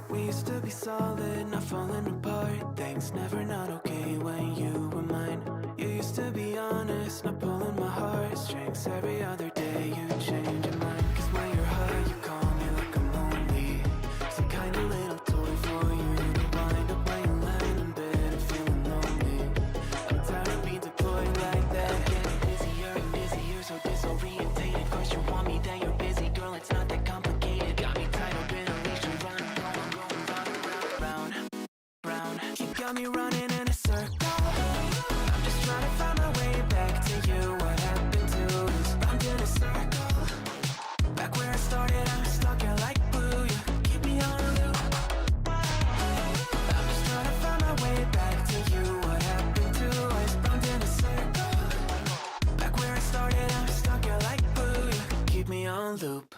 We used to be solid, not falling apart. Things never not okay when you were mine. You used to be honest, not pulling my heartstrings. Every other day you change your mind. Cause when you're high, you call me like I'm lonely. Some kind of little toy for you to wind up when you land in bed and feeling lonely. I'm tired of being deployed like that. Getting busier and busier, so disorientated. First you want me, then you're busy. Girl, it's not that complicated. Got me tied up in a leash and running, round, round. You got me running in a circle. I'm just trying to find my way back to you. What happened to us? Round in a circle. Back where I started, I'm stuck here like glue. You keep me on a loop. I'm just trying to find my way back to you. What happened to us? Round in a circle. Back where I started, I'm stuck here like glue. You keep me on loop.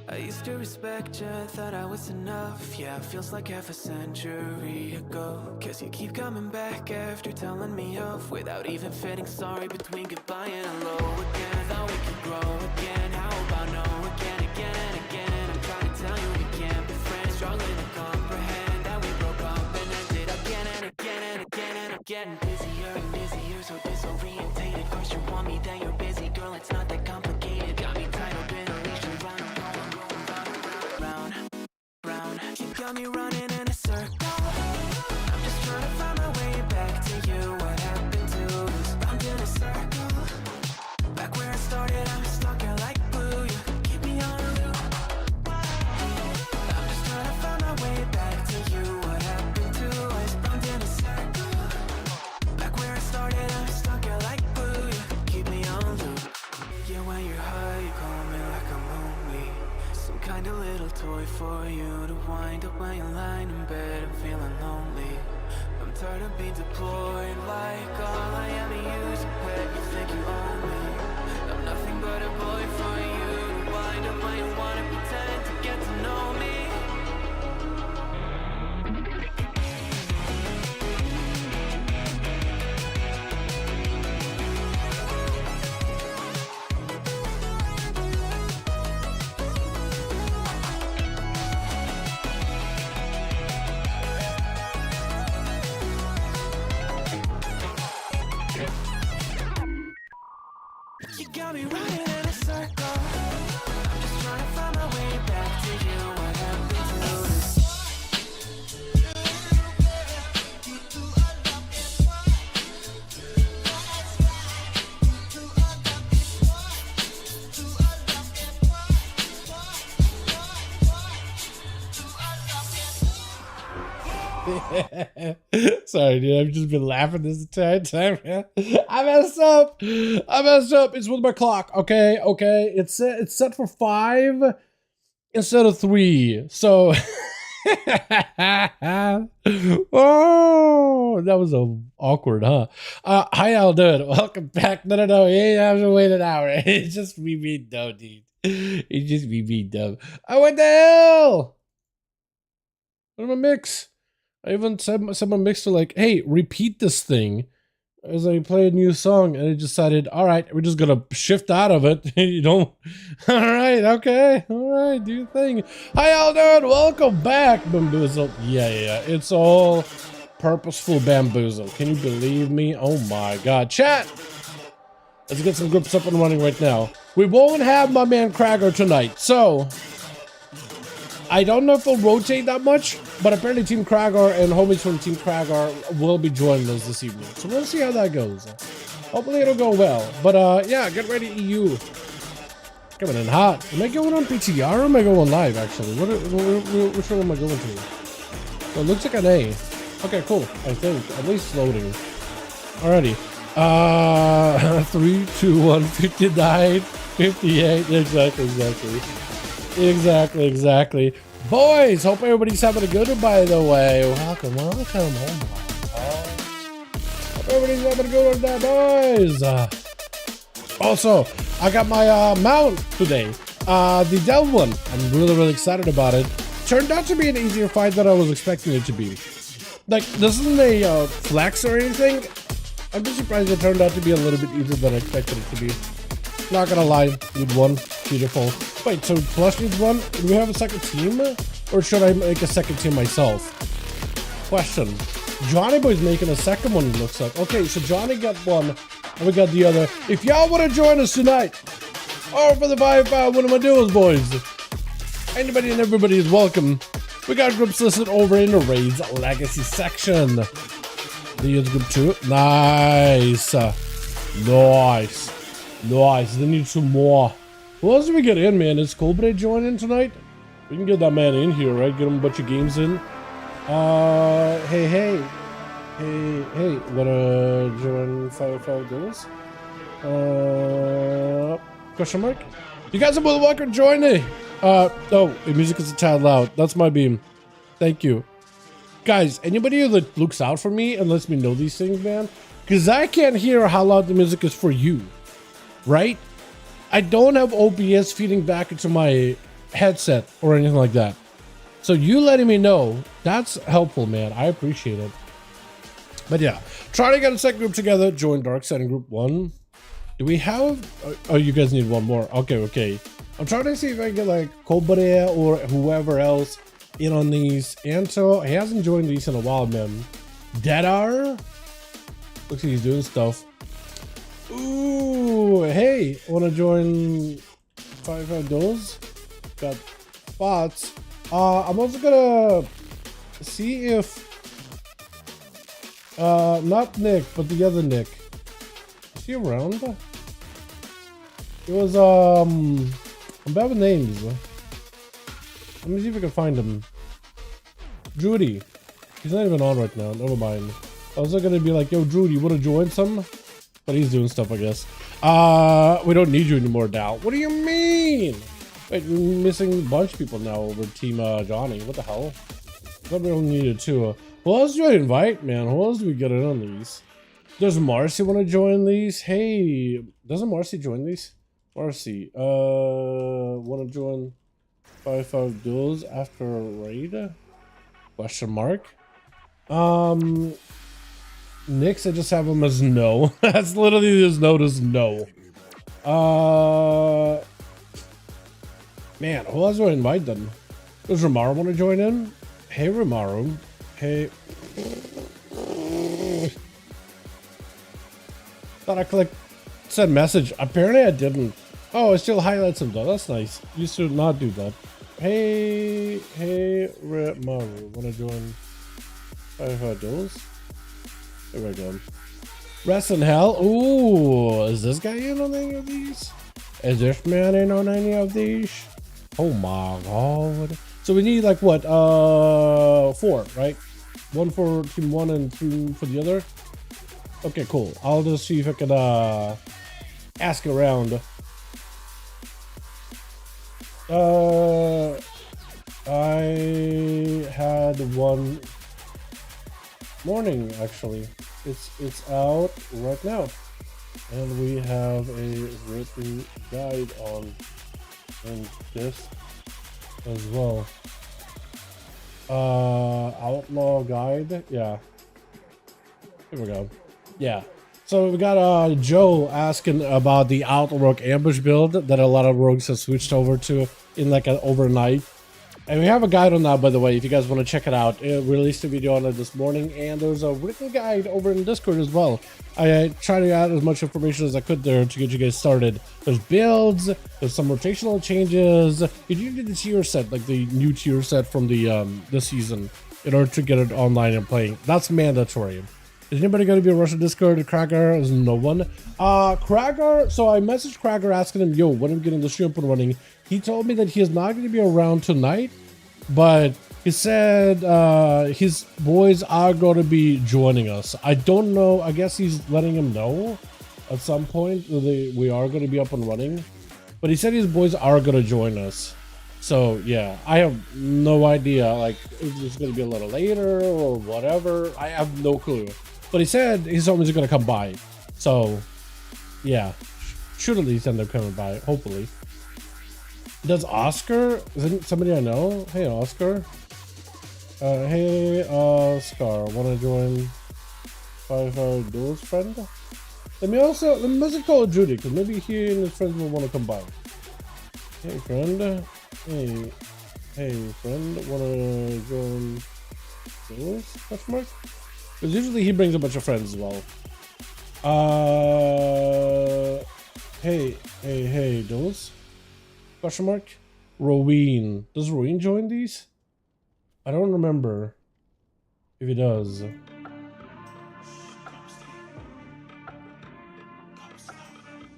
I used to respect you, thought I was enough. Yeah, feels like half a century ago. Guess you keep coming back after telling me off, without even fitting sorry between goodbye and hello again. Thought we could grow again, how about no again, again and again. I'm trying to tell you we can't be friends, struggling to comprehend that we broke up and ended again and again and again and again. Busier and busier, so disorientated. First you want me, then you're busy. Girl, it's not that complicated. Got me tied up in a leash and running. You got me running in a circle. I'm just trying to find my way back to you. What happened to us? Round in a circle. Back where I started, I'm stuck here like glue. You keep me on a loop. I'm just trying to find my way back to you. What happened to us? Round in a circle. Back where I started, I'm stuck here like glue. You keep me on loop. Yeah, when you're high, you call me like I'm lonely. Some kind of little toy for you to wind up when you're lying in bed and feeling lonely. I'm tired of being deployed like all I am is you. Where you think you own me? I'm nothing but a boy for you to wind up when you wanna pretend to get to know me. You got me running in a circle. I'm just trying to find my way back to you. What happened to us? Sorry, dude. I've just been laughing this entire time, man. I messed up. It's with my clock. Okay. It's set for 5 instead of 3. So, oh, that was awkward, huh? Hi, all doing? Welcome back. No. You ain't have to wait an hour. It's just me being dumb, dude. It's just me being dumb. Oh, what the hell? What am I mix? I even said my mixer like, hey, repeat this thing as I play a new song, and I decided, all right, we're just gonna shift out of it. You know? All right, okay, all right, do your thing. Hi, all doing? Welcome back, Bamboozle. Yeah, it's all purposeful bamboozle. Can you believe me? Oh my God, chat. Let's get some groups up and running right now. We won't have my man Krager tonight, so I don't know if they'll rotate that much, but apparently Team Kragar and homies from Team Kragar will be joining us this evening. So we'll see how that goes. Hopefully it'll go well. But yeah, get ready, EU. Coming in hot. Am I going on PTR or am I going live, actually? Which one am I going to? Well, it looks like an A. Okay, cool. I think. At least loading. Alrighty. 3, 2, 1, 59, 58. Exactly. Boys, hope everybody's having a good one, by the way. Welcome. Oh my God. Hope everybody's having a good one there, boys. Also, I got my mount today. The Dell one. I'm really excited about it. Turned out to be an easier fight than I was expecting it to be. Like, this isn't a flex or anything. I'm just surprised it turned out to be a little bit easier than I expected it to be. Not gonna lie, need one. Beautiful. Wait, so Plush needs one? Do we have a second team? Or should I make a second team myself? Question. Johnny Boy's making a second one, it looks like. Okay, so Johnny got one, and we got the other. If y'all want to join us tonight, or for the 5V5 1V1 DUELS, boys, anybody and everybody is welcome. We got groups listed over in the Raids Legacy section. The youth group 2. Nice. Nice. They need some more. Who else do we get in, man? Is Colbert joining tonight? We can get that man in here, right? Get him a bunch of games in. Hey. Wanna join 5V5 Duels? Question mark? You guys are more than welcome to join me. Oh, the music is a tad loud. That's my beam. Thank you. Guys, anybody that looks out for me and lets me know these things, man? Because I can't hear how loud the music is for you. Right? I don't have OBS feeding back into my headset or anything like that. So you letting me know, that's helpful, man. I appreciate it. But yeah, try to get a second group together. Join Dark Side in group 1. Do we have... Oh, you guys need one more. Okay. I'm trying to see if I can get like Colbert or whoever else in on these. Anto, he hasn't joined these in a while, man. Deadar? Looks like he's doing stuff. Ooh, hey, wanna join 5V5 Duels? Got spots. I'm also gonna see if not Nick, but the other Nick. Is he around? It was I'm bad with names. Let me see if I can find him. Judy. He's not even on right now, never mind. I was gonna be like, yo Judy, wanna join some? But he's doing stuff, I guess. We don't need you anymore, Dal. What do you mean? Wait, we're missing a bunch of people now over Team Johnny. What the hell? I thought we only needed 2. Who else do I invite, man? Who else do we get in on these? Does Marcy want to join these? Hey, doesn't Marcy join these? Marcy, want to join 5V5 Duels after a raid? Question mark. Nix, I just have him as no. That's literally just note as no. Man, who else do I invite then? Does Ramaru want to join in? Hey, Ramaru. Hey. Thought I clicked send message. Apparently I didn't. Oh, it still highlights him though. That's nice. Used to not do that. Hey, Ramaru. Want to join 5V5 Duels? There we go. Rest in hell. Ooh, is this guy in on any of these? Is this man in on any of these? Oh my god. So we need like what? 4, right? 1 for team 1 and 2 for the other. Okay, cool. I'll just see if I can ask around. I had one morning actually. It's out right now, and we have a written guide on and this as well. Outlaw guide. Yeah, here we go. Yeah, so we got Joe asking about the Outlook ambush build that a lot of rogues have switched over to in like an overnight. And we have a guide on that, by the way, if you guys want to check it out. It released a video on it this morning, and there's a written guide over in Discord as well. I tried to add as much information as I could there to get you guys started. There's builds, there's some rotational changes. You do need the tier set, like the new tier set from the this season, in order to get it online and playing. That's mandatory. Is anybody going to be a Russian Discord? Kragar is no one. Kragar, so I messaged Kragar asking him, yo, when I'm getting the stream up and running. He told me that he is not going to be around tonight, but he said his boys are going to be joining us. I don't know. I guess he's letting him know at some point that we are going to be up and running. But he said his boys are going to join us. So yeah, I have no idea, like, if it's gonna be a little later or whatever. I have no clue. But he said his homies are gonna come by. So yeah, should at least end up coming by, hopefully. Does Oscar, isn't somebody I know? Hey Oscar. Hey Oscar, wanna join 5V5 Duels friend? Let me message Call of Duty, because maybe he and his friends will want to come by. Hey friend. Hey friend, wanna join Duels? Question mark? Because usually he brings a bunch of friends as well. Hey, Duels? Question mark? Roween. Does Roween join these? I don't remember if he does.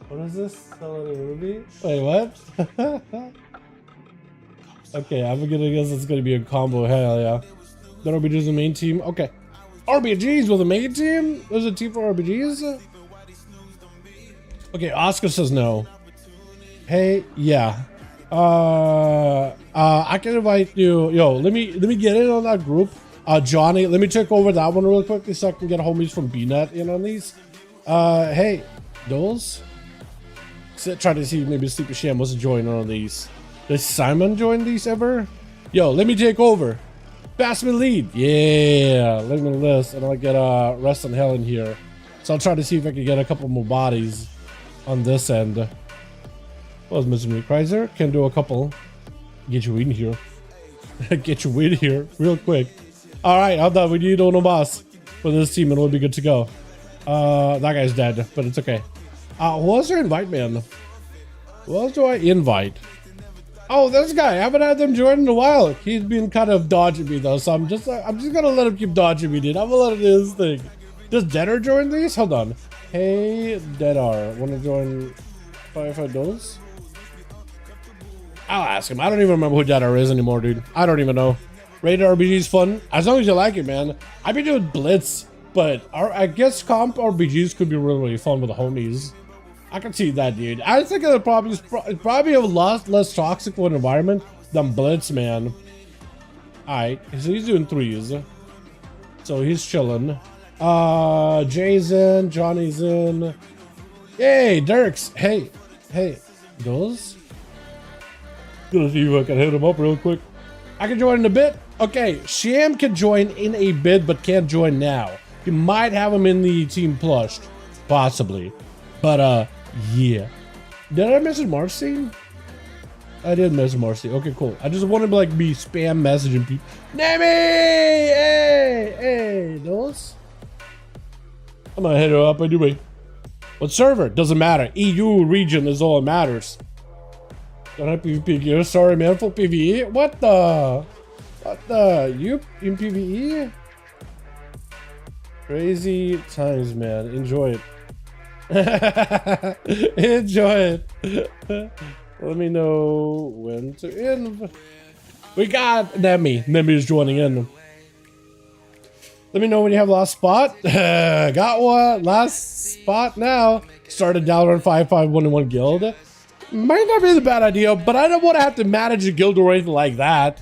What is this? Ruby? Wait, what? Okay, I'm gonna guess it's gonna be a combo. Hell yeah. Then RBG's the main team. Okay. RBGs with the main team? There's a team for RBGs? Okay, Oscar says no. Hey, yeah. I can invite you. Yo, let me get in on that group. Johnny, let me check over that one real quickly so I can get homies from BNet in on these. Hey, Duels? Try to see if maybe Sleepy Sham wants to join on these. Does Simon join these ever? Yo, let me take over. Pass me lead. Yeah, let me list, and I'll get Rest in Hell in here. So I'll try to see if I can get a couple more bodies on this end. What was missing me? Kreiser can do a couple. Get you in here. Get you in here real quick. All right, I'm done. We need no boss for this team, and we'll be good to go. That guy's dead, but it's okay. Who else do I invite, man? Who else do I invite? Oh, this guy. I haven't had them join in a while. He's been kind of dodging me though, so I'm just gonna let him keep dodging me, dude. I'm gonna let him do his thing. Does Deadar join these? Hold on. Hey, Deadar, wanna join 5V5 Duels? I'll ask him. I don't even remember who Deadar is anymore, dude. I don't even know. Rated RBG's fun as long as you like it, man. I've been doing Blitz, but I guess comp RBGs could be really, really fun with the homies. I can see that, dude. I think it'll probably a lot less toxic for an environment than Blitz, man. Alright, so he's doing threes. So he's chilling. Jay's in, Johnny's in. Hey, Dirks. Hey, Duels? Gonna see if I can hit him up real quick. I can join in a bit. Okay, Sham can join in a bit, but can't join now. You might have him in the team plushed, possibly. But yeah. Did I message Marcy? I did message Marcy. Okay, cool. I just wanted to like be spam messaging people. Name me! Hey, Duels? I'm gonna hit her up anyway. What server? Doesn't matter. EU region is all that matters. Don't have PvP gear. Sorry, man. Full PvE. What the? You in PvE? Crazy times, man. Enjoy it. Enjoy it. Let me know when to end. We got Nemi. Nemi is joining in. Let me know when you have last spot. Got one. Last spot now. Started Dalaran 5V5 1v1 guild. Might not be the bad idea, but I don't want to have to manage a guild or anything like that.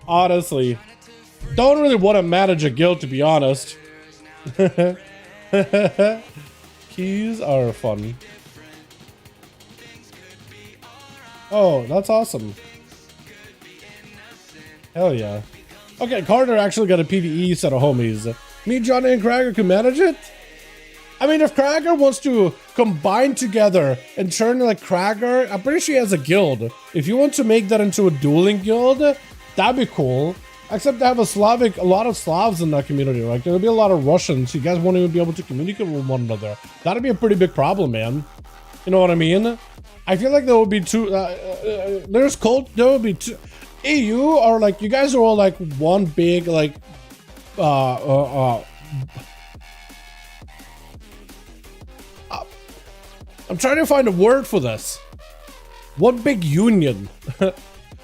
Honestly. Don't really want to manage a guild, to be honest. Keys are fun. Oh, that's awesome. Hell yeah. Okay, Carter actually got a PvE set of homies. Me, Johnny, and Krager can manage it? I mean, if Krager wants to combine together and turn like Krager, I'm pretty sure he has a guild. If you want to make that into a dueling guild, that'd be cool. Except to have a lot of Slavs in that community. Like, there'll be a lot of Russians. You guys won't even be able to communicate with one another. That'd be a pretty big problem, man. You know what I mean? I feel like there would be two. There would be two. EU are like, you guys are all like one big like. I'm trying to find a word for this. One big union.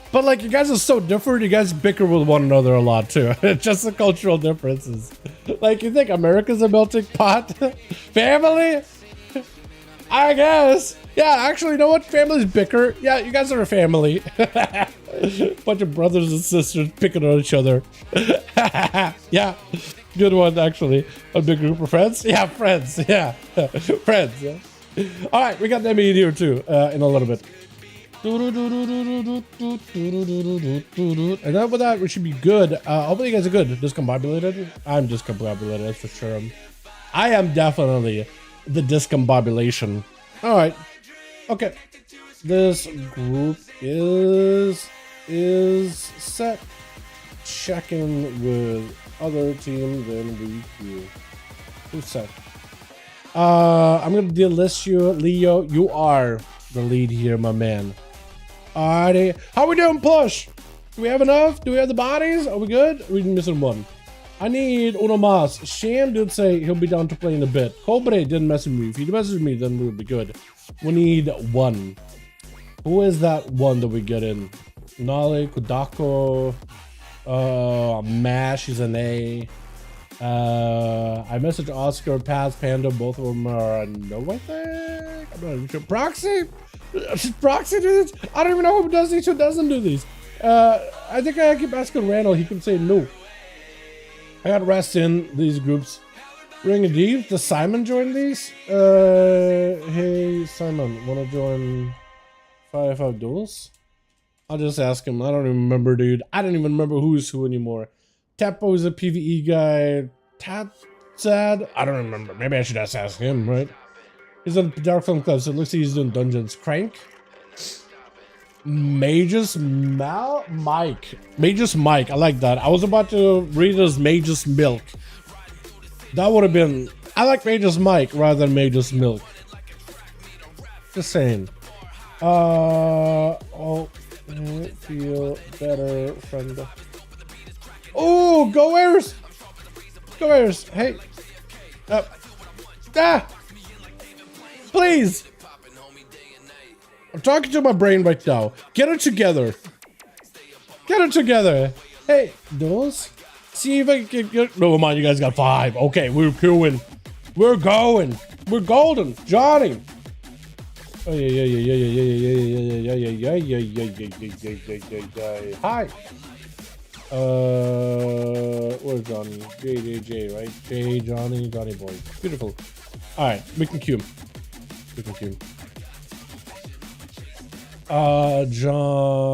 But like, you guys are so different. You guys bicker with one another a lot too. It's just the cultural differences. Like, you think America's a melting pot? Family? I guess. Yeah, actually, you know what? Families bicker. Yeah, you guys are a family. Bunch of brothers and sisters picking on each other. Yeah, good one, actually. A big group of friends. Yeah, friends. Yeah, friends. Yeah. All right, we got them in here too in a little bit. And then with that, we should be good. Hopefully you guys are good. Discombobulated? I'm discombobulated, that's for sure. I am definitely the discombobulation. All right. Okay. This group is set. Checking with other team, then we do. Who's set? I'm gonna delist you, Leo. You are the lead here, my man. Alrighty. How we doing, Plush? Do we have enough? Do we have the bodies? Are we good? Are we missing one? I need uno más. Sham did say he'll be down to play in a bit. Cobre didn't message me. If he messaged me, then we'll be good. We need one. Who is that one that we get in? Nale, Kodako, Mash is an A. I messaged Oscar, Paz, Panda. Both of them are a no, I think. I'm not even sure. Proxy? Should Proxy do this? I don't even know who does these, who doesn't do these. I think I keep asking Randall. He can say no. I got rest in these groups. Ring a Deep. Does Simon join these? Hey, Simon, want to join 5V5 Duels? I'll just ask him. I don't even remember, dude. I don't even remember who's who anymore. Tepo is a PvE guy. Tatsad? I don't remember. Maybe I should just ask him, right? He's on Dark Film Club, so it looks like he's doing dungeons. Crank? Magus Mike. Magus Mike. I like that. I was about to read as Magus Milk. That would have been... I like Magus Mike rather than Magus Milk. Just saying. Oh, I feel better from the... Oh, go Airs! Go Airs! Hey! Please! I'm talking to my brain right now. Get it together. Get it together. Hey, Duels? See if I can get... No, mind, you guys got 5. Okay, we're queuing. We're going. We're golden. Johnny. Oh, yeah. Hi. Where's Johnny? J, right? J, Johnny boy. Beautiful. Alright, we can queue him. Johnny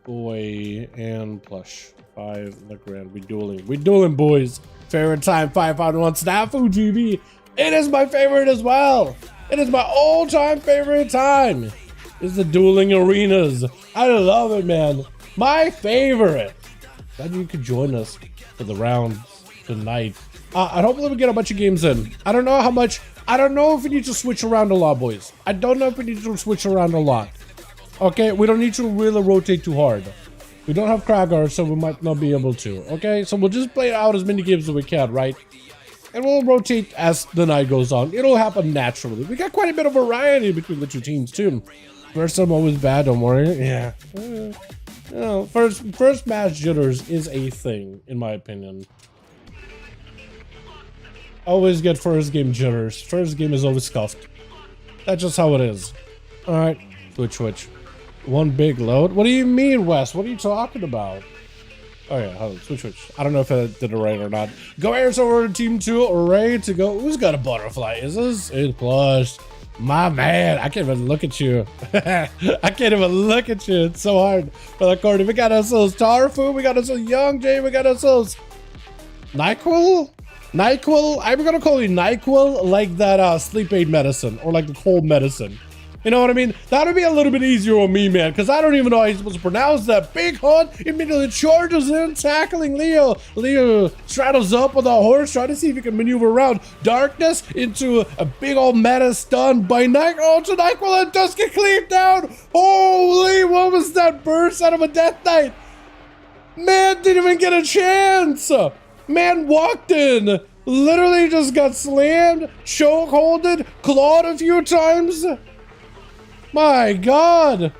boy and Plush. 5 Legrand. We dueling, boys. Favorite time, 551 Snafu GB. It is my favorite as well. It is my all-time favorite time. It's the dueling arenas. I love it, man. My favorite. Glad you could join us for the rounds tonight. And hopefully we get a bunch of games in. I don't know how much. I don't know if we need to switch around a lot, boys. I don't know if we need to switch around a lot. Okay, we don't need to really rotate too hard. We don't have Kragar, so we might not be able to. Okay, so we'll just play out as many games as we can, right? And we'll rotate as the night goes on. It'll happen naturally. We got quite a bit of variety between the two teams, too. First time always bad, don't worry. Yeah. You know, first match jitters is a thing, in my opinion. Always get first game jitters. First game is always scuffed. That's just how it is. Alright. Switch. One big load? What do you mean, Wes? What are you talking about? Oh yeah, hold on. Switch. I don't know if I did it right or not. Go Airs over to team 2, ready to go. Who's got a butterfly? Is this? It's Plush. My man, I can't even look at you. I can't even look at you. It's so hard for the corner. We got ourselves Tarfu. We got ourselves Young Jay. We got ourselves NyQuil. I'm gonna call you NyQuil, like that sleep aid medicine or like the cold medicine. You know what I mean? That'll be a little bit easier on me, man, because I don't even know how you're supposed to pronounce that. Big Hunt immediately charges in, tackling Leo. Leo straddles up with a horse, trying to see if he can maneuver around Darkness into a big old meta stun by Night. Oh, to NyQuil and does get cleared down. Holy, what was that burst out of a Death Knight? Man didn't even get a chance. Man walked in, literally just got slammed, chokeholded, clawed a few times. My God!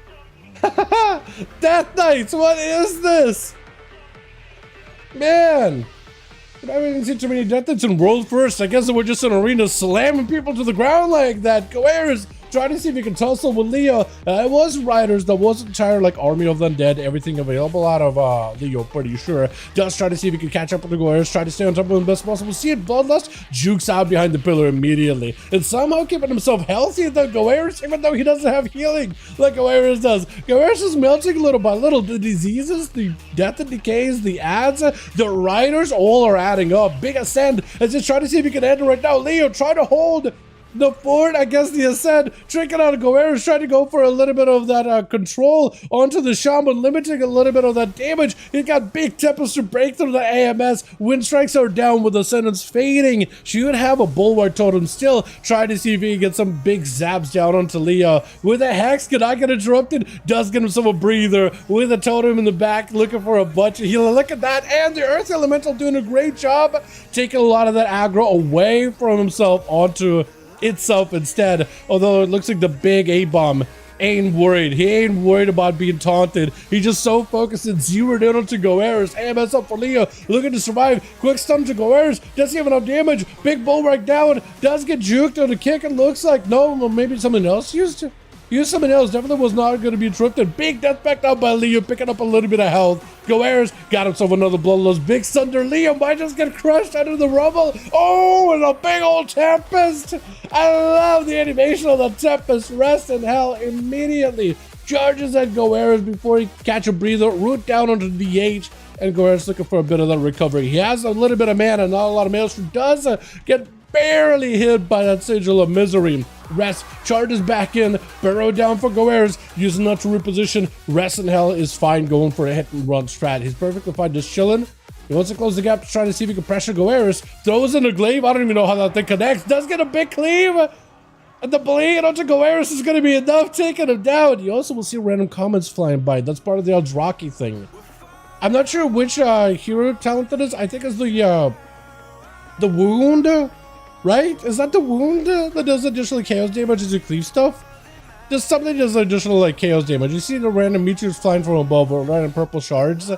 Death Knights, what is this? Man! I haven't seen too many death hits in World First. I guess we're just in arena slamming people to the ground like that. Goers trying to see if you can tussle with Leo. It was riders, there was entire like army of the undead, everything available out of Leo, pretty sure. Just try to see if you can catch up with the Goers, try to stay on top of them best possible. See it, Bloodlust jukes out behind the pillar immediately. And somehow keeping himself healthy, the Goers, even though he doesn't have healing like Goers does. Goers is melting little by little. The diseases, the death and decays, the ads, the riders, all are adding up. Big ascend, as just try to see if you can end it right now. Leo, try to hold the fort against the ascent, tricking out Goers, trying to go for a little bit of that control onto the shaman, limiting a little bit of that damage. He's got big tempers to break through the AMS. Wind strikes are down with the sentence fading. Should have a bulwark totem still. Try to see if he can get some big zaps down onto Leo. With a hex, can I get interrupted? Does get himself a breather. With a totem in the back, looking for a bunch of healing. Look at that. And the Earth Elemental doing a great job, taking a lot of that aggro away from himself onto itself instead. Although it looks like the big A-bomb ain't worried. He ain't worried about being taunted. He's just so focused and zeroed in onto Goers. AMS up for Leo, looking to survive. Quick stun to Goers. Doesn't have enough damage. Big bulwark down. Does get juked on the kick. It looks like no, well, maybe something else used to. Something else, definitely was not going to be interrupted. Big death back down by Leo, picking up a little bit of health. Goers got himself another bloodlust. Big thunder. Leo might just get crushed under the rubble. Oh, and a big old tempest. I love the animation of the tempest. Rest in hell immediately. Charges at Goers before he catch a breather. Root down onto the DH. And Goers looking for a bit of that recovery. He has a little bit of mana, not a lot of maelstrom. Does get barely hit by that sigil of misery. Rest charges back in, burrow down for Goers, using that to reposition. Rest in hell is fine, going for a hit and run strat. He's perfectly fine, just chilling. He wants to close the gap, trying to see if he can pressure Goers. Throws in a glaive. I don't even know how that thing connects. Does get a big cleave. And the bleed onto Goers is going to be enough, taking him down. You also will see random comments flying by. That's part of the Eldraki thing. I'm not sure which hero talent that is. I think it's the wound. Right? Is that the wound that does additional chaos damage as you cleave stuff? There's something that does additional like chaos damage. You see the random meteors flying from above or random purple shards?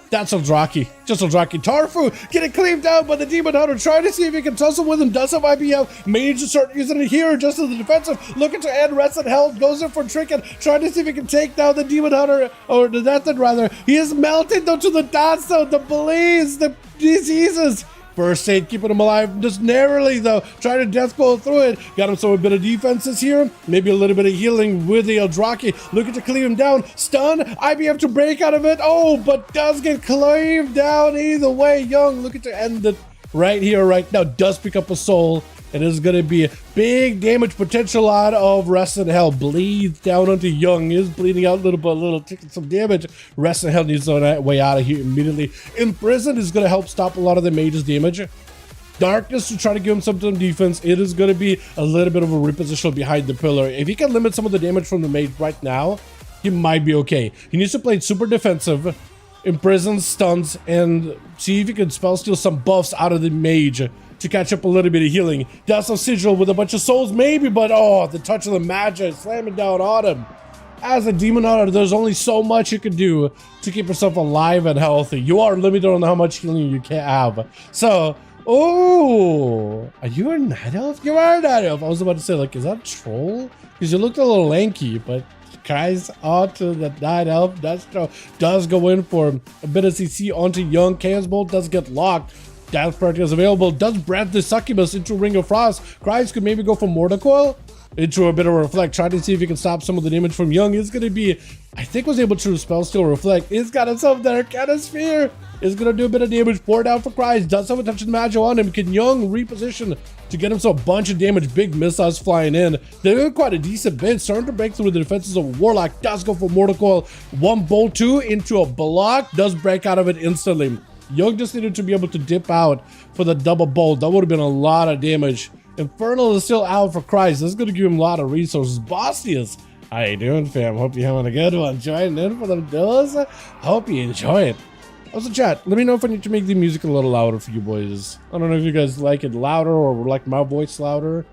That's Eldraki. Just Eldraki. Tarfu getting cleaved down by the Demon Hunter. Trying to see if he can tussle with him. Does have IBF. Mage to start using it here just as the defensive. Looking to end rest and health. Goes in for Trinket. Trying to see if he can take down the Demon Hunter. Or the Deathen rather. He is melting though to the dots though. The bleeds. The diseases. First aid, keeping him alive just narrowly though, trying to death blow through it. Got him some a bit of defenses here, maybe a little bit of healing with the Eldraki. Looking to cleave him down, stun, IBF to break out of it. Oh, but does get cleaved down either way. Young looking to end it right here, right now. Does pick up a soul. It is going to be a big damage potential out of Rest in Hell. Bleeds down onto Young. Is bleeding out a little bit, taking some damage. Rest in Hell needs to way out of here immediately. Imprison is going to help stop a lot of the mage's damage. Darkness to try to give him some defense. It is going to be a little bit of a reposition behind the pillar. If he can limit some of the damage from the mage right now, he might be okay. He needs to play super defensive, imprison, stuns, and see if he can spell steal some buffs out of the mage to catch up a little bit of healing. Does some sigil with a bunch of souls maybe, but oh, the touch of the magic slamming down on him. As a demon hunter, there's only so much you can do to keep yourself alive and healthy. You are limited on how much healing you can have. So, oh, are you a night elf? You are a night elf. I was about to say, like, is that a troll? Because you looked a little lanky, but guys, onto the night elf. Does go in for a bit of CC onto Young. Chaos Bolt does get locked. Death Practice is available. Does breath the succubus into Ring of Frost. Christ could maybe go for Mortar Coil into a bit of a Reflect. Try to see if he can stop some of the damage from Young. It's going to be, I think was able to spell steal Reflect. It's got himself there. Canosphere is going to do a bit of damage. Pour down for Christ. Does have a touch of magic on him. Can Young reposition to get himself a bunch of damage? Big missiles flying in. They're doing quite a decent bit. Starting to break through the defenses of Warlock. Does go for Mortar Coil. One bolt two into a block. Does break out of it instantly. Young just needed to be able to dip out for the double bolt. That would have been a lot of damage. Infernal is still out for Christ. This is going to give him a lot of resources. Bostius, how you doing, fam? Hope you're having a good one. Joining in for the duels. Hope you enjoy it. Also, chat, let me know if I need to make the music a little louder for you boys. I don't know if you guys like it louder or like my voice louder.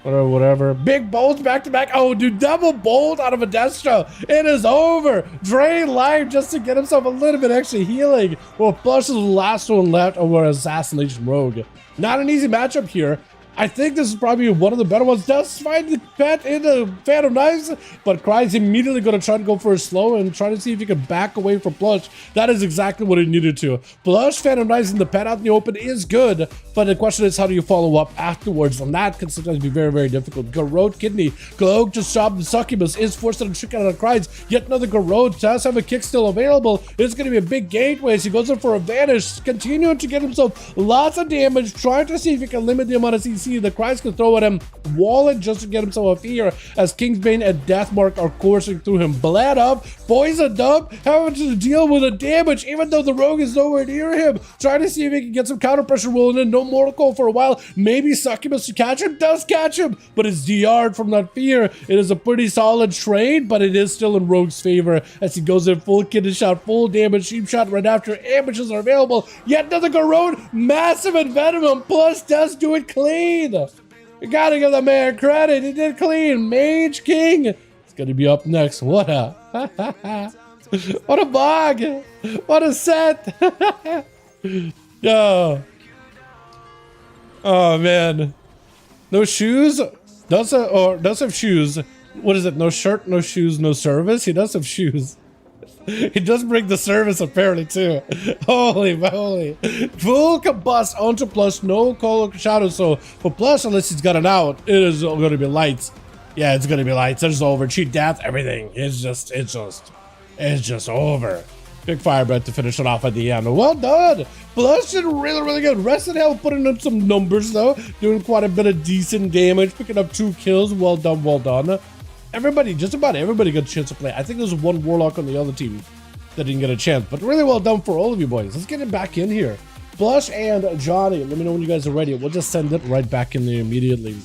Whatever. Big bolts back to back. Oh, dude, double bolt out of a Destro. It is over. Drain life just to get himself a little bit extra healing. Well, Plush is the last one left over Assassination Rogue. Not an easy matchup here. I think this is probably one of the better ones. Does find the pet in the Phantom Knives, but Cry's immediately going to try to go for a slow and try to see if he can back away from Plush. That is exactly what he needed to. Plush Phantom Knives in the pet out in the open is good, but the question is, how do you follow up afterwards? And that can sometimes be very, very difficult. Garrote Kidney. Glow just stopped the Succubus. Is forced to trick out of Cries. Yet another Garrote. Does have a kick still available. It's going to be a big gateway. So he goes in for a vanish, continuing to get himself lots of damage, trying to see if he can limit the amount of CC the Cries can throw at him. Wallet just to get himself a fear as Kingsbane and Deathmark are coursing through him. Bled up, poisoned up, having to deal with the damage even though the Rogue is nowhere near him. Trying to see if he can get some counter pressure rolling in. No Mortal Coil for a while. Maybe Succubus to catch him. Does catch him, but it's DR'd from that fear. It is a pretty solid trade, but it is still in Rogue's favor as he goes in full kidney shot, full damage, sheep shot right after. Ambushes are available. Yet another Garrote, massive envenom, plus does do it clean. You gotta give the man credit. He did clean. Mage King. It's gonna be up next. What a what a bog. What a set. Yo. Oh man. No shoes? Does have shoes. What is it? No shirt, no shoes, no service? He does have shoes. He does bring the service apparently too. Holy moly. Full combust onto Plush, no color shadow. So for Plush, unless he's got an out, it is going to be lights. Yeah, it's going to be lights. It's over. Cheat death, everything. It's just over. Big fire breath to finish it off at the end. Well done. Plush did really, really good. Rested Hell putting up some numbers though. Doing quite a bit of decent damage. Picking up 2 kills. Well done, well done. Everybody, just about everybody got a chance to play. I think there's one Warlock on the other team that didn't get a chance, but really well done for all of you boys. Let's get it back in here. Plush and Johnny, let me know when you guys are ready. We'll just send it right back in there immediately.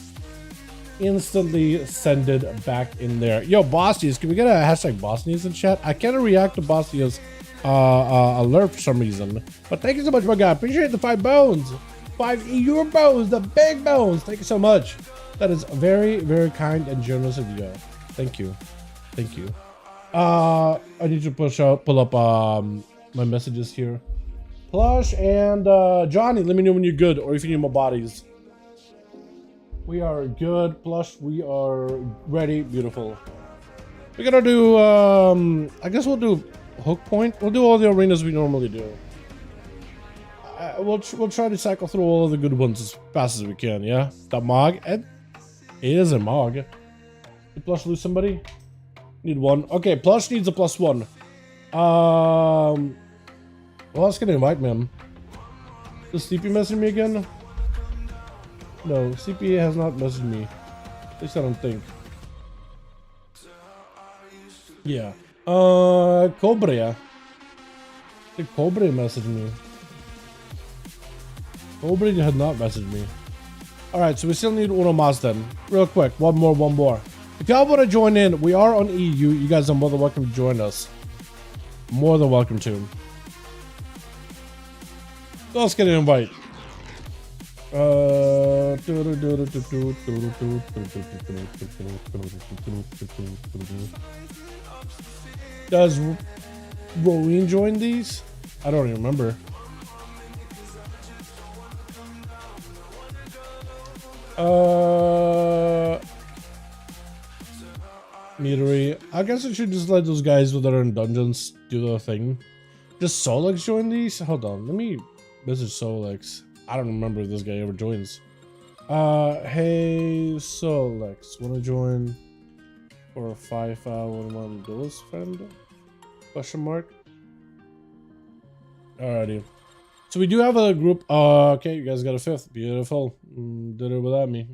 Instantly send it back in there. Yo, Bosnians, can we get a hashtag Bosnians in chat? I can't react to Bosnians alert for some reason, but thank you so much, my guy. Appreciate the 5 bones. 5 EU bones, the big bones. Thank you so much. That is very, very kind and generous of you. Thank you. Thank you. I need to pull up my messages here. Plush and Johnny, let me know when you're good or if you need more bodies. We are good. Plush, we are ready. Beautiful. We're gonna do I guess we'll do hook point. We'll do all the arenas we normally do. We'll try to cycle through all of the good ones as fast as we can, yeah? That Mog, it is a Mog. Did Plush lose somebody? Need one. Okay, Plush needs a +1. Well, let's get an invite, man. Does CP message me again? No, CP has not messaged me. At least I don't think. Yeah. Cobra. Did Cobra message me? Cobra had not messaged me. Alright, so we still need Uno Mas then. Real quick, one more. If y'all want to join in, we are on EU. You guys are more than welcome to join us. More than welcome to. So let's get an invite. Does Rowan join these? I don't even remember. Metery. I guess I should just let those guys that are in dungeons do their thing. Does Solex join these? Hold on, let me message Solex. I don't remember if this guy ever joins. Hey Solex, wanna join for a 5V5 1v1 Duels friend? Question mark. Alrighty. So we do have a group. Okay, you guys got a 5th. Beautiful. Did it without me.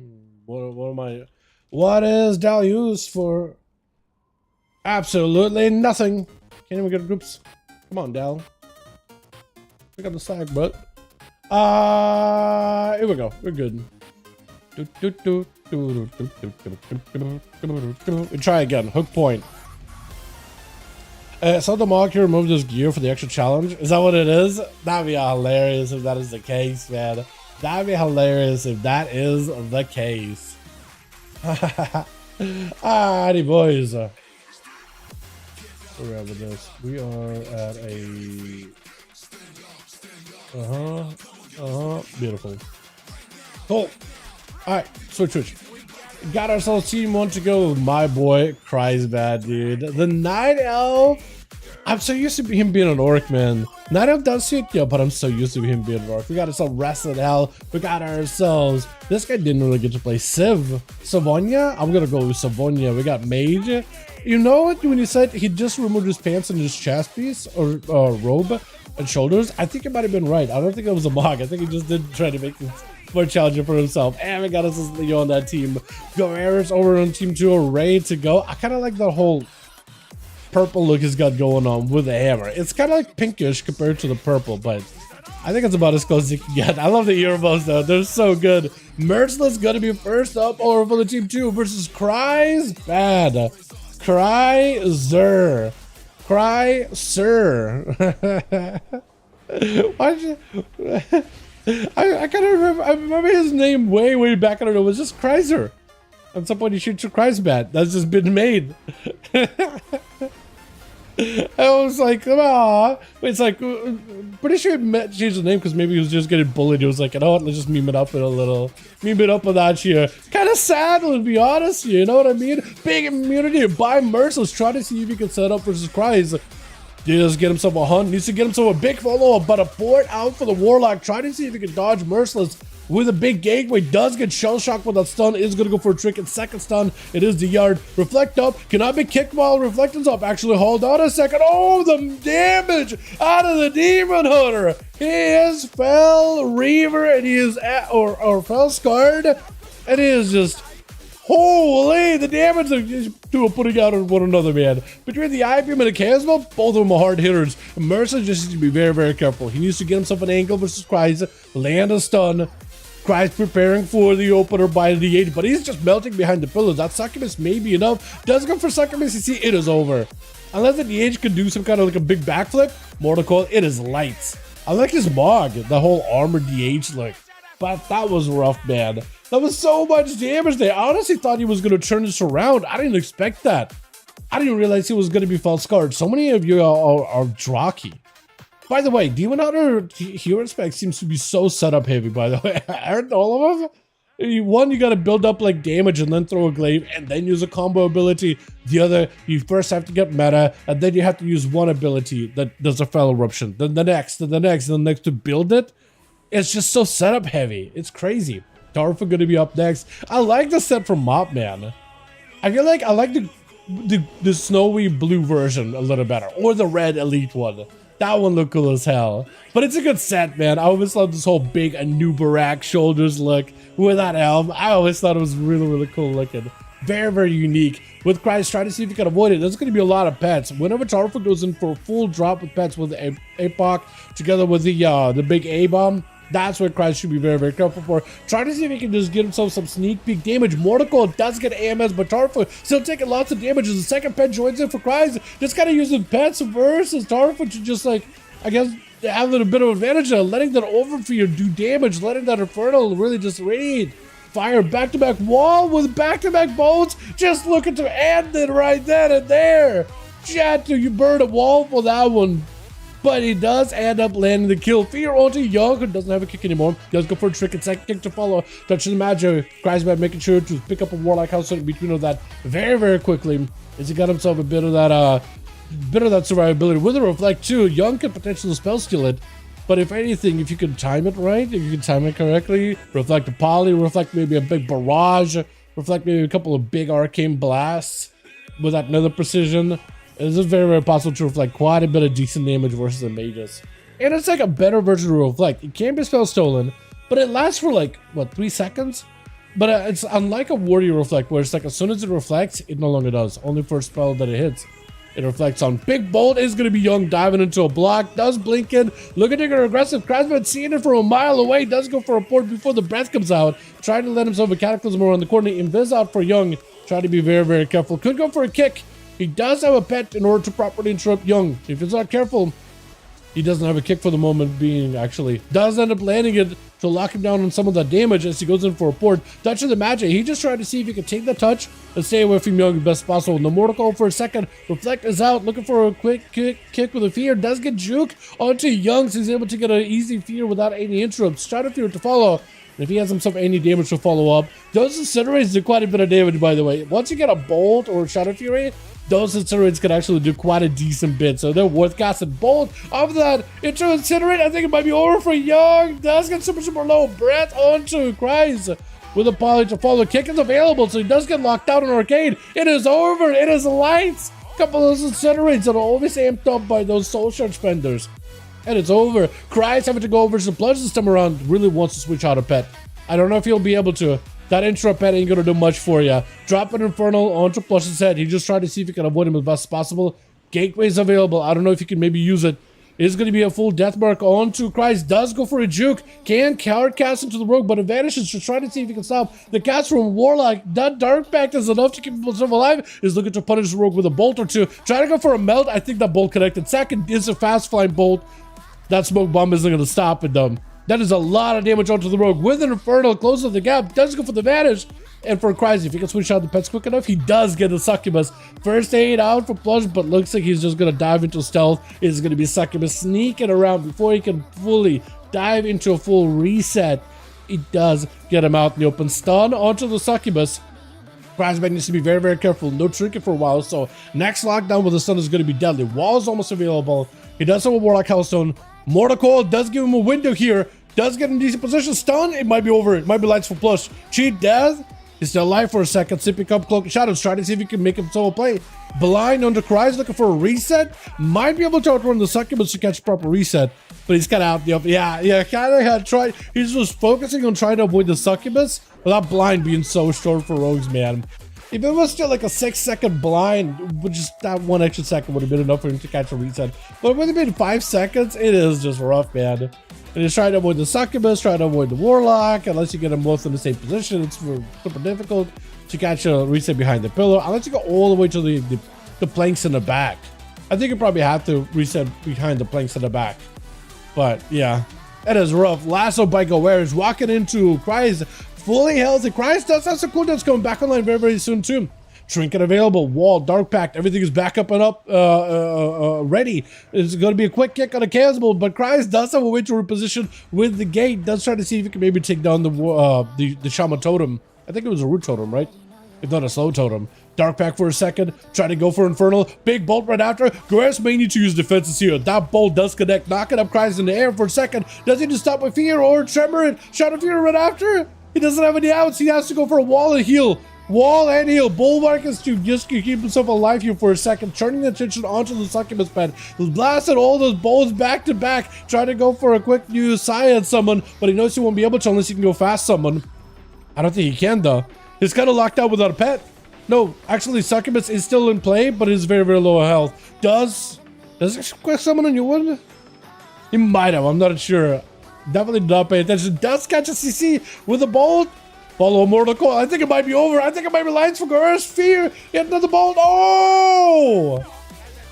What am I? What is Dal used for? Absolutely nothing. Can't even get groups. Come on, Dal. Pick up the slack, but. Here we go. We're good. We try again. Hook point. So the Mog here removed his gear for the extra challenge. Is that what it is? That'd be hilarious if that is the case, man. That'd be hilarious if that is the case. Alrighty, boys. Where are we with this? We are at a... Beautiful. Cool. Alright, switch. Got ourselves team 1 to go. My boy cries bad, dude. The Night Elf. I'm so used to him being an orc, man. Night Elf does suit you, but I'm so used to him being an orc. We got ourselves Wrestling Hell. We got ourselves... This guy didn't really get to play Savonia? I'm gonna go with Savonia. We got Mage. You know what? When you said he just removed his pants and his chest piece, or robe and shoulders, I think it might have been right. I don't think it was a mog. I think he just did try to make it more challenging for himself. And we got us as Leo on that team. Guerreros over on team 2 are ready to go. I kind of like the whole purple look he's got going on with the hammer. It's kind of like pinkish compared to the purple, but I think it's about as close as you can get. I love the earbuds though. They're so good. Merciless gonna be first up over for the team 2 versus Cries Bad. Cry Sir. Why'd you... I kind of remember. I remember his name way back. I don't know. It was just Chrysler. At some point, he shoots your Cries Bad. That's just been made. I was like, come on. It's like, pretty sure he changed the name because maybe he was just getting bullied. He was like, you know what? Let's just meme it up with a little. Meme it up with that here. Kind of sad, to be honest. You know what I mean? Big immunity by Merciless. Try to see if he can set up versus Cries. He does get himself a hunt. Needs to get himself a big follow-up, but a board out for the Warlock. Try to see if he can dodge Merciless with a big gateway. Does get shell shocked with that stun. Is going to go for a trick and second stun. It is the yard. Reflect up. Cannot be kicked while reflecting's up. Actually, hold on a second. Oh, the damage out of the Demon Hunter. He is Fell Reaver, and he is or Fell Scarred, and he is just... Holy, the damage these two are putting out on one another, man. Between the I-Beam and the Chasma, both of them are hard hitters. Mercer just needs to be very careful. He needs to get himself an angle versus Cries, land a stun. Cries preparing for the opener by the 8, but he's just melting behind the pillars. That Succubus may be enough. Does go for Succubus, you see, it is over. Unless the DH can do some kind of like a big backflip, Mortal Coil, it is lights. I like his Mog, the whole armored DH look. But that was rough, man. That was so much damage there. I honestly thought he was going to turn this around. I didn't expect that. I didn't realize he was going to be Fell Scarred. So many of you are Draki. By the way, Demon Hunter hero spec seems to be so setup heavy, by the way. Aren't all of them? One, you got to build up like damage and then throw a glaive and then use a combo ability. The other, you first have to get meta and then you have to use one ability that does a Fell Eruption. Then the next, then the next, then the next to build it. It's just so setup heavy. It's crazy. Tarfa gonna be up next. I like the set from Mopman. I feel like I like the snowy blue version a little better, or the red elite one. That one looked cool as hell. But it's a good set, man. I always love this whole big Anubarak shoulders look with that helm. I always thought it was really cool looking. Very unique. With Cries, try to see if you can avoid it. There's going to be a lot of pets. Whenever Tarfa goes in for a full drop with pets with APOC together with the big A-bomb, that's what Cries should be very careful for. Try to see if he can just get himself some sneak peek damage. Mortal Coil does get AMS, but Tarfa still taking lots of damage as the second pet joins in for Cries. Just kind of using pets versus Tarfa to just like, I guess, have a little bit of advantage of letting that Overfear do damage, letting that Infernal really just raid. Fire back-to-back wall with back-to-back bolts. Just looking to end it right then and there. Chat, you burn a wall for that one. But he does end up landing the kill. Fear onto Young, who doesn't have a kick anymore. Does go for a trick and second kick to follow. Touches the magic. Cries about making sure to pick up a Warlock house in between of that very quickly. As he got himself a bit of that survivability. With a Reflect too, Young could potentially spell steal it. But if anything, if you can time it right, if you can time it correctly, Reflect a Poly, Reflect maybe a big barrage, Reflect maybe a couple of big arcane blasts with that nether precision. It's very possible to reflect quite a bit of decent damage versus the mages. And it's like a better version of Reflect. It can be spell stolen, but it lasts for like, what, 3 seconds? But it's unlike a Warrior Reflect, where it's like as soon as it reflects, it no longer does. Only for a spell that it hits. It reflects on. Big Bolt is going to be Young, diving into a block. Does blink in. Looking to get aggressive. Craftsman seeing it from a mile away. Does go for a port before the breath comes out. Trying to let himself a Cataclysm around the corner. Invis out for Young. Try to be very careful. Could go for a kick. He does have a pet in order to properly interrupt Young. If he's not careful, He doesn't have a kick for the moment being, actually. Does end up landing it to lock him down on some of that damage as he goes in for a port. Touch of the magic. He just tried to see if he could take the touch and stay away from Young as best possible. No mortal call for a second. Reflect is out, looking for a quick kick with a fear. Does get juke onto Young, so he's able to get an easy fear without any interrupts. Shadow Fear to follow. And if he has himself any damage to follow up, those incinerates do quite a bit of damage, by the way. Once you get a bolt or Shadow Fury, those incinerates can actually do quite a decent bit, so they're worth casting. Bolt off that into incinerate. I think it might be over for Young. Does get super low. Breath onto Cries with a poly to follow. Kick is available, so he does get locked out on Arcade. It is over. It is lights. Couple of those incinerates that are always amped up by those soul charge spenders. And it's over. Cries having to go over to the plunge this time around. Really wants to switch out a pet. I don't know if he'll be able to. That intro pet ain't gonna do much for you. Drop an Infernal onto Plush's head. He just tried to see if he can avoid him as best as possible. Gateway's available. I don't know if he can maybe use it. It's gonna be a full death mark onto Christ. Does go for a juke. Can card cast into the rogue, but it vanishes. Just trying to see if he can stop the cast from Warlock. That Dark Pact is enough to keep himself alive. Is looking to punish the rogue with a bolt or two. Trying to go for a melt. I think that bolt connected. Second is a fast flying bolt. That smoke bomb isn't gonna stop it though. That is a lot of damage onto the rogue. With an Infernal, closes the gap, does go for the vanish. And for Cries, if he can switch out the pets quick enough, he does get the Succubus. First aid out for Plush, but looks like he's just going to dive into stealth. It's going to be Succubus sneaking around before he can fully dive into a full reset. He does get him out in the open. Stun onto the Succubus. Cries needs to be very careful. No trinket for a while, so next lockdown with the stun is going to be deadly. Wall is almost available. He does have a Warlock Hellstone. Mortal Coil does give him a window here. Does get in decent position. Stun. It might be over. It might be lights for Plush. Cheat death. He's still alive for a second. Sipping up Cloak and Shadows. Trying to see if he can make him solo play. Blind under Cries. Looking for a reset. Might be able to outrun the Succubus to catch a proper reset. But he's kind of out the open. Yeah. Kind of had tried. He's just focusing on trying to avoid the Succubus without Blind being so short for Rogues, man. If it was still like a 6-second blind, with just that 1 extra second would have been enough for him to catch a reset. But it would have been 5 seconds. It is just rough, man. And he's trying to avoid the Succubus, trying to avoid the Warlock. Unless you get them both in the same position, it's super difficult to catch a reset behind the pillar. Unless you go all the way to the planks in the back. I think you probably have to reset behind the planks in the back. But yeah, that is rough. Lasso by Gower is walking into Cries. Fully healthy. Cries does have some cooldowns coming back online very soon too. Trinket available. Wall, Dark Pact. Everything is back up and up, ready. It's going to be a quick kick on a Cannibal, but Cries does have a way to reposition with the gate. Does try to see if he can maybe take down the Shaman Totem. I think it was a Root Totem, right? If not a Slow Totem. Dark Pact for a second. Try to go for Infernal. Big bolt right after. Guerreros may need to use defenses here. That bolt does connect. Knocking up Cries in the air for a second. Does he just stop with Fear or Tremor and Shadow Fear right after? He doesn't have any outs. He has to go for a wall and heal. Wall and heal. Bulwark is to just keep himself alive here for a second. Turning attention onto the Succubus pad. He's blasted all those bolts back to back. Trying to go for a quick new Science summon. But he knows he won't be able to unless he can go fast summon. I don't think he can though. He's kind of locked out without a pet. No, actually Succubus is still in play. But he's very low health. Does he quick summon a new one? He might have. I'm not sure. Definitely did not pay attention. Does catch a CC with a bolt. Follow Mortal Coil. I think it might be over. I think it might be lines for Guerreros. Fear. Hit another bolt. Oh!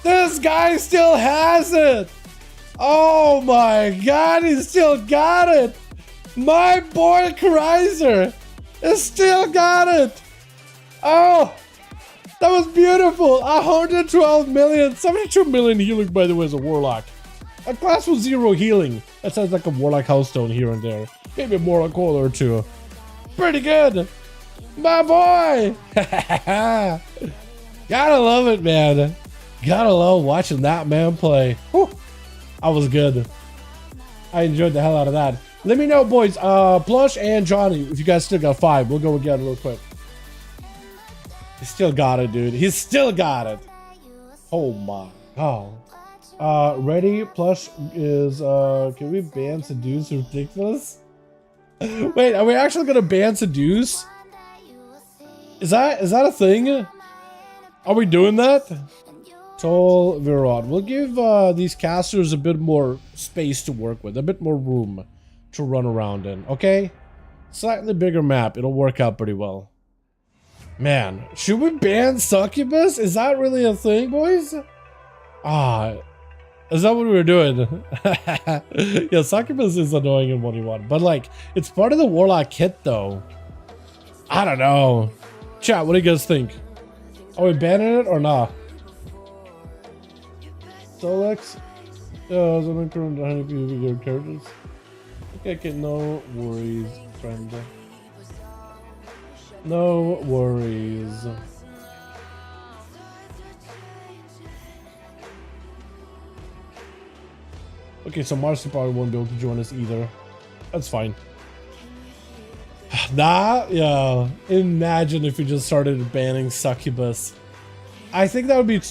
This guy still has it. Oh my god, he still got it. My boy Chrysler has still got it. Oh, that was beautiful. 112 million. 72 million healing, by the way, as a Warlock. A class with 0 healing. That sounds like a Warlock Hellstone here and there. Maybe a Mortal Coil or two. Pretty good. My boy. Gotta love it, man. Gotta love watching that man play. Whew. That was good. I enjoyed the hell out of that. Let me know, boys. Plush and Johnny, if you guys still got 5. We'll go again real quick. He still got it, dude. He still got it. Oh my god. Ready? Plush is, can we ban Seduce? Ridiculous? Wait, are we actually gonna ban Seduce? Is that a thing? Are we doing that? Toll Virod. We'll give these casters a bit more space to work with, a bit more room to run around in, okay? Slightly bigger map, it'll work out pretty well. Man, should we ban Succubus? Is that really a thing, boys? Is that what we were doing? Yeah, Succubus is annoying in 1v1, but like, it's part of the Warlock kit though. I don't know. Chat, what do you guys think? Are we banning it or not? Solex? Yeah, I'm going to 100 video characters. Okay, no worries, friend. No worries. Okay, so Marcy probably won't be able to join us either. That's fine. Nah, yeah. Imagine if we just started banning Succubus. I think that would be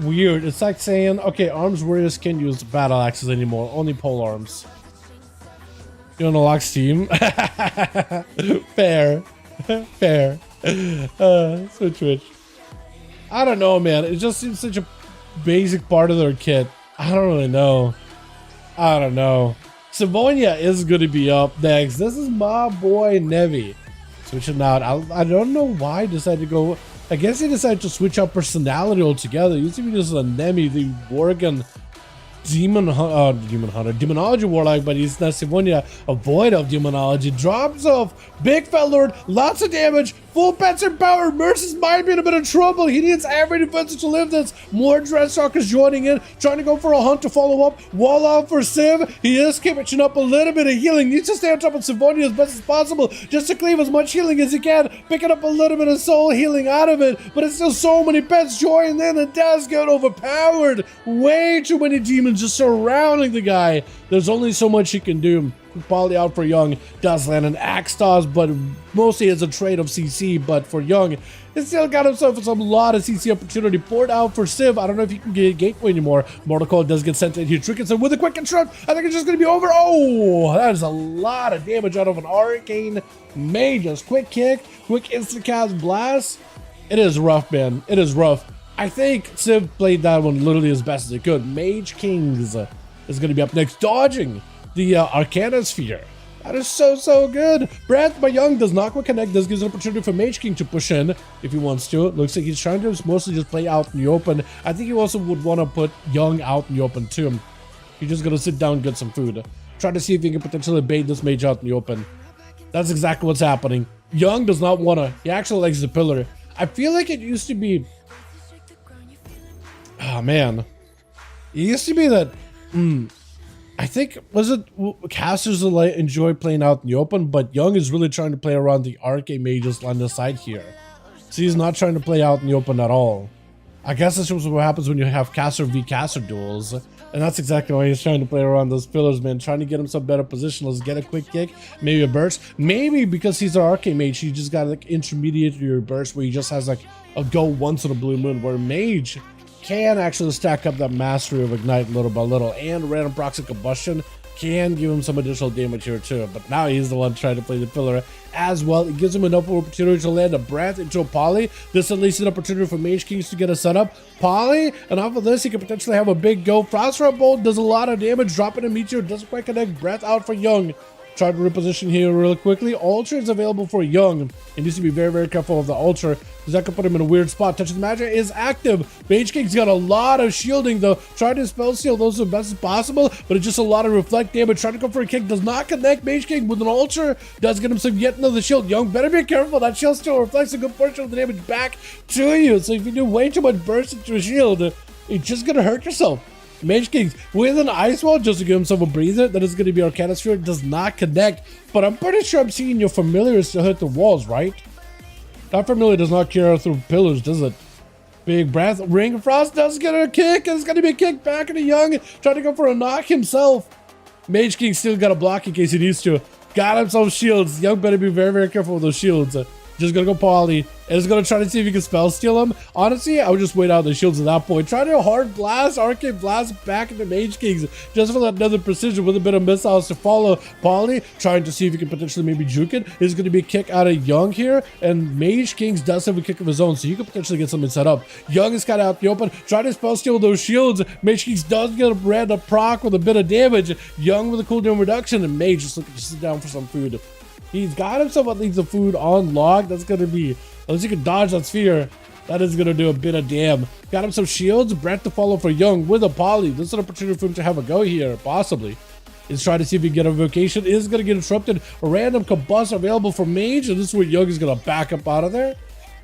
weird. It's like saying, okay, arms warriors can't use battle axes anymore. Only pole arms. You don't unlock Steam? Fair. Fair. Switch. I don't know, man. It just seems such a basic part of their kit. I don't really know. I don't know. Savonia is going to be up next. This is my boy Nevi. Switching out. I don't know why I decided to go. I guess he decided to switch up personality altogether. Used to be just a Nemi, the Worgen demonology warlock, but he's not Savonia, a void of demonology. Drops off big fat lord, lots of damage, full pets and power. Mercy's might be in a bit of trouble. He needs every defense to live this. More Dreadstalkers joining in, trying to go for a hunt to follow up. Wall out for Civ. He is catching up a little bit of healing. Needs to stay on top of Savonia as best as possible, just to cleave as much healing as he can, picking up a little bit of soul healing out of it. But it's still so many pets joining in, and does get overpowered. Way too many demons just surrounding the guy. There's only so much he can do. Poly out for Young, does land an axe toss, but mostly as a trade of CC. But for Young, he still got himself a lot of CC opportunity. Poured out for Civ. I don't know if he can get a gateway anymore. Mortal Coil does get sent in here. Trickinson with a quick interrupt. I think it's just going to be over. Oh, that is a lot of damage out of an Arcane Magus. Quick kick, quick instant cast blast. It is rough, man. It is rough. I think Civ played that one literally as best as it could. Mage Kings is going to be up next, dodging the Arcana Sphere. That is so good. Brad by Young does not quite connect. This gives an opportunity for Mage King to push in if he wants to. It looks like he's trying to mostly just play out in the open. I think he also would want to put Young out in the open too. He's just going to sit down and get some food. Try to see if he can potentially bait this mage out in the open. That's exactly what's happening. Young does not want to. He actually likes the pillar. I feel like it used to be... Oh, man. It used to be that... I think, was it casters that enjoy playing out in the open, but Young is really trying to play around the Arcane Mages on the side here. So he's not trying to play out in the open at all. I guess that's just what happens when you have caster v caster duels. And that's exactly why he's trying to play around those pillars, man. Trying to get himself better position. Let's get a quick kick, maybe a burst. Maybe because he's an Arcane Mage, he just got like intermediate burst where he just has like a go once in a blue moon, where Mage can actually stack up that mastery of Ignite little by little, and random proxy combustion can give him some additional damage here too. But now he's the one trying to play the pillar as well. It gives him enough opportunity to land a breath into a poly. This at least an opportunity for Mage Kings to get a setup. Poly, and off of this he could potentially have a big go. Frostwrap Bolt does a lot of damage, dropping a meteor, doesn't quite connect. Breath out for Young. Try to reposition here real quickly. Ultra is available for Young. He needs to be very careful of the Ultra, because that could put him in a weird spot. Touch of the Magic is active. Mage King's got a lot of shielding though. Trying to spell seal those as best as possible, but it's just a lot of reflect damage. Trying to go for a kick, does not connect. Mage King with an Ultra does get himself yet another shield. Young better be careful. That shield still reflects a good portion of the damage back to you. So if you do way too much burst into a shield, it's just gonna hurt yourself. Mage Kings with an Ice Wall just to give himself a breather. That is going to be Arcana Sphere. Does not connect, but I'm pretty sure I'm seeing your familiars still hit the walls, right? That familiar does not carry through pillars, does it? Big breath. Ring of Frost does get a kick. It's going to be a kick back into Young. Trying to go for a knock himself. Mage King still got a block in case he needs to. Got himself shields. Young better be very careful with those shields. Just gonna go poly, and is gonna try to see if you can spell steal him. Honestly, I would just wait out the shields at that point. Try to hard blast, Arcane Blast back into Mage Kings, just for that another precision with a bit of missiles to follow. Poly, trying to see if you can potentially maybe juke it. Is gonna be a kick out of Young here, and Mage Kings does have a kick of his own, so you could potentially get something set up. Young is kind of out the open, trying to spell steal those shields. Mage Kings does get a random proc with a bit of damage. Young with a cooldown reduction, and Mage just looking to sit down for some food. He's got himself at least some food on log. That's going to be, at least you can dodge that sphere. That is going to do a bit of damn. Got him some shields. Brett to follow for Young with a poly. This is an opportunity for him to have a go here, possibly. He's trying to see if he can get a vocation. Is going to get interrupted. A random combust available for Mage, and this is where Young is going to back up out of there.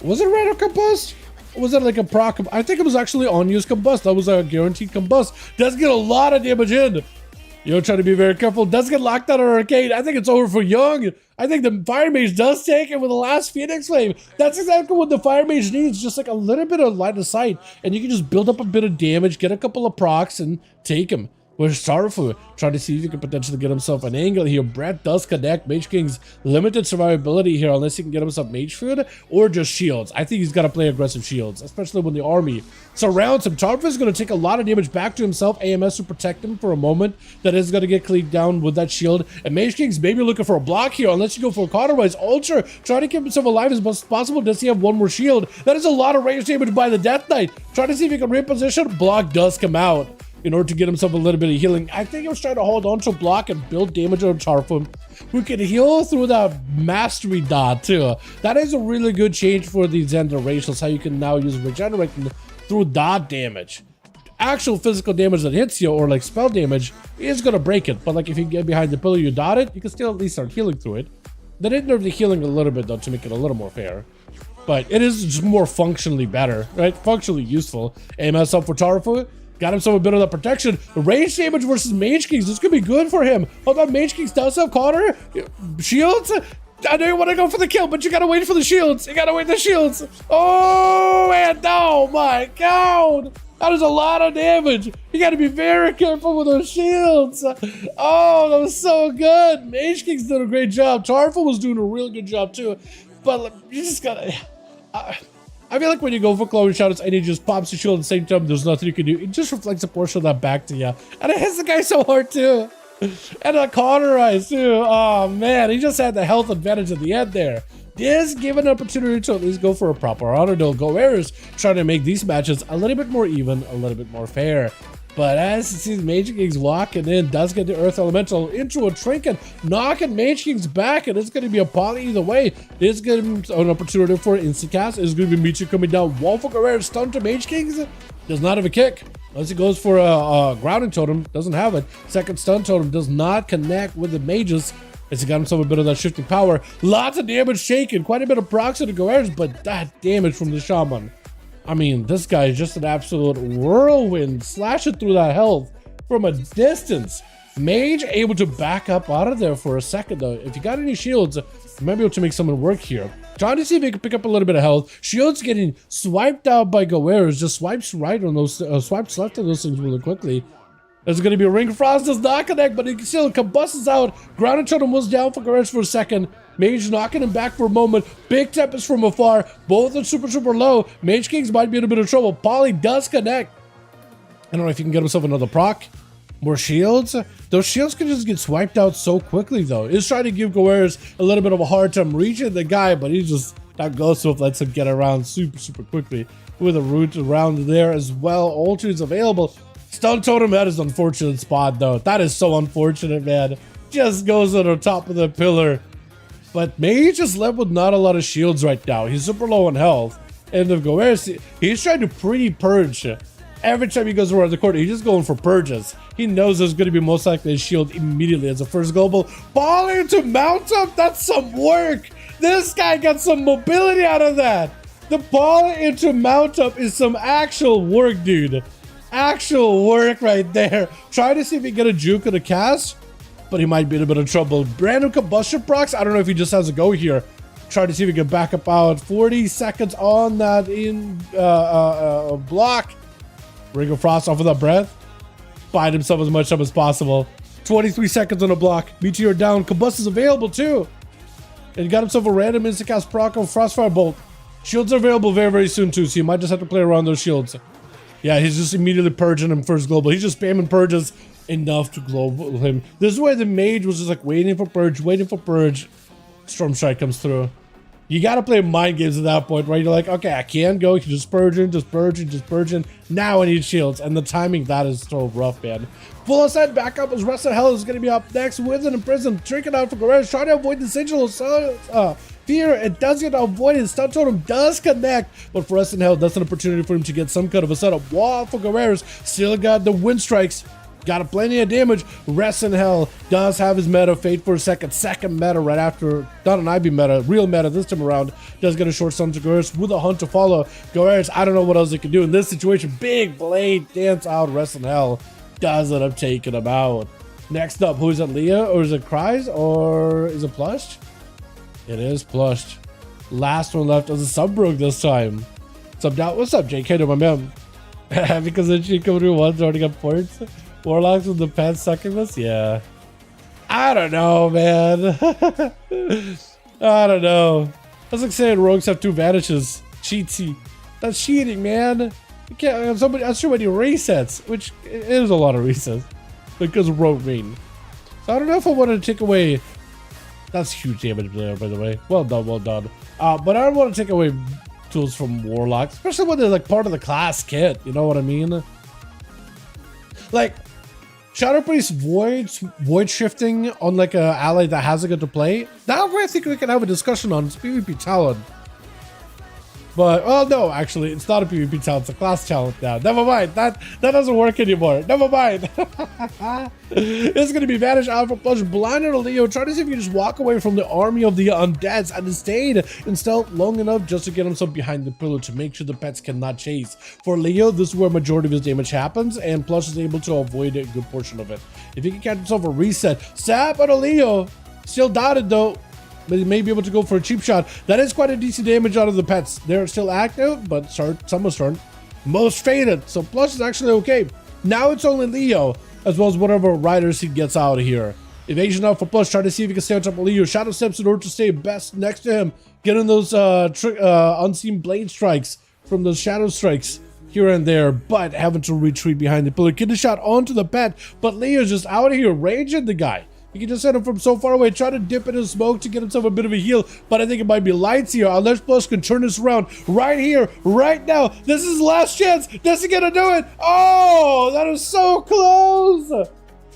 Was it a random combust? Or was it like a proc? I think it was actually on-use combust. That was a guaranteed combust. Does get a lot of damage in. Young trying to be very careful. Does get locked out of arcade. I think it's over for Young. I think the Fire Mage does take it with the last Phoenix Flame. That's exactly what the Fire Mage needs. Just like a little bit of line of sight. And you can just build up a bit of damage, get a couple of procs, and take him. We're sorrowful, trying to see if he can potentially get himself an angle here. Brett does connect. Mage King's limited survivability here unless he can get himself mage food or just shields. I think he's got to play aggressive shields, especially when the army surrounds him. Tarfa is going to take a lot of damage back to himself. AMS to protect him for a moment. That is going to get cleaned down with that shield. And Mage King's maybe looking for a block here unless you go for a cauterize. Ultra trying to keep himself alive as much as possible. Does he have one more shield? That is a lot of range damage by the Death Knight. Trying to see if he can reposition. Block does come out in order to get himself a little bit of healing. I think he was trying to hold on to a block and build damage on Tarfum, who can heal through that mastery dot too. That is a really good change for the Xander racials, how you can now use regenerating through dot damage. Actual physical damage that hits you or like spell damage is gonna break it, but like if you get behind the pillar you dot it, you can still at least start healing through it. They did nerf the healing a little bit though to make it a little more fair, but it is just more functionally better, right? Functionally useful. AMS up for Tarfu. Got himself a bit of that protection. Range damage versus Mage Kings. This could be good for him. Hold on, Mage Kings does have Cotter. Shields? I know you want to go for the kill, but you gotta wait for the shields. You gotta wait the shields. Oh, and oh my god. That is a lot of damage. You gotta be very careful with those shields. Oh, that was so good. Mage Kings did a great job. Tarful was doing a real good job too. But you just gotta... I feel like when you go for Chloe Shadows and he just pops your shield at the same time, there's nothing you can do. It just reflects a portion of that back to you. And it hits the guy so hard too. And a cauterize too. Oh man, he just had the health advantage at the end there. This give an opportunity to at least go for a proper underdog. Goer's trying to make these matches a little bit more even, a little bit more fair. But as you see Mage King's walking in, does get the Earth Elemental into a trinket, knocking Mage King's back, and it's going to be a poly either way. This is going to be an opportunity for instant cast. It's going to be Michi coming down. Wall for Guerrero, stun to Mage Kings. Does not have a kick. Unless he goes for a grounding totem, doesn't have it. Second stun totem does not connect with the mages. As he got himself a bit of that shifting power. Lots of damage shaken, quite a bit of procs to the Guerreros, but that damage from the Shaman. I mean, this guy is just an absolute whirlwind, slashing through that health from a distance. Mage able to back up out of there for a second though. If you got any shields, you might be able to make someone work here. Trying to see if he can pick up a little bit of health. Shields getting swiped out by Goeras, just swipes right on those, swipes left on those things really quickly. There's going to be a Ring Frost, does not connect, but he still combusts out. Grounded Totem was down for Goeras for a second. Mage knocking him back for a moment. Big Tempest from afar. Both are super, super low. Mage Kings might be in a bit of trouble. Polly does connect. I don't know if he can get himself another proc. More shields. Those shields can just get swiped out so quickly, though. He's trying to give Goeras a little bit of a hard time reaching the guy, but he's just... That Ghostwolf lets him get around super, super quickly. With a root around there as well. Ultra is available. Stun Totem, that is an unfortunate spot, though. That is so unfortunate, man. Just goes on the top of the pillar. But Mage is left with not a lot of shields right now. He's super low on health. And the Goeras, he's trying to pretty purge. Every time he goes around the corner, he's just going for purges. He knows there's going to be most likely a shield immediately as a first global. Balling to mount up, that's some work. This guy got some mobility out of that. The ball into mount up is some actual work, dude. Actual work right there. Try to see if he can get a juke of the cast, but he might be in a bit of trouble. Brand new combustion procs. I don't know if he just has a go here. Try to see if he can back up out. 40 seconds on that in block. Ring of Frost off of that breath. Find himself as much up as possible. 23 seconds on a block. Meteor down. Combust is available too. And he got himself a random instant cast proc of Frostfire Bolt. Shields are available very, very soon too, so you might just have to play around those shields. Yeah, he's just immediately purging him first global. He's just spamming purges enough to global him. This is where the mage was just like waiting for purge, waiting for purge. Storm Strike comes through. You gotta play mind games at that point, right? You're like, okay, I can go. He's just purging, just purging, just purging. Now I need shields. And the timing, that is so rough, man. Full aside backup as Rest of Hell is gonna be up next with an imprisoned. Trinket out for Guerrero, trying to avoid the sigil. Fear, it does get avoided. Stun totem does connect, but for us in hell, that's an opportunity for him to get some kind of a setup. Wall for Guerreros, still got the wind strikes. Got plenty of damage. Rest in Hell does have his meta. Fade for a second meta right after. Not an IB meta, real meta this time around. Does get a short stun to Guerreros with a hunt to follow. Guerreros, I don't know what else they can do in this situation. Big blade, dance out. Rest in Hell does end up taking him out. Next up, who is it, Leah? Or is it Cries? Or is it Plushed? It is Plushed. Last one left as a sub broke this time. Subbed out. What's up, JK to my man? Because then she come through once already got points. Warlocks with the pants sucking us? Yeah. I don't know, man. I don't know. That's like saying rogues have 2 vanishes. Cheatsy. That's cheating, man. You can't have somebody. That's too many resets, which is a lot of resets because of rogue main. So I don't know if I wanted to take away. That's huge damage there, by the way. Well done, well done. But I don't want to take away tools from warlocks, especially when they're like part of the class kit. You know what I mean? Like. Shadow Priest void shifting on like a ally that hasn't got to play. That way I think we can have a discussion on. It's PvP talent. But, well, no, actually, it's not a PvP talent. It's a class talent now. Never mind. That doesn't work anymore. Never mind. It's going to be Vanish Alpha Plus Blinded Leo. Try to see if you can just walk away from the army of the undeads and stayed in stealth long enough just to get himself behind the pillar to make sure the pets cannot chase. For Leo, this is where majority of his damage happens, and Plus is able to avoid a good portion of it. If he can catch himself a reset, Sap out of Leo. Still dotted though. But he may be able to go for a cheap shot. That is quite a decent damage out of the pets. They're still active, but some are starting. Most faded, so Plus is actually okay. Now it's only Leo, as well as whatever riders he gets out of here. Evasion out for Plus, try to see if he can stay on top of Leo. Shadow steps in order to stay best next to him. Getting those unseen blade strikes from those shadow strikes here and there, but having to retreat behind the pillar. Get a shot onto the pet, but Leo's just out of here, raging the guy. He can just hit him from so far away, try to dip in his smoke to get himself a bit of a heal, but I think it might be lights here, unless Plus can turn this around right here, right now. This is his last chance. This is gonna do it. Oh, that is so close.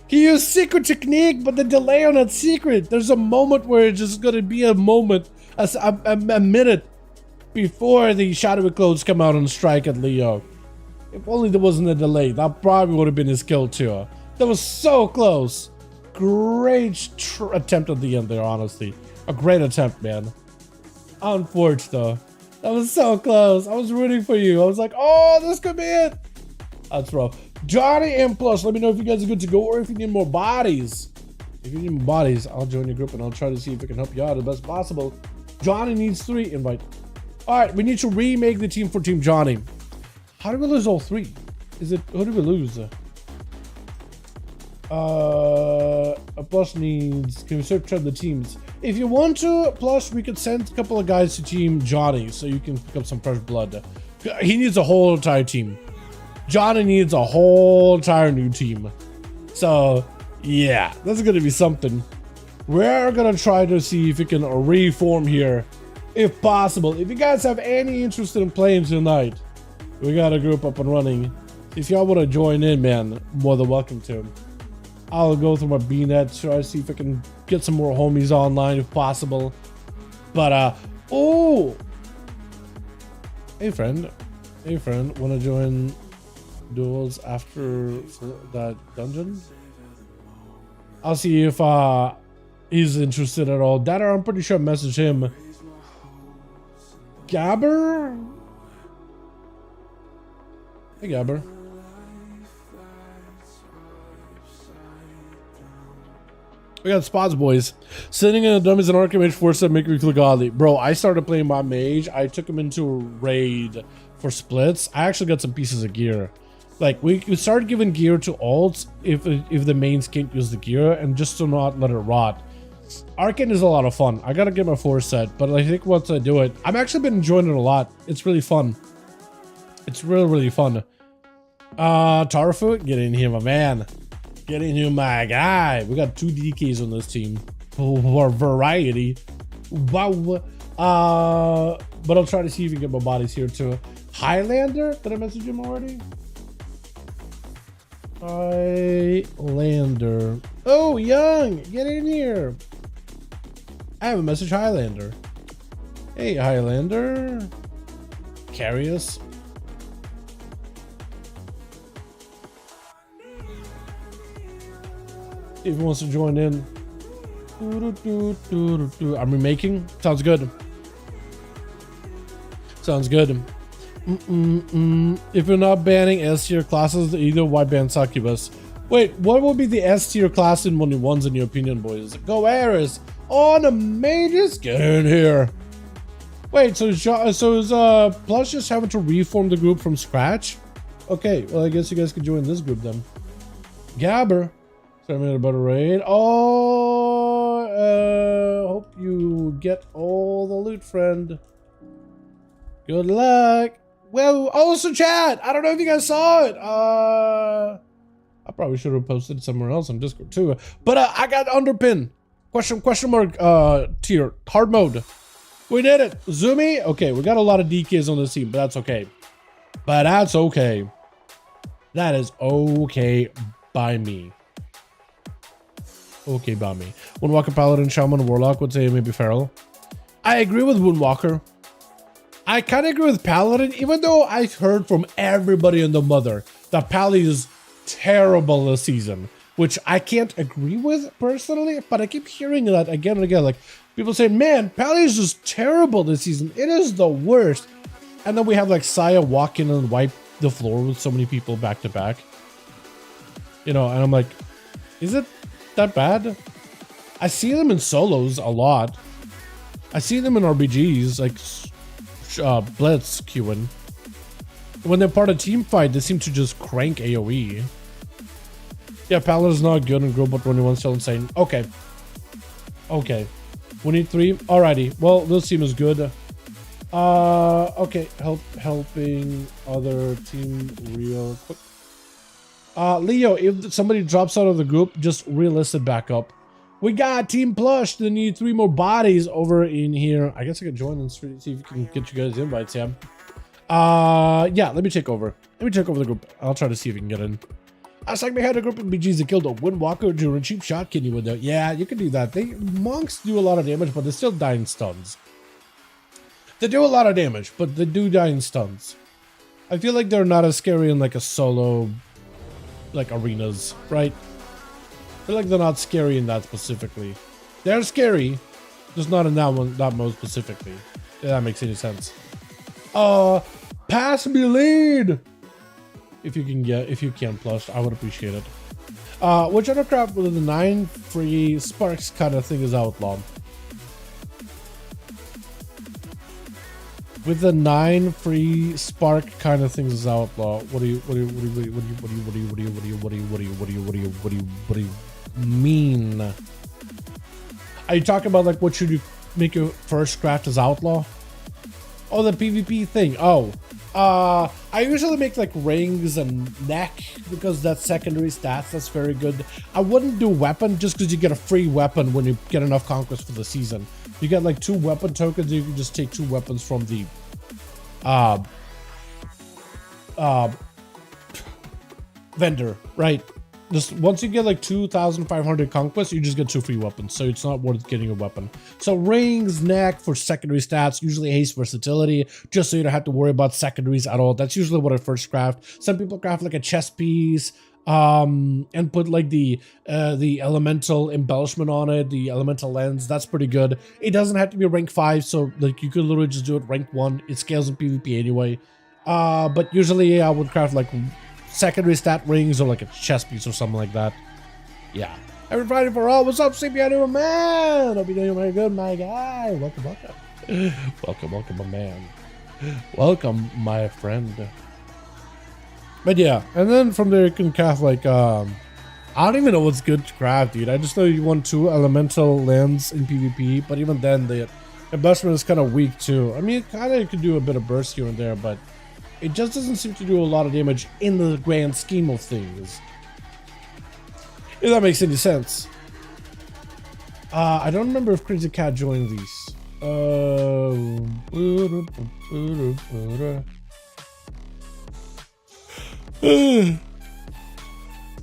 He used secret technique, but the delay on that secret, there's a moment where it's just gonna be a moment, a minute before the shadowy clothes come out and strike at Leo. If only there wasn't a delay, that probably would have been his kill too. That was so close. Great attempt at the end there, honestly. A great attempt, man. Unfortunate though. That was so close. I was rooting for you. I was like, oh, this could be it. That's rough. Johnny and Plus, let me know if you guys are good to go or if you need more bodies. If you need more bodies, I'll join your group and I'll try to see if I can help you out as best possible. Johnny needs 3 invite. All right, we need to remake the team for Team Johnny. How do we lose all 3? Is it, who do we lose? A Plus needs, can we search on the teams? If you want to, Plus, we could send a couple of guys to Team Johnny so you can pick up some fresh blood. He needs a whole entire team. Johnny needs a whole entire new team. So, yeah, that's gonna be something. We're gonna try to see if we can reform here, if possible. If you guys have any interest in playing tonight, we got a group up and running. If y'all want to join in, man, more than welcome to. I'll go through my BNet, try to see if I can get some more homies online if possible. But, oh! Hey friend, wanna join Duels after that dungeon? I'll see if, he's interested at all. Dalaran, I'm pretty sure I messaged him. Gabber? Hey Gabber. We got spots, boys. Sitting in the dummies and Archmage force that make me feel godly. Bro, I started playing my mage. I took him into a raid for splits. I actually got some pieces of gear. Like, we started giving gear to alts if the mains can't use the gear and just to not let it rot. Arcane is a lot of fun. I gotta get my 4 set, but I think once I do it, I've actually been enjoying it a lot. It's really fun. It's really, really fun. Tarfu, get in here, my man. Get in here, my guy. We got 2 DKs on this team for variety. Wow. But I'll try to see if we can get my bodies here too. Highlander? Did I message him already? Highlander. Oh, Young, get in here. I have a message, Highlander. Hey, Highlander. Carius. If he wants to join in. I'm remaking. Sounds good. Sounds good. If you're not banning S tier classes either, why ban Succubus? Wait, what will be the S tier class in 1v1s in your opinion, boys? Go Ares! On a mages, get in here. Wait, so is Plus just having to reform the group from scratch? Okay, well I guess you guys could join this group then. Gabber. Send me a better raid. Oh, hope you get all the loot, friend. Good luck. Well, also chat. I don't know if you guys saw it. I probably should have posted it somewhere else on Discord too. But I got underpin. Question mark tier. Hard mode. We did it. Zoomy. Okay, we got a lot of DKs on this team, but that's okay. But that's okay. That is okay by me. Okay by me. Windwalker, Paladin, Shaman, Warlock would say maybe Feral. I agree with Windwalker. I kind of agree with Paladin, even though I've heard from everybody in the Mother that Pally is terrible this season, which I can't agree with personally, but I keep hearing that again and again. Like, people say, man, Pally is just terrible this season. It is the worst. And then we have like Saya walk in and wipe the floor with so many people back to back. You know, and I'm like, is it that bad? I see them in solos a lot. I see them in RBGs, like Blitz queuing. When they're part of team fight, they seem to just crank AoE. Yeah, Paladin's not good and Growbot 21 still insane. Okay. Okay. We need 3. Alrighty. Well, this team is good. Okay. Helping other team real quick. Leo, if somebody drops out of the group, just relist it back up. We got Team Plush. They need 3 more bodies over in here. I guess I could join and see if you can get you guys invites, yeah. Yeah, let me check over. Let me check over the group. I'll try to see if you can get in. I was like, we had a group of BGs that killed a Windwalker during cheap shot. Can you win that? Yeah, you can do that. Monks do a lot of damage, but they still die in stuns. They do a lot of damage, but they do die in stuns. I feel like they're not as scary in like a solo, like arenas, right? I feel like they're not scary in that specifically. They're scary, just not in that one, that mode specifically. If that makes any sense. Pass me lead. If you can Plush, I would appreciate it. Which other crap with the 9 free sparks kind of thing is outlawed? With the 9 free spark kind of things is outlaw. What do you mean? Are you talking about like what should you make your first craft as outlaw? Oh, the PvP thing. Oh, I usually make like rings and neck because that's secondary stats. That's very good. I wouldn't do weapon just because you get a free weapon when you get enough conquest for the season. You get like 2 weapon tokens. You can just take 2 weapons from the vendor, right? Just once you get like 2,500 conquest, you just get 2 free weapons, so it's not worth getting a weapon. So rings, neck for secondary stats, usually haste versatility, just so you don't have to worry about secondaries at all. That's usually what I first craft. Some people craft like a chest piece, and put like the elemental embellishment on it, the elemental lens. That's pretty good. It doesn't have to be rank 5, so like you could literally just do it rank 1. It scales in PvP anyway. But usually I would craft like secondary stat rings or like a chest piece or something like that. Yeah. Every Friday for all. What's up, CPI, man? Hope you're doing very good, my guy. Welcome, welcome. Welcome, my man. Welcome, my friend. But yeah, and then from there you can craft like I don't even know what's good to craft, dude. I just know you want 2 elemental lens in PvP, but even then the embellishment is kind of weak too. I mean, you could do a bit of burst here and there, but it just doesn't seem to do a lot of damage in the grand scheme of things. If that makes any sense. I don't remember if Crazy Cat joined these.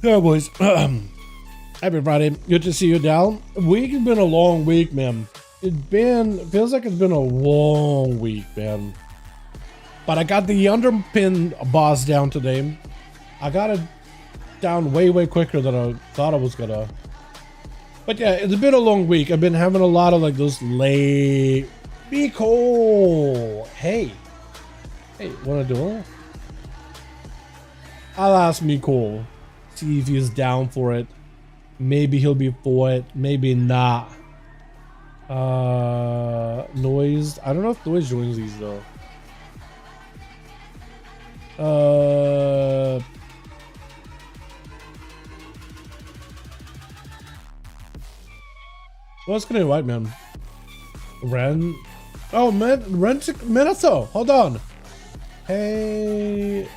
Yeah, boys. Happy Friday. Good to see you, Dal. Week has been a long week, man. feels like it's been a long week, man. But I got the underpin boss down today. I got it down way quicker than I thought I was gonna. But yeah, it's been a long week. I've been having a lot of like those late. Be cool. Hey, wanna duel? I'll ask Miko. See if he's down for it. Maybe he'll be for it. Maybe not. Noise. I don't know if Noise joins these though. What's gonna invite, man? Ren. Oh man, Minato. Hold on. Hey,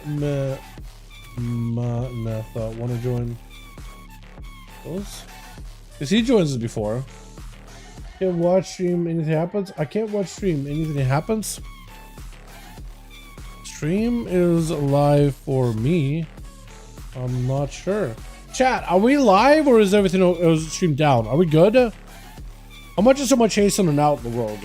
Minato. Wanna join? Those? Cause he joins us before. Can't watch stream. Anything happens? I can't watch stream. Anything happens? Stream is live for me. I'm not sure. Chat, are we live or is everything streamed down? Are we good? How much is so much haste in and out in the world?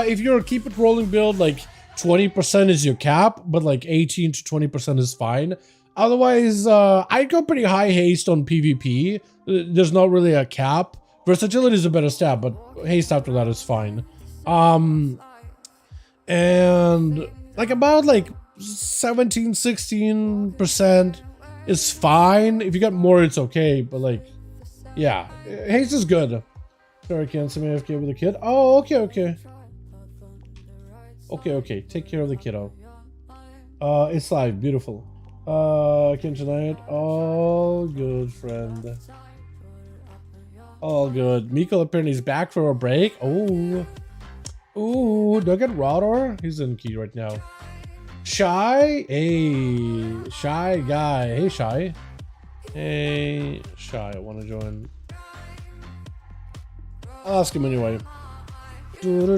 If you're a keep it rolling build, like 20% is your cap, but like 18 to 20% is fine. Otherwise, I'd go pretty high haste on PvP. There's not really a cap. Versatility is a better stat, but haste after that is fine. And like about like 17-16% is fine. If you got more, it's okay. But like, yeah, haste is good. Sorry, I can't see me AFK with a kid. Oh, okay. Okay. Take care of the kiddo. It's live. Beautiful. Can't deny it. All good, friend. All good. Miko apparently is back for a break. Oh. Ooh, do I get Rodor? He's in key right now. Shy? Hey, Shy guy. Hey, Shy. Hey, Shy. I want to join. I'll ask him anyway. Sorry,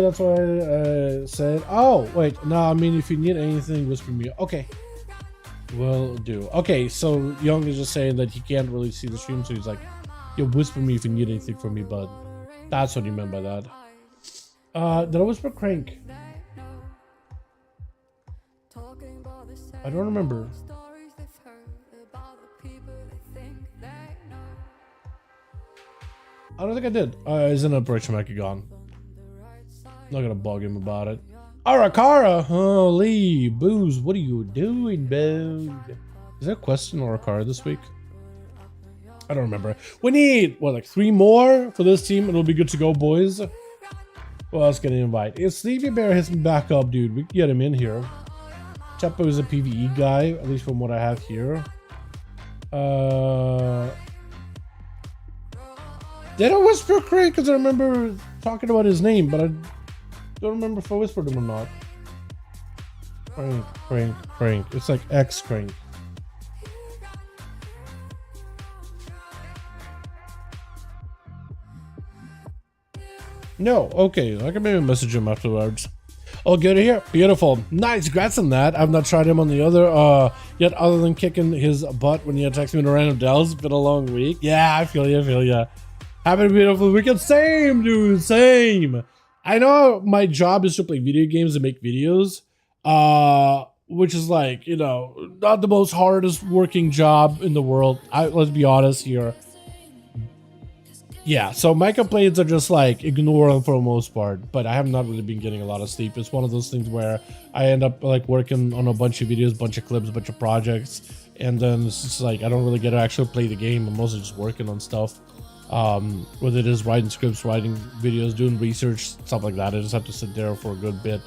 that's what I said. Oh, wait. No, I mean, if you need anything, whisper me. Okay. Will do. Okay, so Young is just saying that he can't really see the stream, so he's like, yo, whisper me if you need anything from me, bud. That's what he meant by that. Did I whisper Crank? I don't remember. I don't think I did. He's in Operation Mechagon. Not gonna bug him about it. Arakara! Holy Booze, what are you doing, boo? Is there a question or Arakara this week? I don't remember. We need, what, like 3 more for this team? It'll be good to go, boys. Who else can I invite? If Sleepy Bear hits me back up, dude, we can get him in here. Chapo is a PvE guy, at least from what I have here. Did I whisper Crank? Because I remember talking about his name, but I don't remember if I whispered him or not. Crank. It's like X Crank. No, okay. I can maybe message him afterwards. Oh, good to hear. Beautiful. Nice. Congrats on that. I've not tried him on the other, yet other than kicking his butt when he texts me to random Dells. It's been a long week. Yeah, I feel ya. Have a beautiful weekend. Same, dude. Same. I know my job is to play video games and make videos, which is like, you know, not the most hardest working job in the world. Let's be honest here. Yeah, so my complaints are just like ignore them for the most part, but I have not really been getting a lot of sleep. It's one of those things where I end up like working on a bunch of videos, bunch of clips, a bunch of projects, and then it's just like I don't really get to actually play the game. I'm mostly just working on stuff. Whether it is writing scripts, writing videos, doing research, stuff like that. I just have to sit there for a good bit,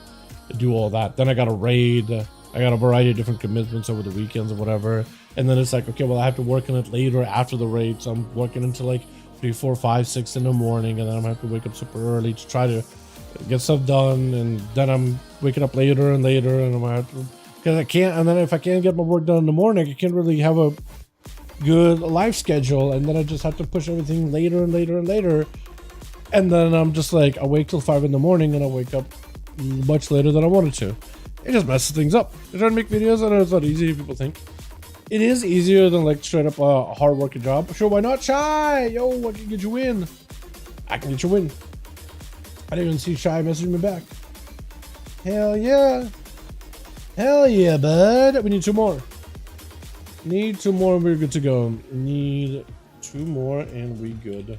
do all that. Then I got a raid. I got a variety of different commitments over the weekends or whatever. And then it's like, okay, well, I have to work on it later after the raid. So I'm working until like 3, 4, 5, 6 in the morning. And then I'm going to have to wake up super early to try to get stuff done. And then I'm waking up later and later. And I'm going to have to, because I can't. And then if I can't get my work done in the morning, I can't really have a good life schedule, and then I just have to push everything later and later, and then I'm just like I wait till 5 in the morning and I wake up much later than I wanted to. It just messes things up. I try to make videos, and it's not easy. People think It is easier than like straight up a hard working job. Sure, why not? Shy! Yo, I can get you in. I can get you in. I didn't even see Shy message me back. Hell yeah. Hell yeah, bud. We need 2 more. Need 2 more and we're good to go. Need 2 more and we good.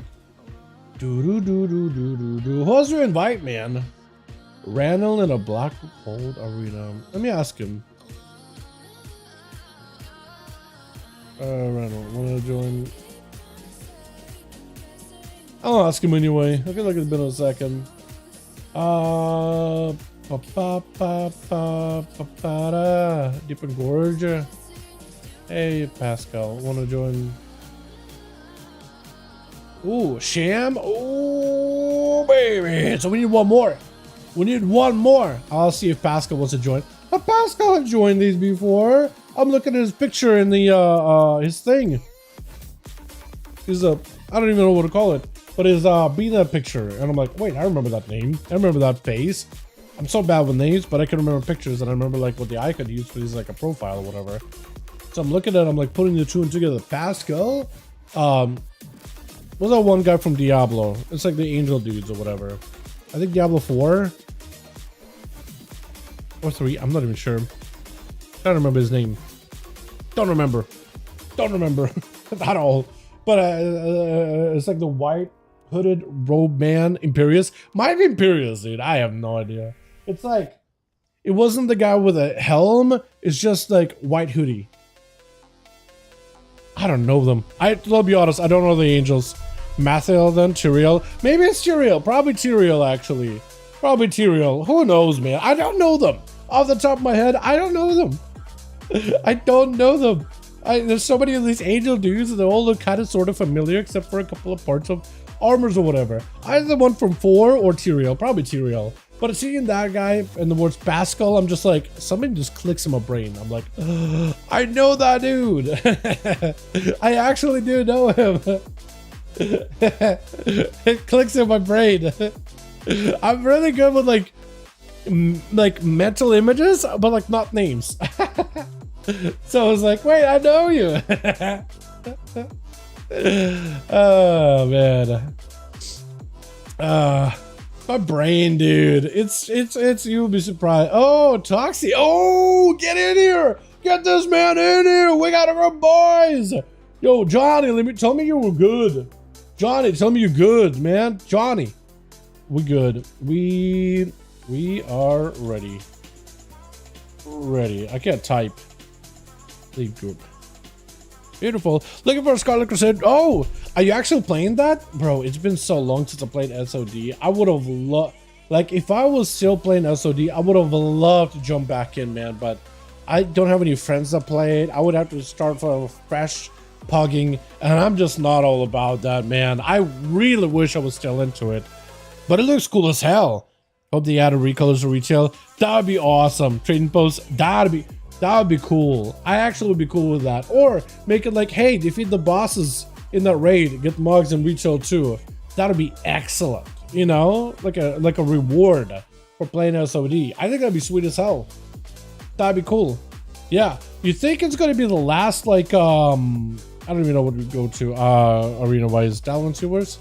Who else do you invite, man? Randall in a black hold arena. Let me ask him. Randall, wanna join? I'll ask him anyway. I feel like it's been a second. Deep and Gorge. Hey, Pascal, wanna join? Ooh, Sham. Ooh, baby. So we need 1 more. We need 1 more. I'll see if Pascal wants to join. But Pascal had joined these before. I'm looking at his picture in the his thing. His I don't even know what to call it, but his Bina picture, and I'm like, wait, I remember that name. I remember that face. I'm so bad with names, but I can remember pictures, and I remember like what the icon used for his like a profile or whatever. So I'm looking at, I'm like putting the 2 and together. Pascal, what's that one guy from Diablo? It's like the angel dudes or whatever. I think Diablo 4 or 3. I'm not even sure. I don't remember his name. Don't remember at all. But it's like the white hooded robe man, Imperius. Might be Imperius, dude. I have no idea. It's like, it wasn't the guy with a helm. It's just like white hoodie. I don't know them. I'll be honest, I don't know the angels. Mathiel then, Tyrael. Maybe it's Tyrael. Probably Tyrael, actually. Probably Tyrael. Who knows, man? I don't know them. Off the top of my head, I don't know them. I don't know them. There's so many of these angel dudes, and they all look kind of sort of familiar, except for a couple of parts of armors or whatever. Either the one from 4 or Tyrael. Probably Tyrael. But seeing that guy and the words Pascal, I'm just like, something just clicks in my brain. I'm like, I know that dude. I actually do know him. It clicks in my brain. I'm really good with like mental images, but like not names. So I was like, wait, I know you. Oh man. My brain, dude. It's you'll be surprised. Oh, Toxie. Oh, get in here. Get this man in here. We gotta go, boys. Yo, Johnny, tell me you were good. Johnny, tell me you're good, man. Johnny. We good. We are ready. Ready. I can't type. Leave group. Beautiful. Looking for a Scarlet Crusade. Oh, are you actually playing that? Bro, it's been so long since I played SOD. I would have loved, like, if I was still playing SOD, I would have loved to jump back in, man. But I don't have any friends that play it. I would have to start from fresh pugging, and I'm just not all about that, man. I really wish I was still into it. But it looks cool as hell. Hope they added recolors to retail. That would be awesome. Trading posts, that would be cool. I actually would be cool with that. Or make it like, hey, defeat the bosses in that raid, get mugs and retail too. That would be excellent. You know, like a reward for playing SOD. I think that'd be sweet as hell. That'd be cool. Yeah. You think it's gonna be the last, like, I don't even know what we go to arena wise. Dalaran viewers.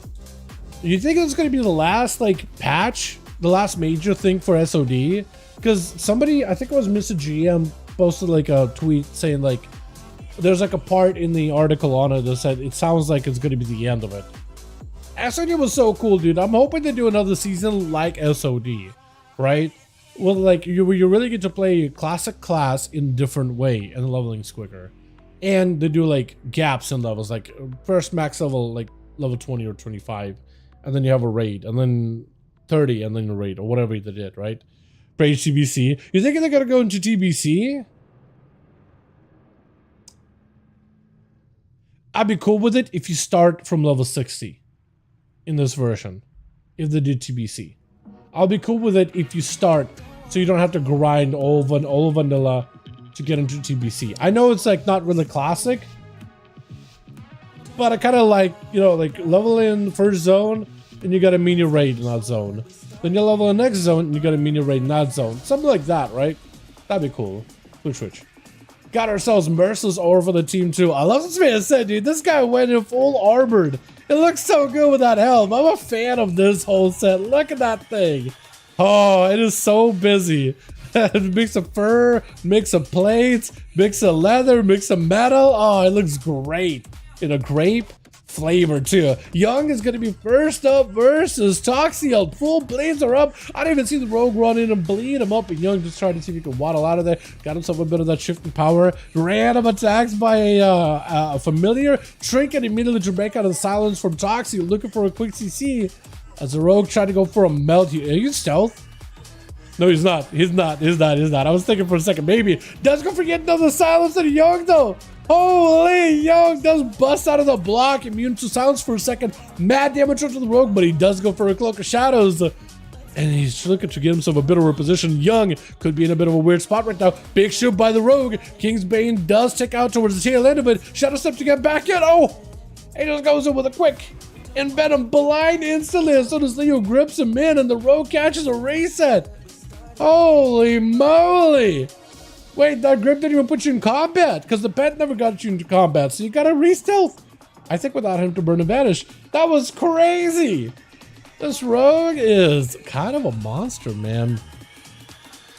You think it's gonna be the last like patch, the last major thing for SOD? Because somebody, I think it was Mr. GM, posted like a tweet saying like, there's like a part in the article on it that said it sounds like it's gonna be the end of it. SOD was so cool, dude. I'm hoping to do another season like SOD, right? Well, like you really get to play classic class in a different way, and the leveling's quicker. And they do like gaps in levels, like first max level, like level 20 or 25, and then you have a raid, and then 30, and then a raid, or whatever they did, right? For TBC. You think they're gonna go into TBC? I'd be cool with it if you start from level 60 in this version, if they did TBC. I'll be cool with it if you start, so you don't have to grind all vanilla to get into TBC. I know it's like not really classic, but I kind of like, you know, like level in first zone and you got a mini raid in that zone. Then you level in next zone and you got a mini raid in that zone. Something like that, right? That'd be cool. Switch. Got ourselves Merciless over for the team too. I love this man said, dude. This guy went in full armored. It looks so good with that helm. I'm a fan of this whole set. Look at that thing. Oh, it is so busy. Mix of fur, mix of plates, mix of leather, mix of metal. Oh, it looks great. In a grape flavor too. Young is going to be first up versus Toxiel. Full blades are up. I didn't even see the rogue run in and bleed him up, and Young just trying to see if he can waddle out of there. Got himself a bit of that shifting power. Random attacks by a familiar. Trinket immediately to break out of the silence from Toxiel, looking for a quick CC as the rogue tried to go for a melt. Are you stealth? No, he's not. He's not. I was thinking for a second, maybe. Does go for getting another silence of Young though. Holy, Young does bust out of the block, immune to silence for a second. Mad damage onto the rogue, but he does go for a cloak of shadows. And he's looking to get himself a bit of a position. Young could be in a bit of a weird spot right now. Big shoot by the rogue. King's Bane does tick out towards the tail end of it. Shadow Step to get back in. Oh, he just goes in with a quick and Venom blind instantly as soon as Leo grips him in and the rogue catches a reset. Holy moly. Wait, that grip didn't even put you in combat because the pet never got you into combat, so you gotta re-stealth. I think without him to burn and vanish. That was crazy. This rogue is kind of a monster, man.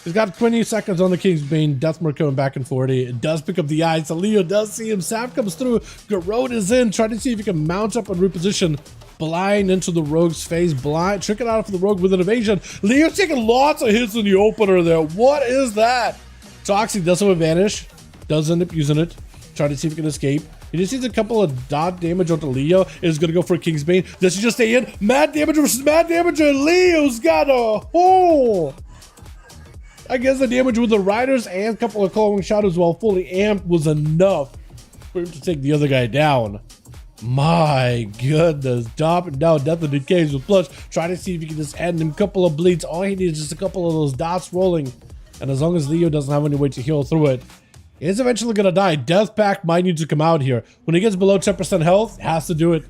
He's got 20 seconds on the King's Bane. Deathmark coming back in 40. It does pick up the eyes. So Leo does see him. Sap comes through. Garrod is in, trying to see if he can mount up and reposition. Blind into the rogue's face. Blind. Trick it out for the rogue with an evasion. Leo's taking lots of hits in the opener there. What is that? Toxic does have a vanish. Does end up using it. Trying to see if he can escape. He just sees a couple of dot damage onto Leo. Is going to go for a King's Bane. Does he just stay in? Mad damage versus mad damage. And Leo's got a hole. I guess the damage with the Riders and a couple of Clawing Shadows while fully amped was enough for him to take the other guy down. My goodness. Dropping down Death and Decays with Plush. Trying to see if he can just add him a couple of bleeds. All he needs is just a couple of those dots rolling. And as long as Leo doesn't have any way to heal through it, he's eventually going to die. Death Pack might need to come out here. When he gets below 10% health, has to do it.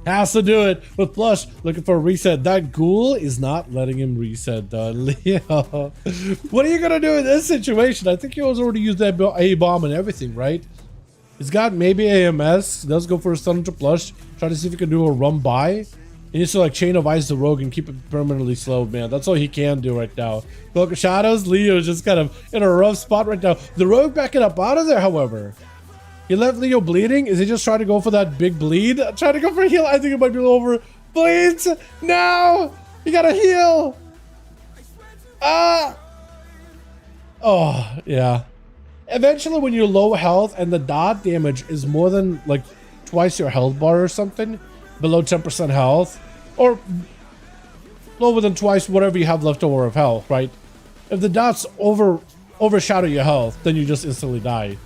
Has to do it. With Plush looking for a reset. That ghoul is not letting him reset, though. Leo, what are you going to do in this situation? I think he was already used that A-bomb and everything, right? He's got maybe AMS. Does go for a stun to Plush. Try to see if he can do a run by. He needs to like chain of ice the rogue and keep it permanently slowed, man. That's all he can do right now. Cloak of Shadows, Leo is just kind of in a rough spot right now. The rogue backing up out of there, however. He left Leo bleeding. Is he just trying to go for that big bleed? Trying to go for a heal. I think it might be over. Bleeds. No. You gotta heal. Oh, yeah. Eventually, when you're low health and the dot damage is more than like twice your health bar or something, below 10% health, or lower than twice whatever you have left over of health, right? If the dots overshadow your health, then you just instantly die.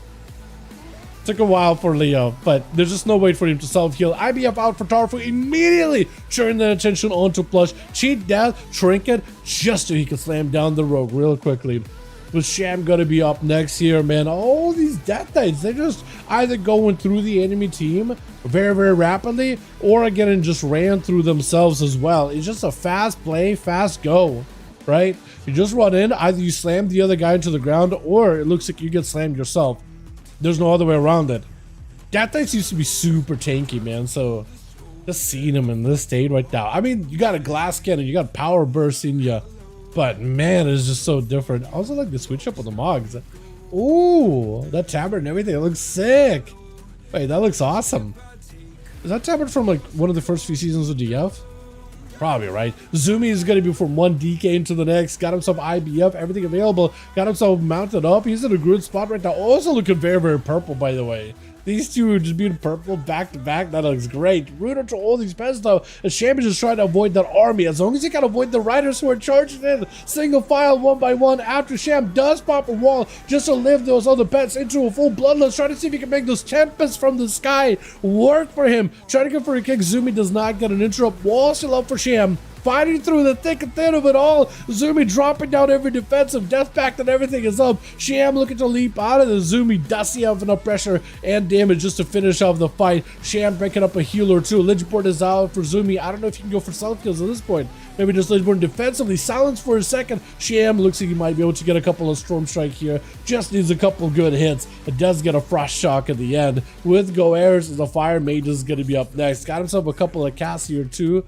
Took a while for Leo, but there's just no way for him to self-heal. IBF out for Tarfu immediately, turning the attention onto Plush. Cheat death, trinket, just so he can slam down the rogue real quickly. With Sham gonna be up next here, man. All these death knights, they're just either going through the enemy team very, very rapidly, or again, and just ran through themselves as well. It's just a fast play, fast go, right? You just run in, either you slam the other guy into the ground, or it looks like you get slammed yourself. There's no other way around it. Death Knights used to be super tanky, man, so just seeing him in this state right now. I mean, you got a glass cannon, you got power burst in you, but man, it's just so different. I also like the switch up on the Mogs. Ooh, that tabard and everything, it looks sick. Wait, that looks awesome. Is that tabard from like one of the first few seasons of DF? Probably, right? Zumi is going to be from one DK into the next. Got himself IBF, everything available. Got himself mounted up. He's in a good spot right now. Also looking very, very purple, by the way. These two just being purple back to back. That looks great. Rooter to all these pets, though. And Sham is just trying to avoid that army. As long as he can avoid the riders who are charging in single file, one by one. After Sham does pop a wall just to lift those other pets into a full bloodlust. Trying to see if he can make those tempests from the sky work for him. Trying to go for a kick. Zumi does not get an interrupt. Wall still up for Sham. fighting through the thick and thin of it all. Zumi dropping down every defensive death pact and everything is up. Sham looking to leap out of the Zumi. Dusty have enough pressure and damage just to finish off the fight. Sham breaking up a heal or two. Ledgeboard is out for Zumi. I don't know if you can go for self kills at this point. Maybe just Ledgeboard defensively. Silence for a second. Sham looks like he might be able to get a couple of Storm Strike here. Just needs a couple good hits. It does get a Frost Shock at the end. With Goers, the Fire Mage is going to be up next. Got himself a couple of casts here too.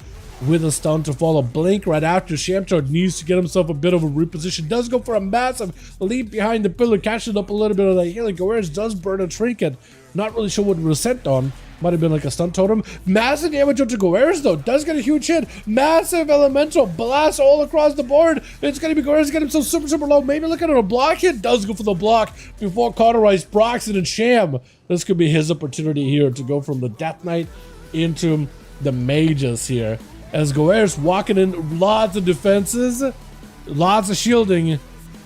With a stun to follow. Blink right after. Shamchard needs to get himself a bit of a reposition. Does go for a massive leap behind the pillar. Catching up a little bit of that healing. Goers does burn a trinket. Not really sure what it was sent on. Might have been like a stun totem. Massive damage onto Goers though. Does get a huge hit. Massive elemental blast all across the board. It's going to be Goers getting himself super low. Maybe looking at a block hit. Does go for the block before Cauterize Broxton and Sham. This could be his opportunity here to go from the Death Knight into the Mages here. As Goers walking in lots of defenses, lots of shielding.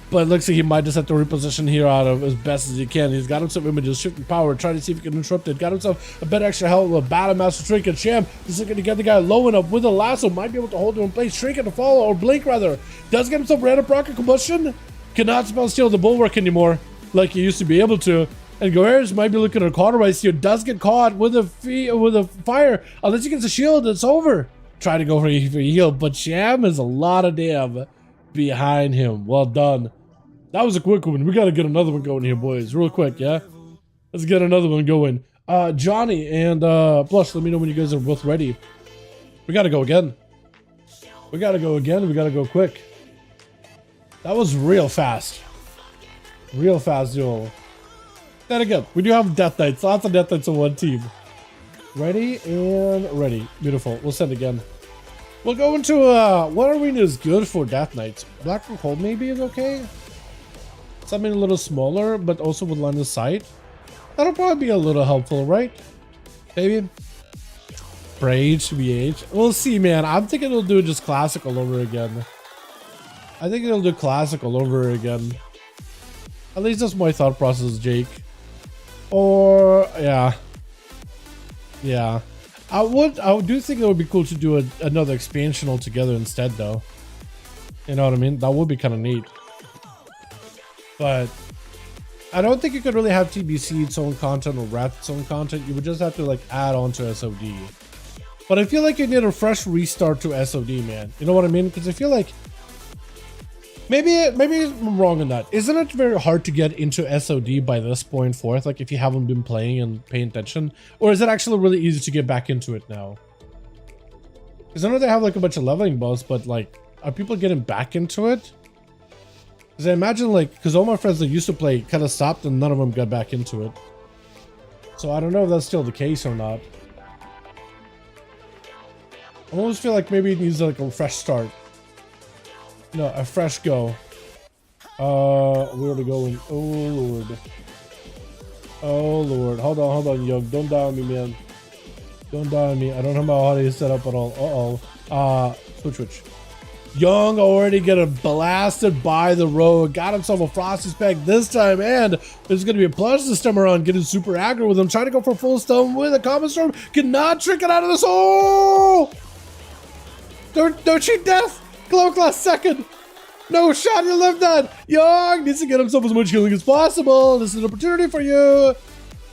But it looks like he might just have to reposition here out of as best as he can. He's got himself images, shifting power, trying to see if he can interrupt it. Got himself a bit extra health with a Battle Master Trinket. Sham is looking to get the guy low enough with a lasso. Might be able to hold him in place. Trinket to follow, or blink rather. Does get himself random proc of combustion. Cannot spell steal the bulwark anymore like he used to be able to. And Goers might be looking at Cauterize here. Does get caught with a fire. Unless he gets a shield, it's over. Try to go for a heal, but Sham is a lot of damn behind him. Well done. That was a quick one. We got to get another one going here, boys. Real quick, yeah? Let's get another one going. Johnny and Blush, let me know when you guys are both ready. We got to go again. We got to go again. We got to go quick. That was real fast. Real fast duel. Then again, we do have Death Knights. Lots of Death Knights on one team. Ready and ready. Beautiful. We'll send again. We'll go into what arena is good for Death Knights. Black and Cold maybe is okay. Something a little smaller, but also with line of sight. That'll probably be a little helpful, right? Maybe. Rage, VH. We'll see, man. I'm thinking it'll do just classic all over again. I think it'll do classic all over again. At least that's my thought process, Jake. Or, yeah. Yeah. I do think it would be cool to do another expansion altogether instead, though. You know what I mean? That would be kind of neat. But I don't think you could really have TBC its own content or Wrath its own content. You would just have to like add on to SOD. But I feel like you need a fresh restart to SOD, man. You know what I mean? Because I feel like maybe I'm wrong on that. Isn't it very hard to get into SOD by this point forth? Like if you haven't been playing and paying attention, or is it actually really easy to get back into it now? Because I know they have like a bunch of leveling buffs, but like, are people getting back into it? Because I imagine like, because all my friends that used to play kind of stopped and none of them got back into it. So I don't know if that's still the case or not. I almost feel like maybe it needs like a fresh start. No, a fresh go. Where are we going? Oh lord. Oh lord. Hold on, Young. Don't die on me, man. Don't die on me. I don't know how to set up at all. Switch. Young already getting blasted by the road. Got himself a Frosty Spec this time, and there's going to be a plus this time around. Getting super aggro with him. Trying to go for full stun with a Common Storm. Cannot trick it out of this. Oh! Don't cheat death. Glow Class second. No shot, you lived that. Young needs to get himself as much healing as possible. This is an opportunity for you.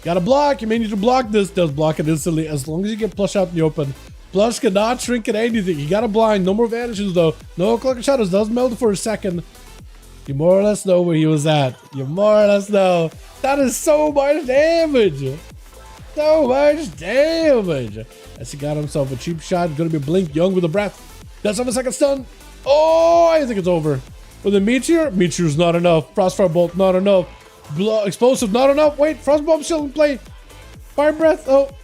Gotta block. You may need to block this. Does block it instantly as long as you get Plush out in the open. Plush cannot trinket anything. You got a blind. No more vanishes though. No Cloak of Shadows. Does melt for a second. You more or less know where he was at. You more or less know. That is so much damage. So much damage. As he got himself a cheap shot. Gonna be Blink. Young with a breath. Does have a second stun. Oh, I think it's over. With a Meteor. Meteor's not enough. Frostfire Bolt not enough. Explosive not enough. Wait, Frost Bomb still in play. Fire Breath. Oh.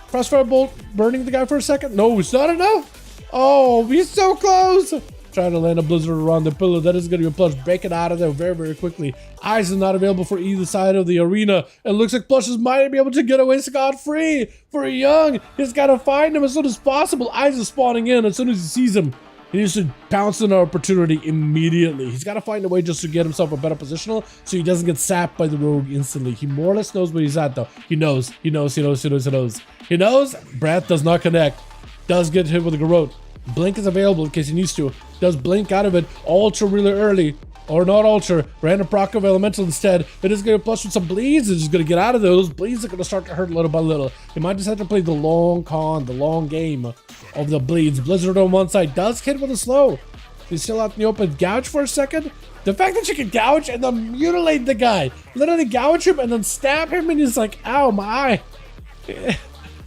Crossfire Bolt burning the guy for a second. No, it's not enough. Oh, he's so close. Trying to land a Blizzard around the pillar. That is going to be a Plush breaking out of there very, very quickly. Eyes is not available for either side of the arena. It looks like Plushes might be able to get away scot-free. For Young, he's got to find him as soon as possible. Eyes is spawning in as soon as he sees him. He needs to pounce on an opportunity immediately. He's got to find a way just to get himself a better positional so he doesn't get sapped by the rogue instantly. He more or less knows where he's at though. He knows. He knows. Breath does not connect. Does get hit with a Garrote. Blink is available in case he needs to. Does blink out of it. Ultra really early. Or not ultra. Random proc of elemental instead. It is going to plus with some bleeds. It's just going to get out of those. Bleeds are going to start to hurt little by little. You might just have to play the long con, the long game of the bleeds. Blizzard on one side does hit with a slow. He's still out in the open. Gouge for a second. The fact that you can gouge and then mutilate the guy. Literally gouge him and then stab him and he's like, ow, my eye.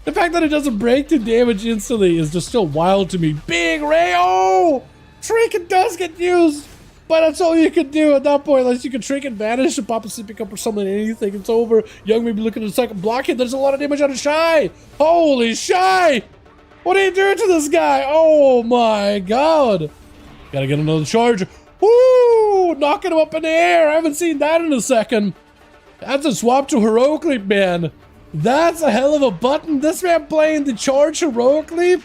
The fact that it doesn't break the damage instantly is just still wild to me. Big Ray, oh! Trinket does get used, but that's all you can do at that point. Unless you can Trinket vanish and pop a sleeping cup or something, anything, it's over. Young may be looking at the second block hit. There's a lot of damage on a Shy. Holy Shy! What are you doing to this guy? Oh my god. Gotta get another charge. Woo! Knocking him up in the air. I haven't seen that in a second. That's a swap to Heroic Leap, man. That's a hell of a button. This man playing the charge Heroic Leap?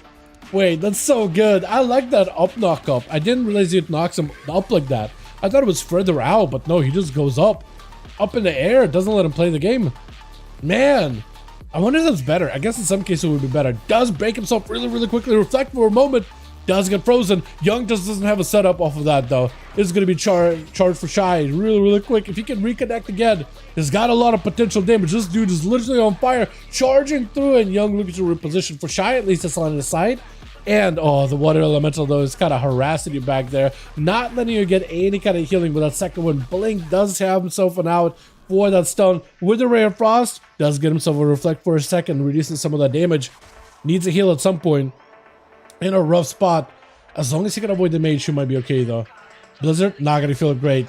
Wait, that's so good. I like that up knock up. I didn't realize it knocks him up like that. I thought it was further out, but no, he just goes up. Up in the air. It doesn't let him play the game. Man, I wonder if that's better. I guess in some cases it would be better. Does break himself really, really quickly. Reflect for a moment. Does get frozen. Young just doesn't have a setup off of that though. It's going to be charged for Shy really, really quick. If he can reconnect again, he's got a lot of potential damage. This dude is literally on fire, charging through, and Young looking to reposition for Shy. At least it's on his side. And oh, the water elemental though is kind of harassing you back there, not letting you get any kind of healing. With that second one, Blink does have himself an out for that stun with the Ray of Frost. Does get himself a reflect for a second, reducing some of that damage. Needs a heal at some point. In a rough spot. As long as he can avoid the mage, he might be okay though. Blizzard, not gonna feel great.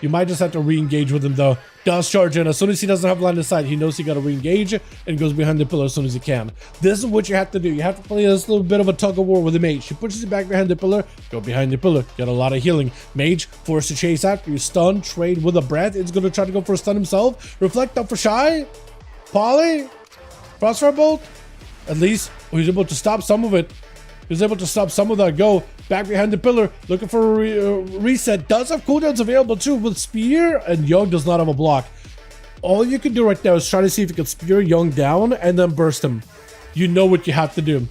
You might just have to re-engage with him though. Does charge in. As soon as he doesn't have line of sight, he knows he gotta re-engage and goes behind the pillar as soon as he can. This is what you have to do. You have to play this little bit of a tug of war with the mage. She pushes you back behind the pillar, go behind the pillar. Get a lot of healing. Mage, forced to chase after you. Stun, trade with a breath. It's gonna try to go for a stun himself. Reflect up for Shy. Polly. Crossfire bolt. At least he's able to stop some of it. He's able to stop some of that go. Back behind the pillar, looking for a reset. Does have cooldowns available too with Spear, and Young does not have a block. All you can do right now is try to see if you can Spear Young down and then burst him. You know what you have to do.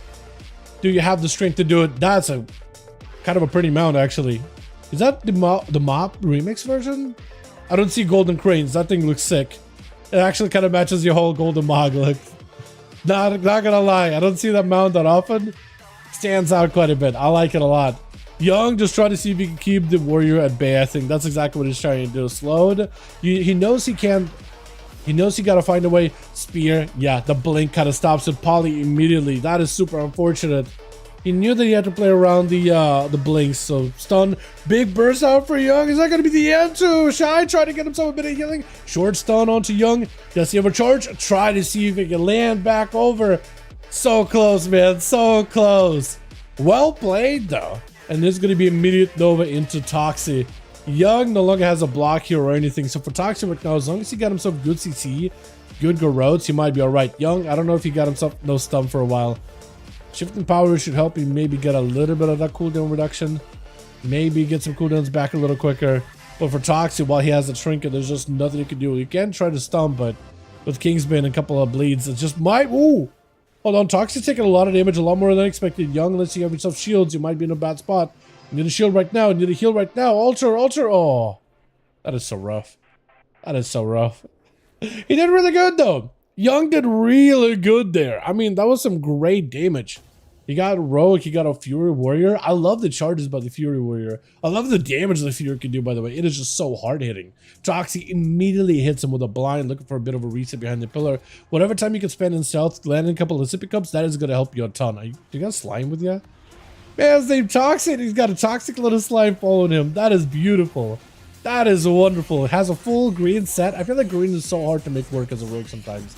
Do you have the strength to do it? That's a kind of a pretty mount actually. Is that the Mop remix version? I don't see golden cranes. That thing looks sick. It actually kind of matches your whole golden Mog look. Not gonna lie, I don't see that mount that often. Stands out quite a bit. I like it a lot. Young just trying to see if he can keep the warrior at bay. I think that's exactly what he's trying to do. Slowed. He knows he can't. He knows he got to find a way. Spear. Yeah, the blink kind of stops it. Poly immediately. That is super unfortunate. He knew that he had to play around the blinks. So stun. Big burst out for Young. Is that going to be the end too? Shy trying to get himself a bit of healing. Short stun onto Young. Does he have a charge? Try to see if he can land back over. So close, man. So close. Well played, though. And there's going to be immediate Nova into Toxie. Young no longer has a block here or anything. So for Toxie right now, as long as he got himself good CC, good Garrotes, he might be alright. Young, I don't know if he got himself no stun for a while. Shifting power should help him maybe get a little bit of that cooldown reduction. Maybe get some cooldowns back a little quicker. But for Toxie, while he has a trinket, there's just nothing he can do. You can try to stun, but with Kingsbane and a couple of bleeds, it just might... Ooh! Hold on, Toxie's taking a lot of damage, a lot more than expected. Young, unless you have yourself shields, you might be in a bad spot. You need a shield right now, you need a heal right now. Ultra. Oh, that is so rough. That is so rough. He did really good, though. Young did really good there. I mean, that was some great damage. He got Heroic, he got a Fury Warrior. I love the charges by the Fury Warrior. I love the damage the Fury can do, by the way. It is just so hard-hitting. Toxie immediately hits him with a blind, looking for a bit of a reset behind the pillar. Whatever time you can spend in stealth, landing a couple of sippy cups, that is going to help you a ton. You got slime with you? Man, his name Toxic. He's got a toxic little slime following him. That is beautiful. That is wonderful. It has a full green set. I feel like green is so hard to make work as a rogue sometimes.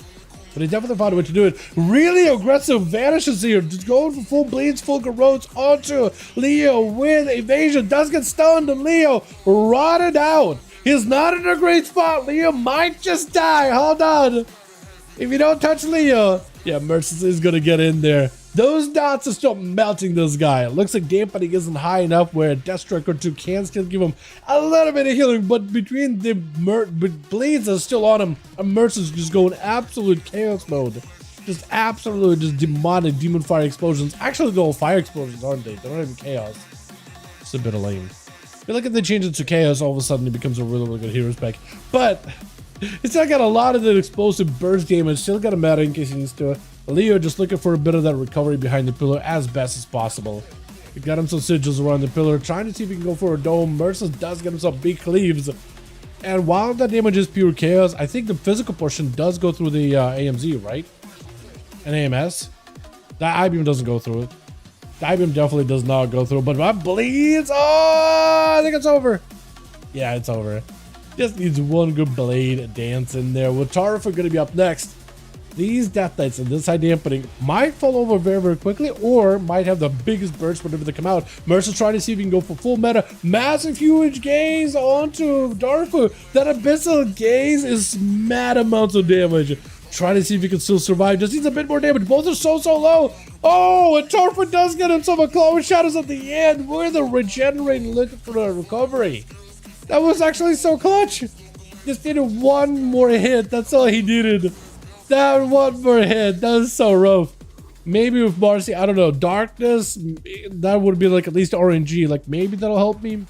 But he definitely found a way to do it. Really aggressive vanishes here. Just going for full bleeds, full garrotes onto Leo with evasion. Does get stunned, and Leo rotted out. He's not in a great spot. Leo might just die. Hold on. If you don't touch Leo, yeah, Mercy is going to get in there. Those dots are still melting this guy. It looks like dampening isn't high enough where a Death Strike or two can still give him a little bit of healing, but between the bleeds are still on him, and Mercy's just going absolute chaos mode. Just absolutely just demonic demon fire explosions. Actually, they're all fire explosions, aren't they? They're not even chaos. It's a bit of lame. I feel like if they change it to chaos, all of a sudden it becomes a really, really good hero spec. But it's still got a lot of that explosive burst damage. Still got a meta in case he needs to. Leo just looking for a bit of that recovery behind the pillar as best as possible. He got him some sigils around the pillar, trying to see if he can go for a dome. Merciless does get himself big cleaves. And while that damage is pure chaos, I think the physical portion does go through the AMZ, right? And AMS. That I-beam doesn't go through it. The I-beam definitely does not go through, but that bleeds. Oh, I think it's over. Yeah, it's over. Just needs one good blade dance in there. With Tarf are going to be up next. These Death Knights and this high dampening might fall over very, very quickly, or might have the biggest burst whenever they come out. Mercer's trying to see if he can go for full meta. Massive, huge gaze onto Darfu. That Abyssal Gaze is mad amounts of damage. Trying to see if he can still survive. Just needs a bit more damage. Both are so low. Oh, and Tarfu does get himself a Claw with Shadows at the end. We're the regenerating looking for the recovery. That was actually so clutch. Just needed one more hit. That's all he needed. That one more hit. That was so rough. Maybe with Marcy, I don't know. Darkness, that would be like at least RNG. Like maybe that'll help me.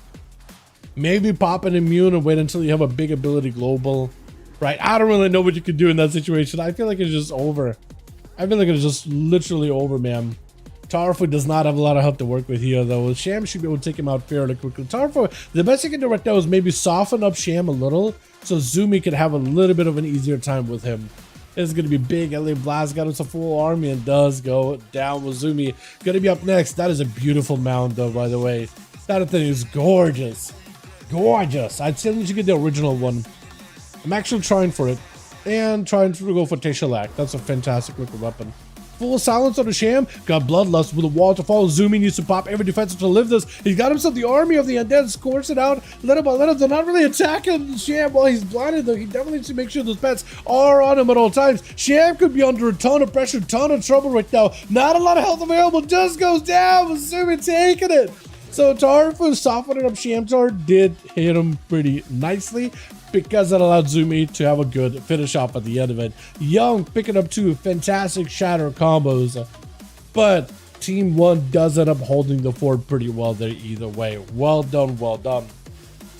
Maybe pop an immune and wait until you have a big ability global. Right? I don't really know what you could do in that situation. I feel like it's just over. I feel like it's just literally over, man. Tarfu does not have a lot of help to work with here, though. Sham should be able to take him out fairly quickly. Tarfu, the best you can do right now is maybe soften up Sham a little so Zumi can have a little bit of an easier time with him. It's going to be big. LA Blast got us a full army and does go down with Zumi. Going to be up next. That is a beautiful mound, though, by the way. That thing is gorgeous. Gorgeous. I'd say you should get the original one. I'm actually trying for it. And trying to go for Teshalak. That's a fantastic wicked weapon. Full silence on the Sham. Got Bloodlust with a wall to follow. Zumi needs to pop every defensive to live this. He's got himself the army of the undead. Scores it out. Let him. They're not really attacking Sham while he's blinded, though. He definitely needs to make sure those pets are on him at all times. Sham could be under a ton of pressure, ton of trouble right now. Not a lot of health available. Just goes down with Zumi taking it. So Tarfu softening up Shamtar did hit him pretty nicely because it allowed Zumi to have a good finish off at the end of it. Young picking up two fantastic shatter combos, but Team 1 does end up holding the fort pretty well there either way. Well done, well done.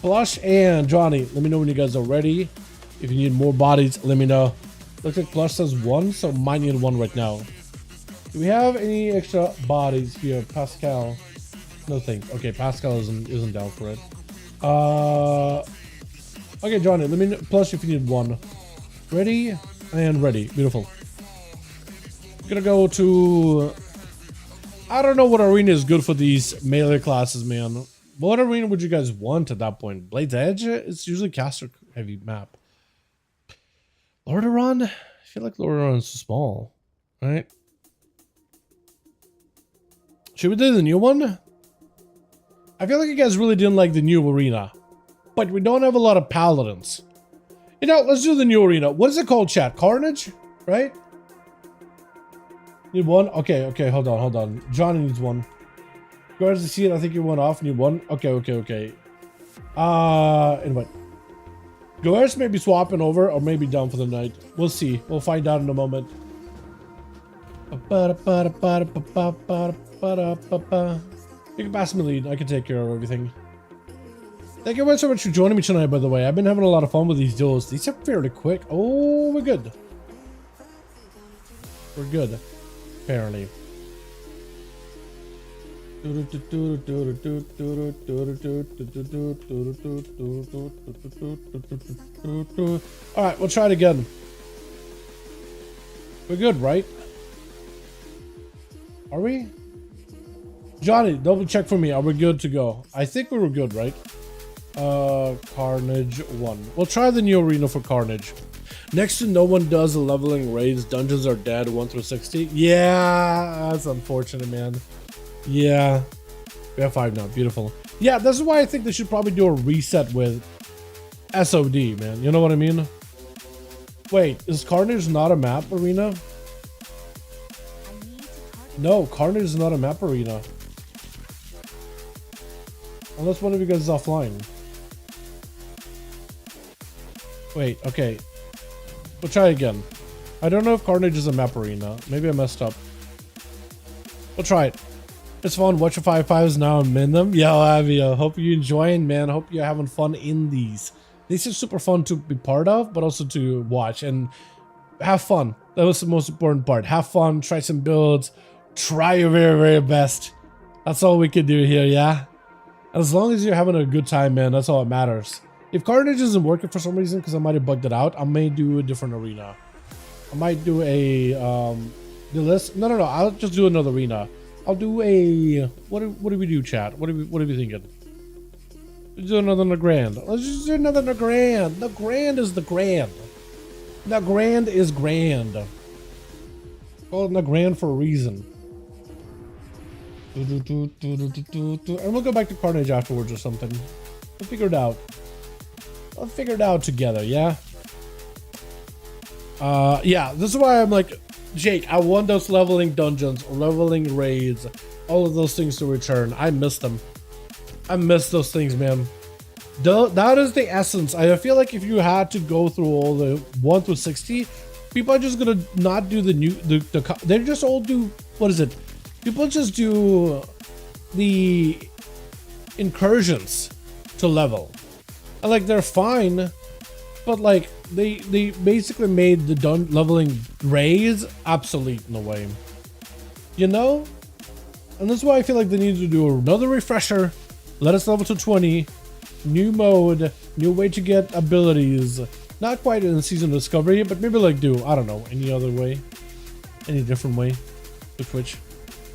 Plush and Johnny, let me know when you guys are ready. If you need more bodies, let me know. Looks like Plush says one, so might need one right now. Do we have any extra bodies here? Pascal? No thanks. Okay, Pascal isn't down for it. Okay, Johnny, let me know, plus if you need one. Ready and ready. Beautiful. Gonna go to... I don't know what arena is good for these melee classes, man. What arena would you guys want at that point? Blade's Edge? It's usually caster heavy map. Lordaeron? I feel like Lordaeron is small, right? Should we do the new one? I feel like you guys really didn't like the new arena, but we don't have a lot of paladins. You know, let's do the new arena. What is it called, chat? Carnage, right? Need one? Okay, hold on. Johnny needs one. Guards to see it, I think you went off. Need one? Okay. Anyway. Guards may be swapping over or maybe down for the night. We'll see. We'll find out in a moment. You can pass me the lead. I can take care of everything. Thank you guys so much for joining me tonight, by the way. I've been having a lot of fun with these duels. These are fairly quick. Oh, we're good. We're good. Apparently. Alright, we'll try it again. We're good, right? Are we? Johnny, double check for me. Are we good to go? I think we were good, right? Carnage 1. We'll try the new arena for Carnage. Next to no one does the leveling raids. Dungeons are dead 1 through 60. Yeah, that's unfortunate, man. Yeah. We have 5 now. Beautiful. Yeah, this is why I think they should probably do a reset with SOD, man. You know what I mean? Wait, is Carnage not a map arena? No, Carnage is not a map arena. Unless one of you guys is offline. Wait, okay. We'll try again. I don't know if Carnage is a map arena. Maybe I messed up. We'll try it. It's fun. Watch your 5-5s now and min them. Yo, Avio, hope you enjoying, man. Hope you're having fun in these. These are super fun to be part of, but also to watch and have fun. That was the most important part. Have fun, try some builds, try your very, very best. That's all we can do here, yeah? As long as you're having a good time, man, that's all that matters. If Carnage isn't working for some reason, because I might have bugged it out, I may do a different arena. I might do a, the list. No, I'll just do another arena. I'll do a, what do we do, chat? What are we thinking? Let's do another Nagrand. Let's just do another Nagrand. Nagrand is the grand. Nagrand is grand. Call it Nagrand for a reason. And we'll go back to Carnage afterwards or something. We'll figure it out. We'll figure it out together, yeah? Yeah, this is why I'm like, Jake, I want those leveling dungeons, leveling raids, all of those things to return. I miss them. I miss those things, man. That is the essence. I feel like if you had to go through all the 1 through 60, people are just gonna not do the new, they just all do, what is it? People just do the incursions to level. And like, they're fine, but like, they basically made the leveling raids obsolete in a way, you know? And that's why I feel like they need to do another refresher, let us level to 20, new mode, new way to get abilities, not quite in season discovery, but maybe like do, I don't know, any other way, any different way to Twitch.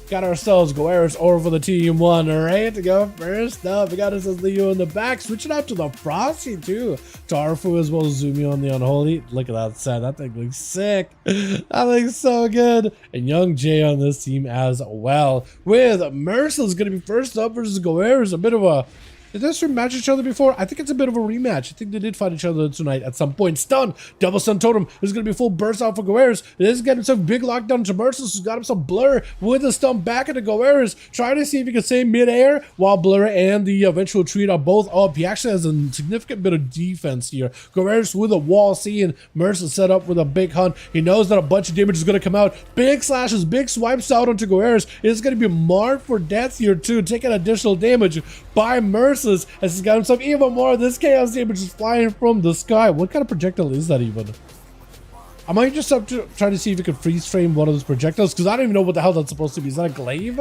Got ourselves Goeris over for the team 1, right? To go first up. We got ourselves Leo in the back. Switching out to the Frosty too. Tarfu as well as Zumi on the Unholy. Look at that set. That thing looks sick. That looks so good. And Young Jay on this team as well. With Merciless going to be first up versus Goeris. A bit of a... Did they match each other before? I think it's a bit of a rematch. I think they did fight each other tonight at some point. Stun. Double stun totem. There's going to be a full burst out for Goeris. This is getting some big lockdown to Merciless, who's got him some Blur with a stun back into Goeris. Trying to see if he can stay midair while Blur and the eventual treat are both up. He actually has a significant bit of defense here. Goeris with a wall, seeing Merciless set up with a big hunt. He knows that a bunch of damage is going to come out. Big slashes, big swipes out onto Goeris. It's going to be marked for death here too, taking additional damage by Merciless. As he's got himself even more of this chaos damage is flying from the sky. What kind of projectile is that even? I might just have to try to see if you can freeze frame one of those projectiles, because I don't even know what the hell that's supposed to be. Is that a glaive?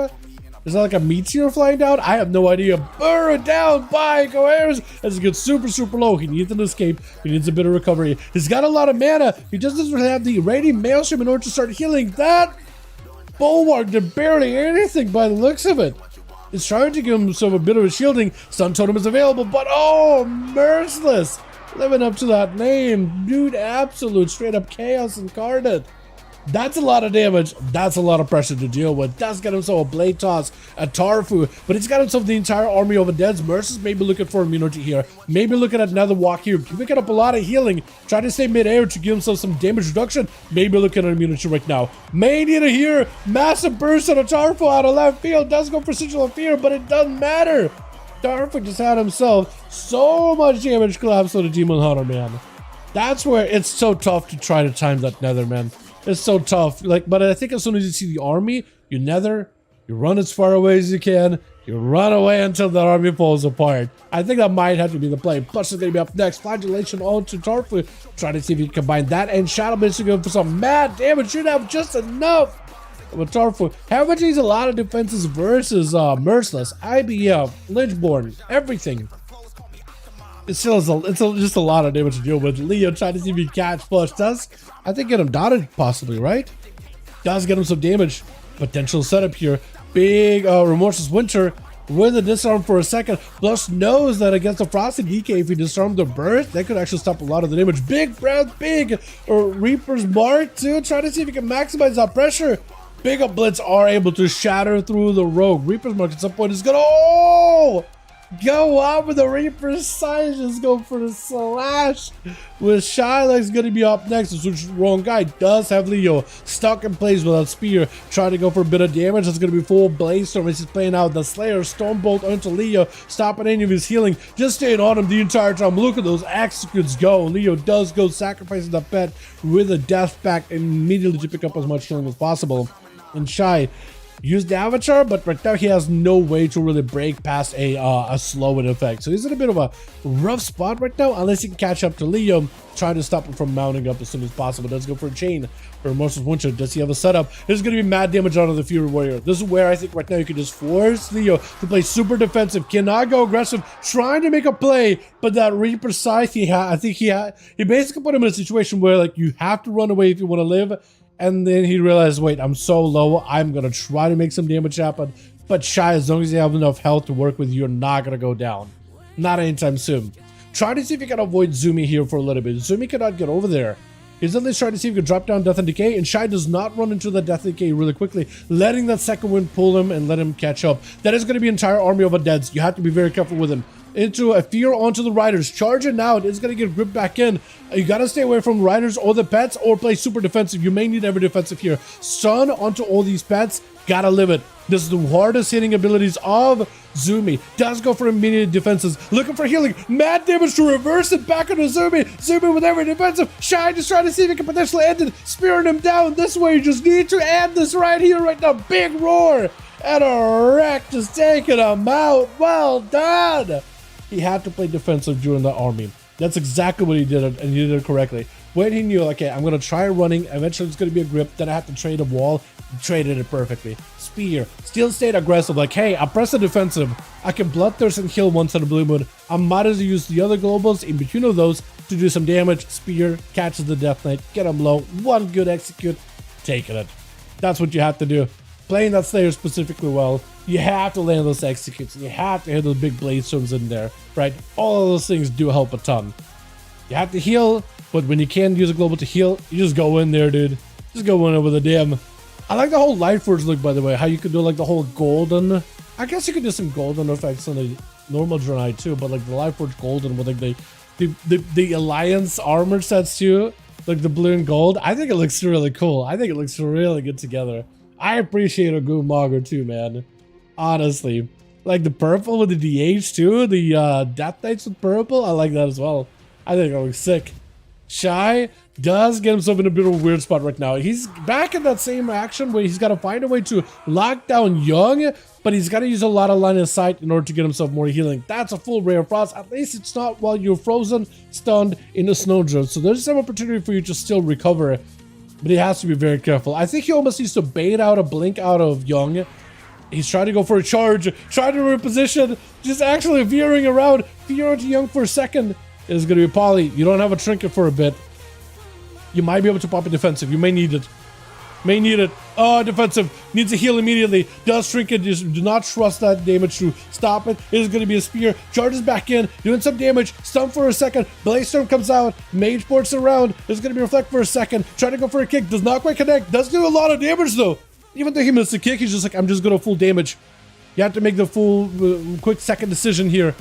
Is that like a meteor flying down? I have no idea. Burrowed down by Goeris as he gets super, super low. He needs an escape. He needs a bit of recovery. He's got a lot of mana. He just doesn't have the Radiant Maelstrom in order to start healing. That Bulwark did barely anything by the looks of it. It's trying to give himself a bit of a shielding. Stun totem is available, but oh, Merciless. Living up to that name. Dude, absolute straight up chaos incarnate. That's a lot of damage. That's a lot of pressure to deal with. Does get himself a blade toss, a Tarfu, but he's got himself the entire army of Undeads. Merciless maybe looking for immunity here. Maybe looking at another walk here. Picking up a lot of healing. Trying to stay mid-air to give himself some damage reduction. Maybe looking at immunity right now. May need to hear massive burst on a Tarfu out of left field. Does go for Sigil of Fear, but it doesn't matter. Tarfu just had himself so much damage collapse on the Demon Hunter, man. That's where it's so tough to try to time that nether, man. It's so tough. Like, but I think as soon as you see the army, you nether, you run as far away as you can, you run away until the army falls apart. I think that might have to be the play. Plus, is going to be up next. Flagellation on to Tarfu. Try to see if you can combine that and Shadow Mist to go for some mad damage. Should have just enough. With Tarfu, Heritage needs a lot of defenses versus Merciless, IBF, Lynchborn, everything. It still is just a lot of damage to deal with. Leo trying to see if he catch flush. Does, I think, get him dotted possibly, right? Does get him some damage. Potential setup here. Big Remorseless Winter with a disarm for a second. Plus knows that against the Frosted DK, if he disarmed the burst, that could actually stop a lot of the damage. Big Brown, big Reaper's Mark too. Trying to see if he can maximize that pressure. Big up Blitz are able to shatter through the rogue. Reaper's Mark at some point is gonna, oh! Go up with the Reaper's Sight. Just go for the slash. With Shyla's going to be up next. Which wrong guy does have Leo stuck in place without spear. Trying to go for a bit of damage. It's going to be full Blaze Storm as he's playing out the Slayer Stormbolt onto Leo. Stopping any of his healing. Just staying on him the entire time. Look at those executes go. Leo does go sacrificing the pet with a death pack immediately to pick up as much healing as possible. And Shy used the avatar, but right now he has no way to really break past a slowing effect. So he's in a bit of a rough spot right now, unless he can catch up to Leo, trying to stop him from mounting up as soon as possible. Let's go for a chain for Merciless Winter. Does he have a setup? There's going to be mad damage out of the Fury Warrior. This is where I think right now you can just force Leo to play super defensive, cannot go aggressive, trying to make a play, but that Reaper Scythe he basically put him in a situation where like you have to run away if you want to live. And then he realized, wait, I'm so low, I'm going to try to make some damage happen. But Shy, as long as you have enough health to work with, you're not going to go down. Not anytime soon. Try to see if you can avoid Zumi here for a little bit. Zumi cannot get over there. He's at least trying to see if he can drop down Death and Decay. And Shy does not run into the Death and Decay really quickly, letting that second wind pull him and let him catch up. That is going to be an entire army of undeads. You have to be very careful with him. Into a fear onto the riders, charging out. It's gonna get gripped back in. You gotta stay away from riders or the pets, or play super defensive. You may need every defensive here. Stun onto all these pets, gotta live it. This is the hardest hitting abilities of Zumi. Does go for immediate defenses, looking for healing. Mad damage to reverse it back onto Zumi. Zumi with every defensive. Shy just trying to see if he can potentially end it, spearing him down this way. You just need to end this right here, right now. Big roar and a wreck, just taking him out. Well done. He had to play defensive during the army. That's exactly what he did, and he did it correctly. When he knew, okay, I'm going to try running, eventually it's going to be a grip, then I have to trade a wall, he traded it perfectly. Spear, still stayed aggressive, like, hey, I press the defensive, I can Bloodthirst and heal once on a blue moon, I might as well use the other globals in between of those to do some damage. Spear, catches the Death Knight, get him low, one good execute, taking it. That's what you have to do. Playing that Slayer specifically well, you have to land those executes, you have to hit those big blade storms in there, right? All of those things do help a ton. You have to heal, but when you can't use a global to heal, you just go in there, dude. Just go in there with a damn. I like the whole Lightforge look, by the way, how you could do like the whole golden. I guess you could do some golden effects on the normal Draenei too, but like the Lightforge golden with like the Alliance armor sets too, like the blue and gold. I think it looks really cool. I think it looks really good together. I appreciate a good Mogger too, man. Honestly. Like the purple with the DH too. The Death Knights with purple. I like that as well. I think it looks sick. Shy does get himself in a bit of a weird spot right now. He's back in that same action where he's got to find a way to lock down Young, but he's got to use a lot of line of sight in order to get himself more healing. That's a full Ray of Frost. At least it's not while you're frozen, stunned in a snowdrift. So there's some opportunity for you to still recover. But he has to be very careful. I think he almost needs to bait out a blink out of Young. He's trying to go for a charge, trying to reposition, just actually veering around. Veer onto Young for a second. It's going to be Polly. You don't have a trinket for a bit. You might be able to pop a defensive. You may need it. May need it. Oh, defensive. Needs a heal immediately. Does trinket. Just do not trust that damage to stop it. It is going to be a spear. Charges back in. Doing some damage. Stun for a second. Blaze Storm comes out. Mage ports around. It's going to be reflect for a second. Trying to go for a kick. Does not quite connect. Does do a lot of damage though. Even though he missed the kick, he's just like, I'm just going to full damage. You have to make the full quick second decision here.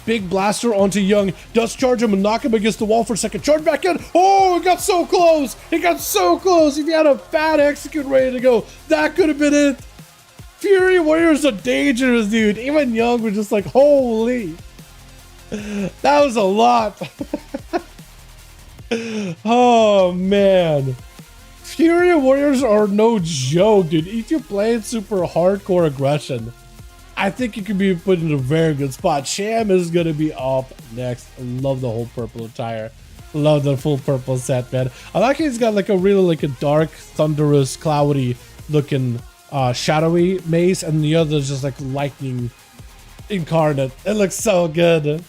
Big blaster onto Young. Does charge him and knock him against the wall for a second. Charge back in. Oh, it got so close. It got so close. If you had a fat execute ready to go, that could have been it. Fury Warrior's a dangerous dude. Even Young was just like, holy. That was a lot. Oh, man. Fury Warriors are no joke, dude. If you play it super hardcore aggression, I think you can be put in a very good spot. Sham is going to be up next. I love the whole purple attire. Love the full purple set, man. I like he's got like a really like a dark, thunderous, cloudy looking shadowy mace, and the other is just like lightning incarnate. It looks so good. It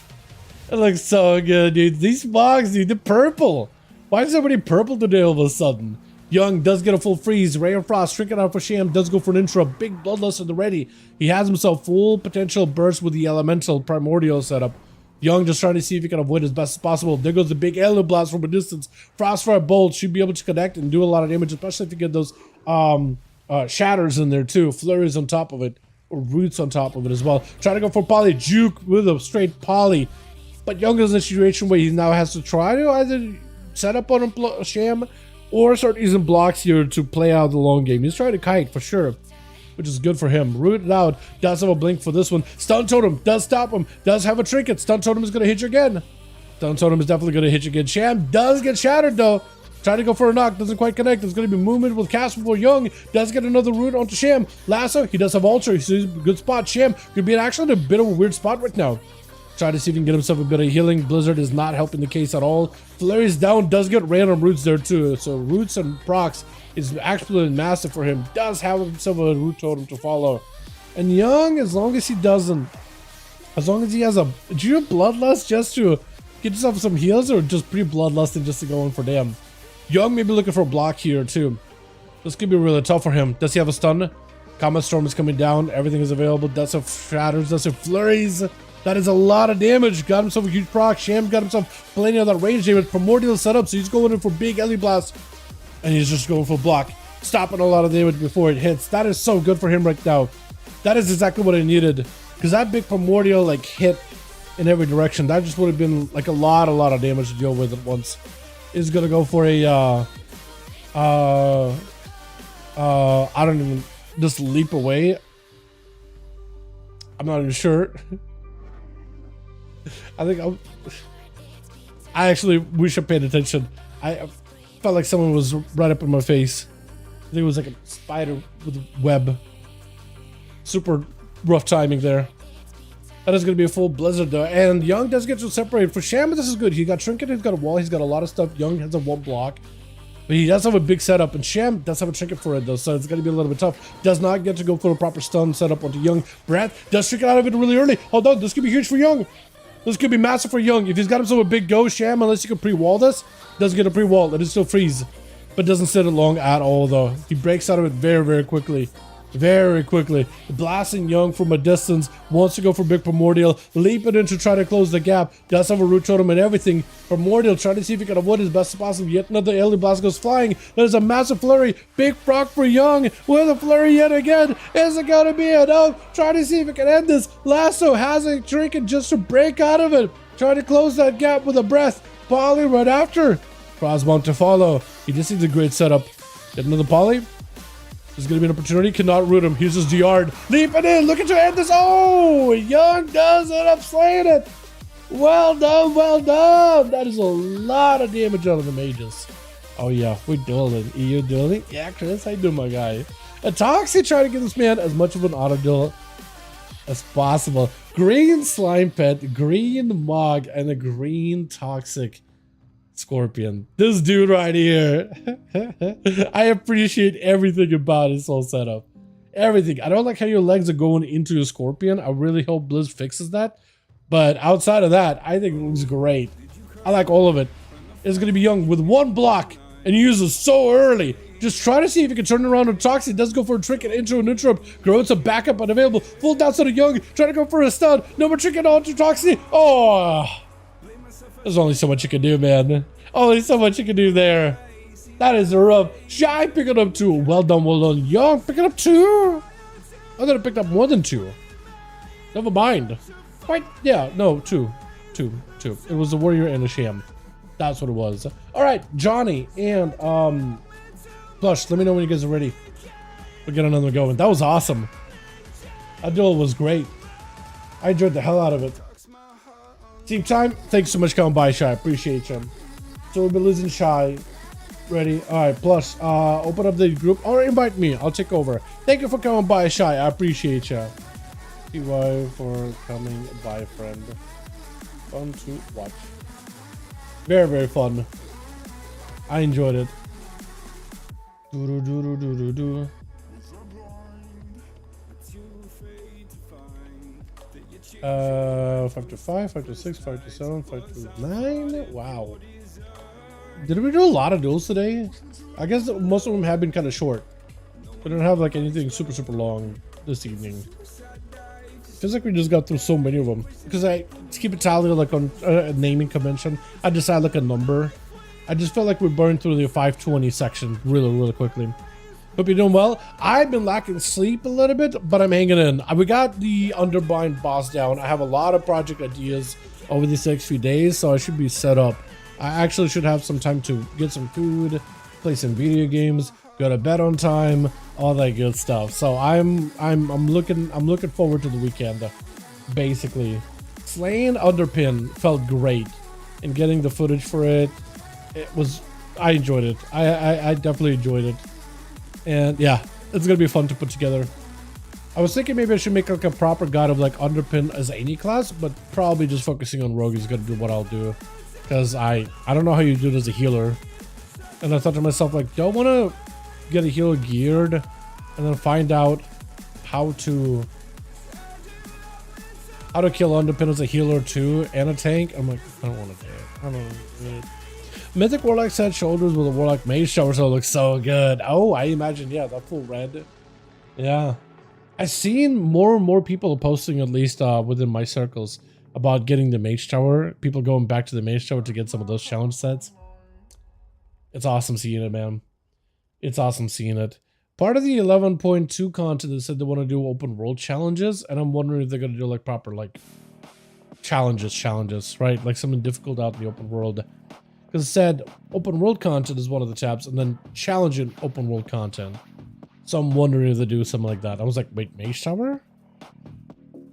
looks so good, dude. These mogs, dude, the purple. Why is everybody purple today all of a sudden? Young does get a full freeze. Ray of Frost, shrinking out for Sham, does go for an intro. Big Bloodlust at the ready. He has himself full potential burst with the Elemental Primordial setup. Young just trying to see if he can avoid as best as possible. There goes the big Elu Blast from a distance. Frostfire Bolt should be able to connect and do a lot of damage, especially if you get those shatters in there too. Flurries on top of it. roots on top of it as well. Trying to go for poly, juke with a straight poly. But Young is in a situation where he now has to try to either set up on a sham or start using blocks here to play out the long game. He's trying to kite for sure, which is good for him. Rooted out, does have a blink for this one. Stun Totem does stop him, does have a trinket. Stun Totem is going to hit you again. Stun Totem is definitely going to hit you again. Sham does get shattered though. Trying to go for a knock, doesn't quite connect. There's going to be movement with cast before Young. Does get another root onto Sham. Lasso, he does have Ultra. He's in a good spot. Sham could be actually in a bit of a weird spot right now. Try to see if he can get himself a bit of healing. Blizzard is not helping the case at all. Flurry's down, does get random roots there too. So roots and procs is actually massive for him. Does have himself a root totem to follow. And Young, as long as he has a... Do you have Bloodlust just to get yourself some heals, or just pre-Bloodlust and just to go in for damn? Young may be looking for a block here too. This could be really tough for him. Does he have a stun? Comet Storm is coming down. Everything is available. Does have shatters. Does have flurries. That is a lot of damage. Got himself a huge proc. Sham got himself plenty of that range damage. Primordial setup, so he's going in for big Ellie Blast. And he's just going for block. Stopping a lot of damage before it hits. That is so good for him right now. That is exactly what I needed. Because that big Primordial like hit in every direction. That just would have been like a lot of damage to deal with at once. Is gonna go for a I don't even, just leap away. I'm not even sure. I actually wish I paid attention. I felt like someone was right up in my face. I think it was like a spider with a web. Super rough timing there. That is going to be a full blizzard though. And Young does get to separate. For Sham, this is good. He got Trinket, he's got a wall, he's got a lot of stuff. Young has a one block. But he does have a big setup. And Sham does have a Trinket for it though. So it's going to be a little bit tough. Does not get to go for a proper stun setup onto Young. Breath does Trinket out of it really early. Hold on, this could be huge for Young. This could be massive for Young. If he's got himself a big go, Sham, unless you can pre-wall this, doesn't get a pre-wall. It is still freeze. But doesn't sit it long at all though. He breaks out of it very quickly. Very quickly. Blasting Young from a distance. Wants to go for big Primordial. Leaping in to try to close the gap. Does have a root totem and everything. Primordial trying to see if he can avoid as best as possible. Yet another alien blast goes flying. There's a massive flurry. Big proc for Young. With a flurry yet again. Is it gonna be enough? Trying to see if he can end this. Lasso has a trinket just to break out of it. Trying to close that gap with a breath. Poly right after. Crossbound to follow. He just needs a great setup. Get another Poly. There's going to be an opportunity. Cannot root him. He's just DR'd. Leaping in. Looking to end this. Oh, Young does end up slaying it. Well done. Well done. That is a lot of damage out of the mages. Oh, yeah. We're dueling. EU dueling? Yeah, Chris. How you doing, my guy? And Toxic trying to give this man as much of an auto duel as possible. Green Slime Pet, green Mog, and a green Toxic Scorpion. This dude right here. I appreciate everything about his whole setup. Everything. I don't like how your legs are going into your Scorpion. I really hope Blizz fixes that. But outside of that, I think it looks great. I like all of it. It's going to be Young with one block and he uses so early. Just try to see if he can turn around on Toxic. Does go for a trinket into an interrupt. Grows a backup unavailable. Full downside of Young. Trying to go for a stun. No more trinket onto Toxic. Oh. There's only so much you can do, man. Only so much you can do there. That is rough. Shy picking up 2. Well done, well done. Young picking up 2. I thought it picked up more than 2. Never mind. Wait, yeah, no, 2. It was a warrior and a sham. That's what it was. All right, Johnny and Plush, let me know when you guys are ready. We'll get another going. That was awesome. That duel was great. I enjoyed the hell out of it. Team time, thanks so much for coming by, Shy. Appreciate you. So we'll be losing Shy. Ready? Alright, plus, open up the group or invite me. I'll take over. Thank you for coming by, Shy. I appreciate you. TY for coming by, friend. Fun to watch. Very fun. I enjoyed it. 5 to 5, 5 to 6, 5 to 7, 5 to 9. Wow. Did we do a lot of duels today? I guess most of them have been kind of short. We don't have like anything super long this evening. Feels like we just got through so many of them. Because I keep a tally like on a naming convention. I decide like a number. I just felt like we burned through the 520 section really quickly. Hope you're doing well. I've been lacking sleep a little bit, but I'm hanging in. We got the Underbind boss down. I have a lot of project ideas over these next few days, so I should be set up. I actually should have some time to get some food, play some video games, go to bed on time, all that good stuff. So I'm looking forward to the weekend. Basically, slaying Underpin felt great, and getting the footage for it, I enjoyed it. I definitely enjoyed it. And yeah, it's gonna be fun to put together. I was thinking maybe I should make like a proper guide of like Underpin as any class, but probably just focusing on Rogue is gonna do what I'll do, because I don't know how you do it as a healer. And I thought to myself, like, do I want to get a healer geared and then find out how to kill Underpin as a healer too and a tank? I'm like, I don't want to do it. I don't want to do it. Mythic Warlock set shoulders with a Warlock Mage shower, so it looks so good. Oh, I imagine, yeah, that full red. Yeah. I've seen more and more people posting, at least within my circles, about getting the Mage Tower. People going back to the Mage Tower to get some of those challenge sets. It's awesome seeing it, man. It's awesome seeing it. Part of the 11.2 content, they said they want to do open world challenges, and I'm wondering if they're going to do like proper like challenges, right? Like something difficult out in the open world. Because it said open world content is one of the tabs, and then challenging open world content. So I'm wondering if they do something like that. I was like, wait, Mage Tower?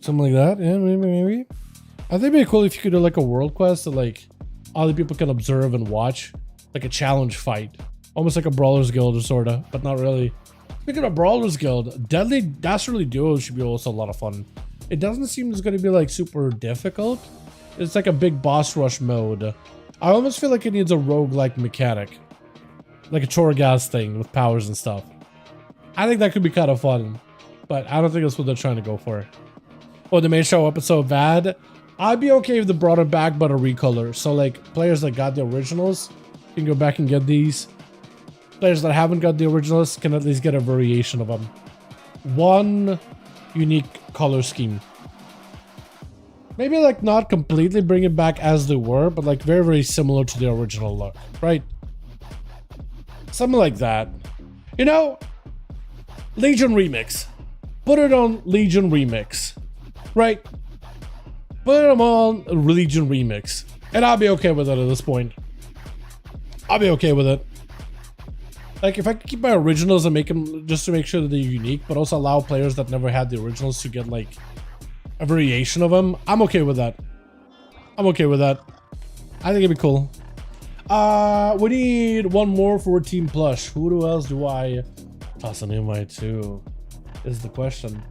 Something like that? Yeah, maybe. I think it'd be cool if you could do like a world quest that like other people can observe and watch. Like a challenge fight. Almost like a Brawlers Guild or sorta, but not really. Speaking of Brawlers Guild, Deadly Dastardly Duos should be also a lot of fun. It doesn't seem it's gonna be like super difficult. It's like a big boss rush mode. I almost feel like it needs a roguelike mechanic. Like a Chorgas thing with powers and stuff. I think that could be kind of fun. But I don't think that's what they're trying to go for. Oh, the main show episode bad? I'd be okay if they brought it back but a recolor. So like players that got the originals can go back and get these. Players that haven't got the originals can at least get a variation of them. One unique color scheme. Maybe like not completely bring it back as they were, but like very, very similar to the original look, right? Something like that. You know, Legion Remix. Put it on Legion Remix, right? Put them on Legion Remix. And I'll be okay with it at this point. I'll be okay with it. Like, if I could keep my originals and make them just to make sure that they're unique, but also allow players that never had the originals to get like a variation of them, I'm okay with that. I'm okay with that. I think it'd be cool. We need one more for Team Plush. Who else do I toss an invite to? Is the question.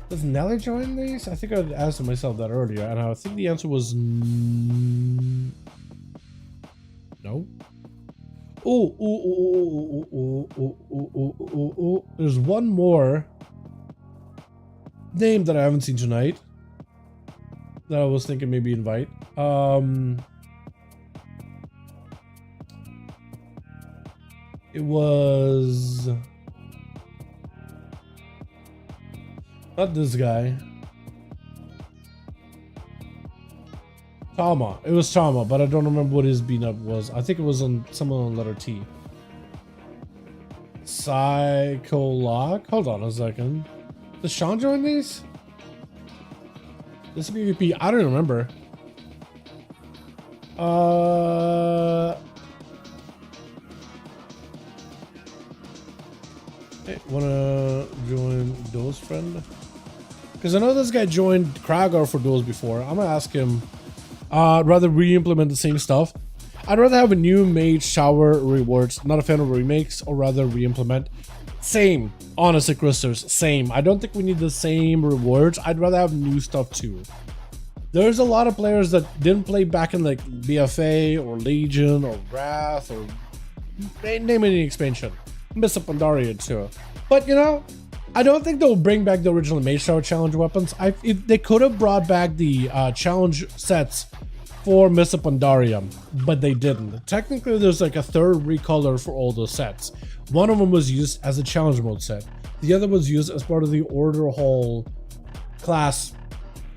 Does Nelly join these? I think I asked myself that earlier, and I think the answer was no. Oh. There's one more name that I haven't seen tonight that I was thinking maybe invite. It was not this guy. Tama. It was Tama, but I don't remember what his beat up was. I think it was on someone on letter T. Psycholock? Hold on a second. Does Sean join these? This PvP, I don't remember. Hey, wanna join Duels friend? Because I know this guy joined Kragar for Duels before. I'm gonna ask him. I'd rather re-implement the same stuff. I'd rather have a new mage shower rewards. Not a fan of remakes, or rather re-implement. Same, honestly, Christers, same. I don't think we need the same rewards. I'd rather have new stuff too. There's a lot of players that didn't play back in like BFA or Legion or Wrath or name any expansion. Miss a Pandaria too. But you know, I don't think they'll bring back the original Mage Tower challenge weapons. If they could have brought back the challenge sets for Miss a Pandaria, but they didn't. Technically, there's like a third recolor for all those sets. One of them was used as a challenge mode set. The other was used as part of the Order Hall class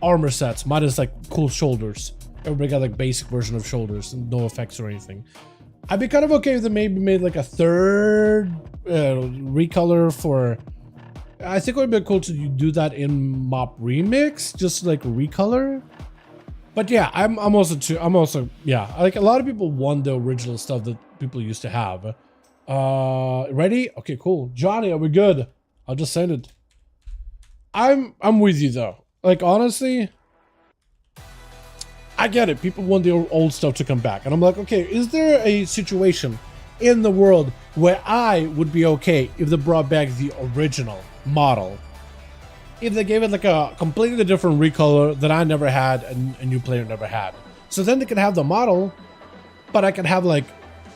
armor sets, minus like cool shoulders. Everybody got like basic version of shoulders, no effects or anything. I'd be kind of okay if they maybe made like a third recolor for. I think it would be cool to do that in Mop Remix, just like recolor. But yeah, I'm also yeah, like a lot of people want the original stuff that people used to have. Ready? Okay, cool. Johnny, are we good? I'll just send it. I'm with you though. Like honestly, I get it. People want the old stuff to come back. And I'm like, okay, is there a situation in the world where I would be okay if they brought back the original model? If they gave it like a completely different recolor that I never had and a new player never had. So then they can have the model, but I can have like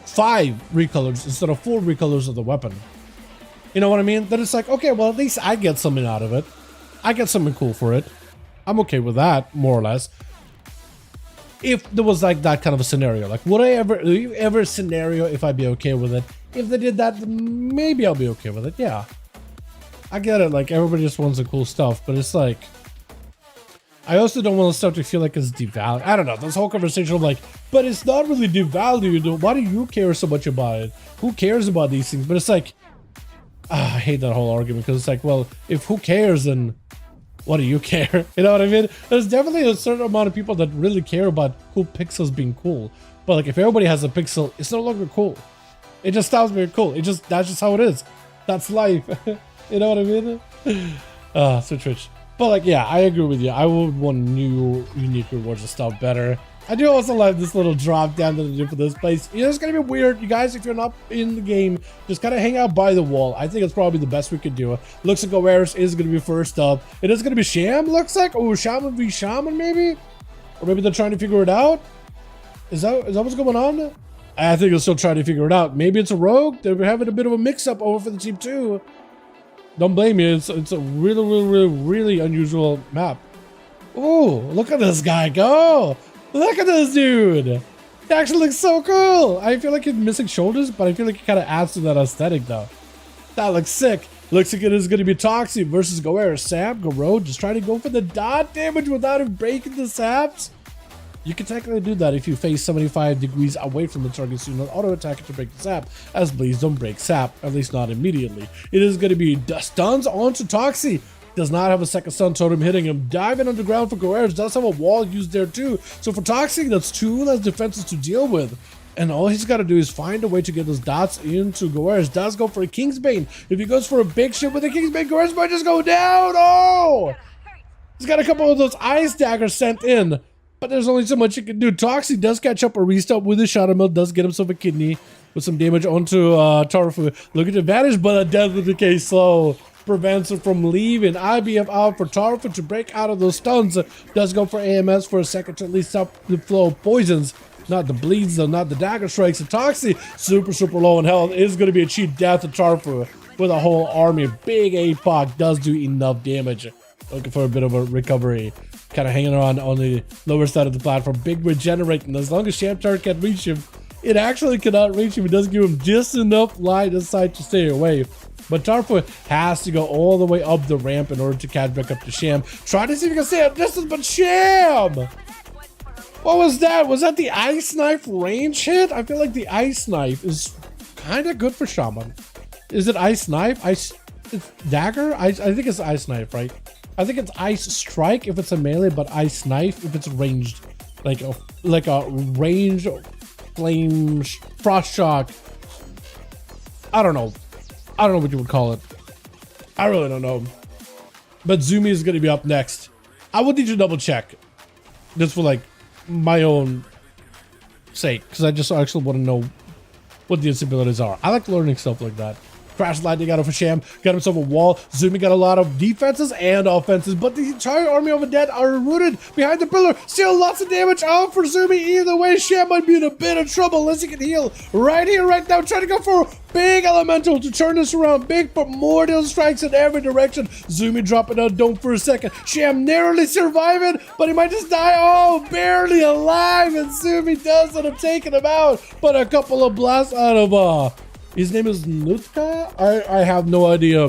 5 recolors instead of 4 recolors of the weapon. You know what I mean? Then it's like, okay, well, at least I get something out of it. I get something cool for it. I'm okay with that, more or less. If there was like that kind of a scenario, like would I ever scenario if I'd be okay with it? If they did that, maybe I'll be okay with it. Yeah, I get it. Like everybody just wants the cool stuff, but it's like I also don't want the stuff to feel like it's devalued. I don't know. This whole conversation of like, but it's not really devalued. Why do you care so much about it? Who cares about these things? But it's like, I hate that whole argument because it's like, well, if who cares, then what do you care? You know what I mean? There's definitely a certain amount of people that really care about cool pixels being cool. But like if everybody has a pixel, it's no longer cool. It just stops being cool. That's just how it is. That's life. You know what I mean? Switch. But like, yeah, I agree with you. I would want new unique rewards and stuff better. I do also like this little drop down that they do for this place. You know, it's gonna be weird. You guys, if you're not in the game, just kind of hang out by the wall. I think it's probably the best we could do. Looks like Awares is gonna be first up. It is gonna be Sham, looks like. Oh, Shaman v Shaman, maybe? Or maybe they're trying to figure it out? Is that what's going on? I think they're still trying to figure it out. Maybe it's a rogue. They're having a bit of a mix-up over for the team too. Don't blame me. It's a really unusual map. Oh, look at this guy go! Look at this dude! He actually looks so cool! I feel like he's missing shoulders, but I feel like it kind of adds to that aesthetic though. That looks sick. Looks like it is going to be Toxic versus Goer. Sam, Garou just trying to go for the dot damage without him breaking the saps. You can technically do that if you face 75 degrees away from the target, so you not auto attack it to break the sap, as Bleeds don't break sap, at least not immediately. It is going to be stuns onto Toxie. Does not have a second stun totem hitting him. Diving underground for Goers. Does have a wall used there too. So for Toxic, that's 2 less defenses to deal with. And all he's got to do is find a way to get those dots into Goers. Does go for a Kingsbane. If he goes for a big ship with a Kingsbane, Goers might just go down. Oh! He's got a couple of those ice daggers sent in. But there's only so much you can do. Toxic does catch up a restart with his Shadow Mill. Does get himself a kidney with some damage onto Tarfu. Look at the advantage, but a Death of Decay slow prevents him from leaving. IBF out for Tarfu to break out of those stuns. Does go for AMS for a second to at least stop the flow of poisons. Not the bleeds though, not the dagger strikes. And Toxie, super low in health, is going to be a cheap death to Tarfu with a whole army. Big APOC does do enough damage. Looking for a bit of a recovery. Kind of hanging around on the lower side of the platform. Big regenerating. As long as Shamtar can reach him, it actually cannot reach him. It does give him just enough line of sight to stay away. But Tarfu has to go all the way up the ramp in order to catch back up to Sham. Try to see if he can stay at distance, but Sham! What was that? Was that the Ice Knife range hit? I feel like the Ice Knife is kind of good for Shaman. Is it Ice Knife? It's Dagger? I think it's Ice Knife, right? I think it's Ice Strike if it's a melee, but Ice Knife if it's ranged. Like a range flame frost shock. I don't know what you would call it. I really don't know. But Zumi is going to be up next. I would need to double check. Just for like my own sake. Because I just actually want to know what the abilities are. I like learning stuff like that. Crash lightning out of Sham, got himself a wall. Zumi got a lot of defenses and offenses, but the entire army of the dead are rooted behind the pillar. Still lots of damage out for Zumi. Either way, Sham might be in a bit of trouble unless he can heal right here, right now. Trying to go for big elemental to turn this around. Big primordial strikes in every direction. Zumi dropping out dome for a second. Sham narrowly surviving, but he might just die. Oh, barely alive, and Zumi does end up taking him out. But a couple of blasts out of his name is Nutka? I have no idea.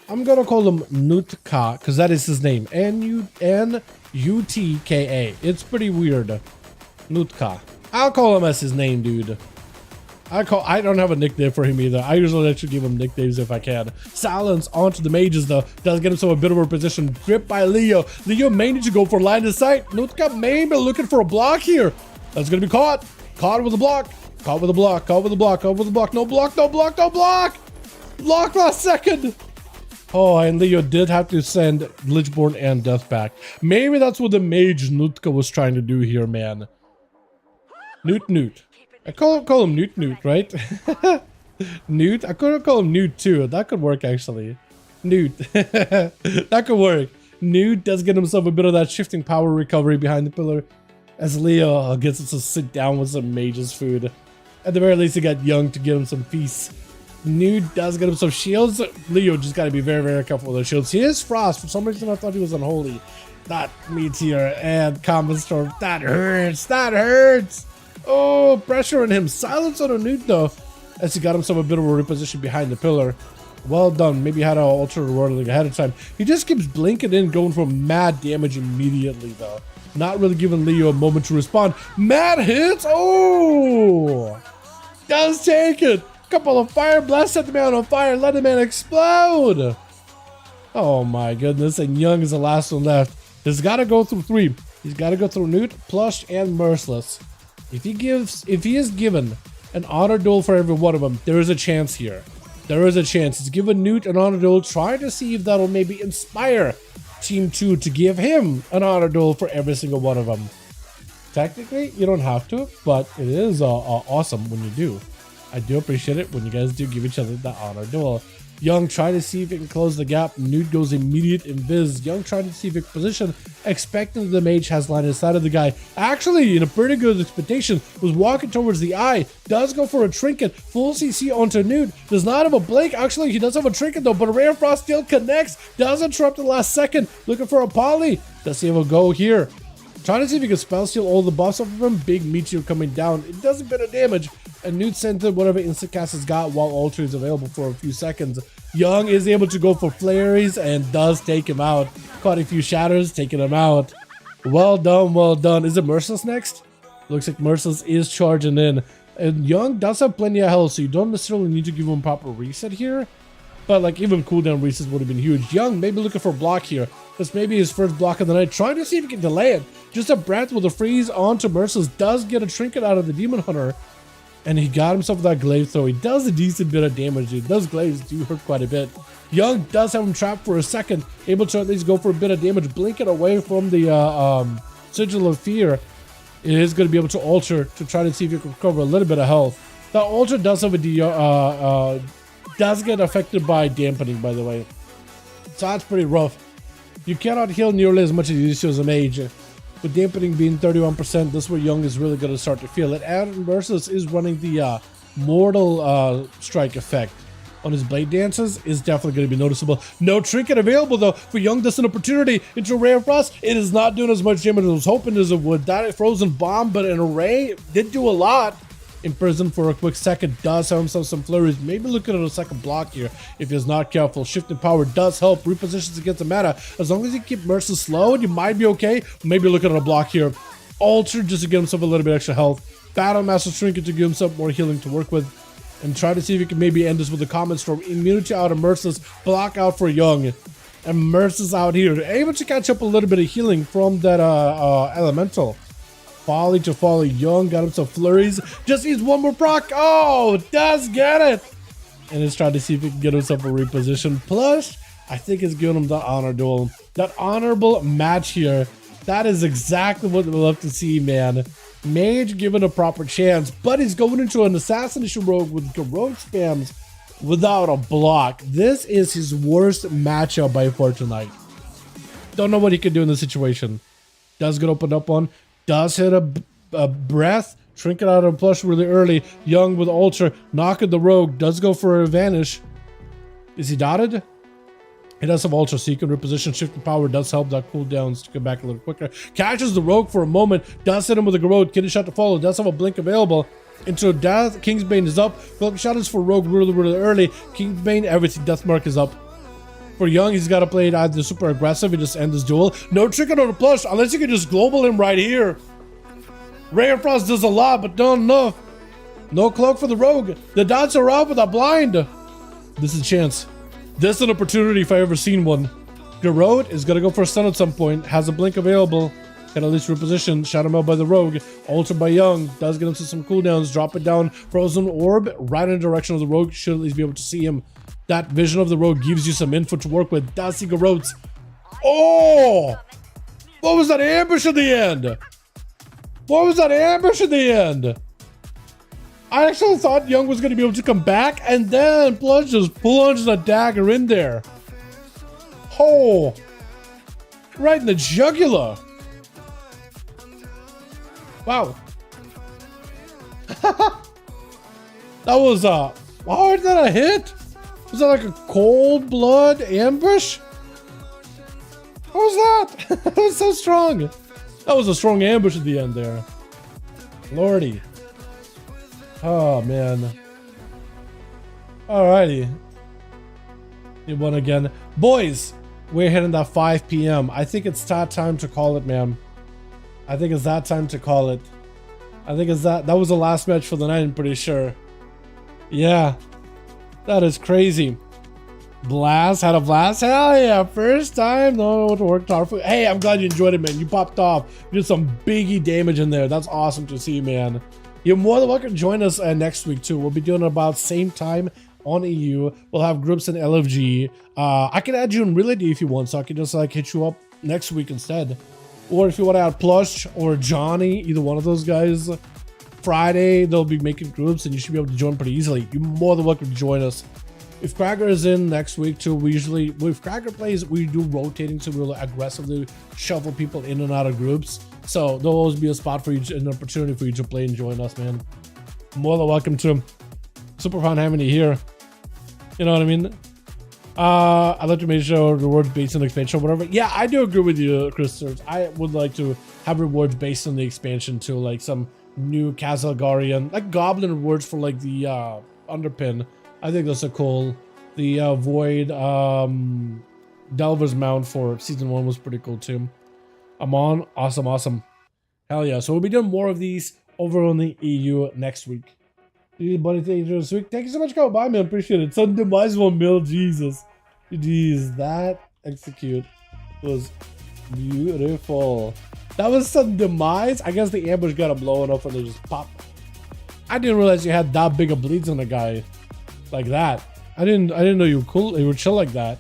I'm gonna call him Nutka because that is his name. Nutka. It's pretty weird. Nutka. I'll call him as his name, dude. I don't have a nickname for him either. I usually actually give him nicknames if I can. Silence onto the mages though. Does get himself a bit of a position. Gripped by Leo. Leo may need to go for line of sight. Nutka maybe looking for a block here. That's gonna be caught. Caught with a block. Caught with a block. Caught with a block. Caught with a block. No block. No block. No block. Block last second. Oh, and Leo did have to send Lichborn and Death back. Maybe that's what the mage Nutka was trying to do here, man. Newt. I call him Newt, right? Newt? I could call him Newt too. That could work actually. Newt. That could work. Newt does get himself a bit of that shifting power recovery behind the pillar as Leo gets us to sit down with some mage's food. At the very least, he got Young to give him some peace. Newt does get him some shields. Leo just got to be very, very careful with those shields. He is Frost. For some reason, I thought he was Unholy. Not Meteor and Common Storm. That hurts. That hurts. Oh, pressure on him. Silence on a Newt though, as he got himself a bit of a reposition behind the pillar. Well done. Maybe had to alter the wording ahead of time. He just keeps blinking in, going for mad damage immediately though. Not really giving Leo a moment to respond. Mad hits. Oh, does take it. Couple of fire blasts, set the man on fire, let the man explode. Oh my goodness. And Young is the last one left. He's got to go through 3. He's got to go through Newt, Plush, and Merciless. If he is given an honor duel for every one of them, there is a chance here. There is a chance. He's given Newt an honor duel, trying to see if that'll maybe inspire Team 2 to give him an honor duel for every single one of them. Technically, you don't have to, but it is awesome when you do. I do appreciate it when you guys do give each other the honor duel. Young trying to see if it can close the gap. Newt goes immediate invis. Young trying to see if it can position, expecting the mage has line inside of the guy. Actually, in a pretty good expectation, was walking towards the eye. Does go for a trinket. Full CC onto Newt. Does not have a blink. Actually, he does have a trinket though, but a Ray of Frost still connects. Does interrupt the last second. Looking for a poly. Does he have a go here? Trying to see if he can spell steal all the buffs off of him. Big meteor coming down. It does a bit of damage. And Newt sent in whatever instant cast has got while Alter is available for a few seconds. Young is able to go for flurries and does take him out. Caught a few shatters, taking him out. Well done, well done. Is it Merciless next? Looks like Merciless is charging in. And Young does have plenty of health, so you don't necessarily need to give him proper reset here. But like even cooldown resets would have been huge. Young maybe looking for a block here. This may be his first block of the night. Trying to see if he can delay it. Just a breath with a freeze onto Merciless. Does get a trinket out of the Demon Hunter. And he got himself that glaive throw. He does a decent bit of damage, dude. Those glaives do hurt quite a bit. Young does have him trapped for a second. Able to at least go for a bit of damage. Blinking away from the Sigil of Fear. It is going to be able to alter to try to see if you can recover a little bit of health. The alter does have a does get affected by dampening, by the way. So that's pretty rough. You cannot heal nearly as much as you used to as a mage. With dampening being 31%, this is where Young is really going to start to feel it. And Merciless is running the Mortal Strike effect on his blade dances. Is definitely going to be noticeable. No trinket available though for Young. That's an opportunity into Ray of Frost. It is not doing as much damage as I was hoping as it would. That frozen bomb, but an array did do a lot. In prison for a quick second, does have himself some flurries. Maybe looking at a second block here if he's not careful. Shifting power does help. Repositions against the meta. As long as you keep Merciless slow, you might be okay. Maybe looking at a block here. Alter just to give himself a little bit extra health. Battle Master Trinket to give himself more healing to work with. And try to see if he can maybe end this with a Common Storm. Immunity out of Merciless. Block out for Young. And Merciless out here. Able to catch up a little bit of healing from that Elemental. Folly to follow. Young got himself flurries. Just needs one more proc. Oh, does get it. And is trying to see if he can get himself a reposition. Plus, I think it's giving him that honor duel. That honorable match here. That is exactly what we love to see, man. Mage given a proper chance, but he's going into an assassination rogue with rogue spams without a block. This is his worst matchup by far tonight. Don't know what he can do in this situation. Does get opened up on. Does hit a breath. Trinket out of Plush really early. Young with Ultra. Knocking the rogue. Does go for a vanish. Is he dotted? He does have Ultra, so you can reposition. Shifting power does help that cooldowns to come back a little quicker. Catches the rogue for a moment. Does hit him with a Garrote. Kitty shot to follow. Does have a blink available. Into death. Kingsbane is up. Welcome shot is for rogue really early. Kingsbane, everything. Deathmark is up. For Young, he's got to play it either super aggressive and just end this duel. No trinket on the Plush, unless you can just global him right here. Ray of Frost does a lot, but not enough. No cloak for the rogue. The dots are up with a blind. This is a chance. This is an opportunity if I ever seen one. Garrote is gonna go for a stun at some point. Has a blink available. Can at least reposition. Shadow Mail by the rogue. Altered by Young. Does get into some cooldowns. Drop it down. Frozen Orb right in the direction of the rogue. Should at least be able to see him. That vision of the rogue gives you some info to work with. Does see Garrotes. Oh! What was that ambush at the end? What was that ambush at the end? I actually thought Young was going to be able to come back, and then Plunge just plunged a dagger in there. Oh! Right in the jugular. Wow. That was how hard did that hit? Was that like a cold blood ambush? What was that? That was so strong. That was a strong ambush at the end there. Lordy. Oh, man. Alrighty. You won again. Boys, we're hitting that 5 p.m. I think it's that time to call it, man. I think it's that time to call it. I think it's that. That was the last match for the night, I'm pretty sure. Yeah. That is crazy. Blast, had a blast. Hell yeah, first time. No, it worked hard for. Hey, I'm glad you enjoyed it, man. You popped off. You did some biggie damage in there. That's awesome to see, man. You're more than welcome to join us next week too. We'll be doing it about same time on EU. We'll have groups in LFG. I can add you in Reality if you want, so I can just like hit you up next week instead. Or if you want to add Plush or Johnny, either one of those guys, Friday they'll be making groups and you should be able to join pretty easily. You're more than welcome to join us. If Cracker is in next week too, we usually, if Cracker plays, we do rotating, so we'll aggressively shuffle people in and out of groups. So there'll always be a spot for you, an opportunity for you to play and join us, man. More than welcome to. Super fun having you here. You know what I mean? I'd like to make sure rewards based on the expansion or whatever. Yeah, I do agree with you, Chris. I would like to have rewards based on the expansion too, like some new Kazalgarian, like Goblin rewards for like the Underpin. I think that's a cool. The Void Delver's Mount for Season 1 was pretty cool too. I'm on. Awesome, awesome. Hell yeah. So we'll be doing more of these over on the EU next week. Buddy, thank you this week. Thank you so much, go. Bye, man. Appreciate it. Sudden demise 1 mil. Jesus. Jeez, that execute was beautiful. That was sudden demise. I guess the ambush got a blowing up and they just pop. I didn't realize you had that big of bleeds on a guy like that. I didn't know you were cool. You were chill like that.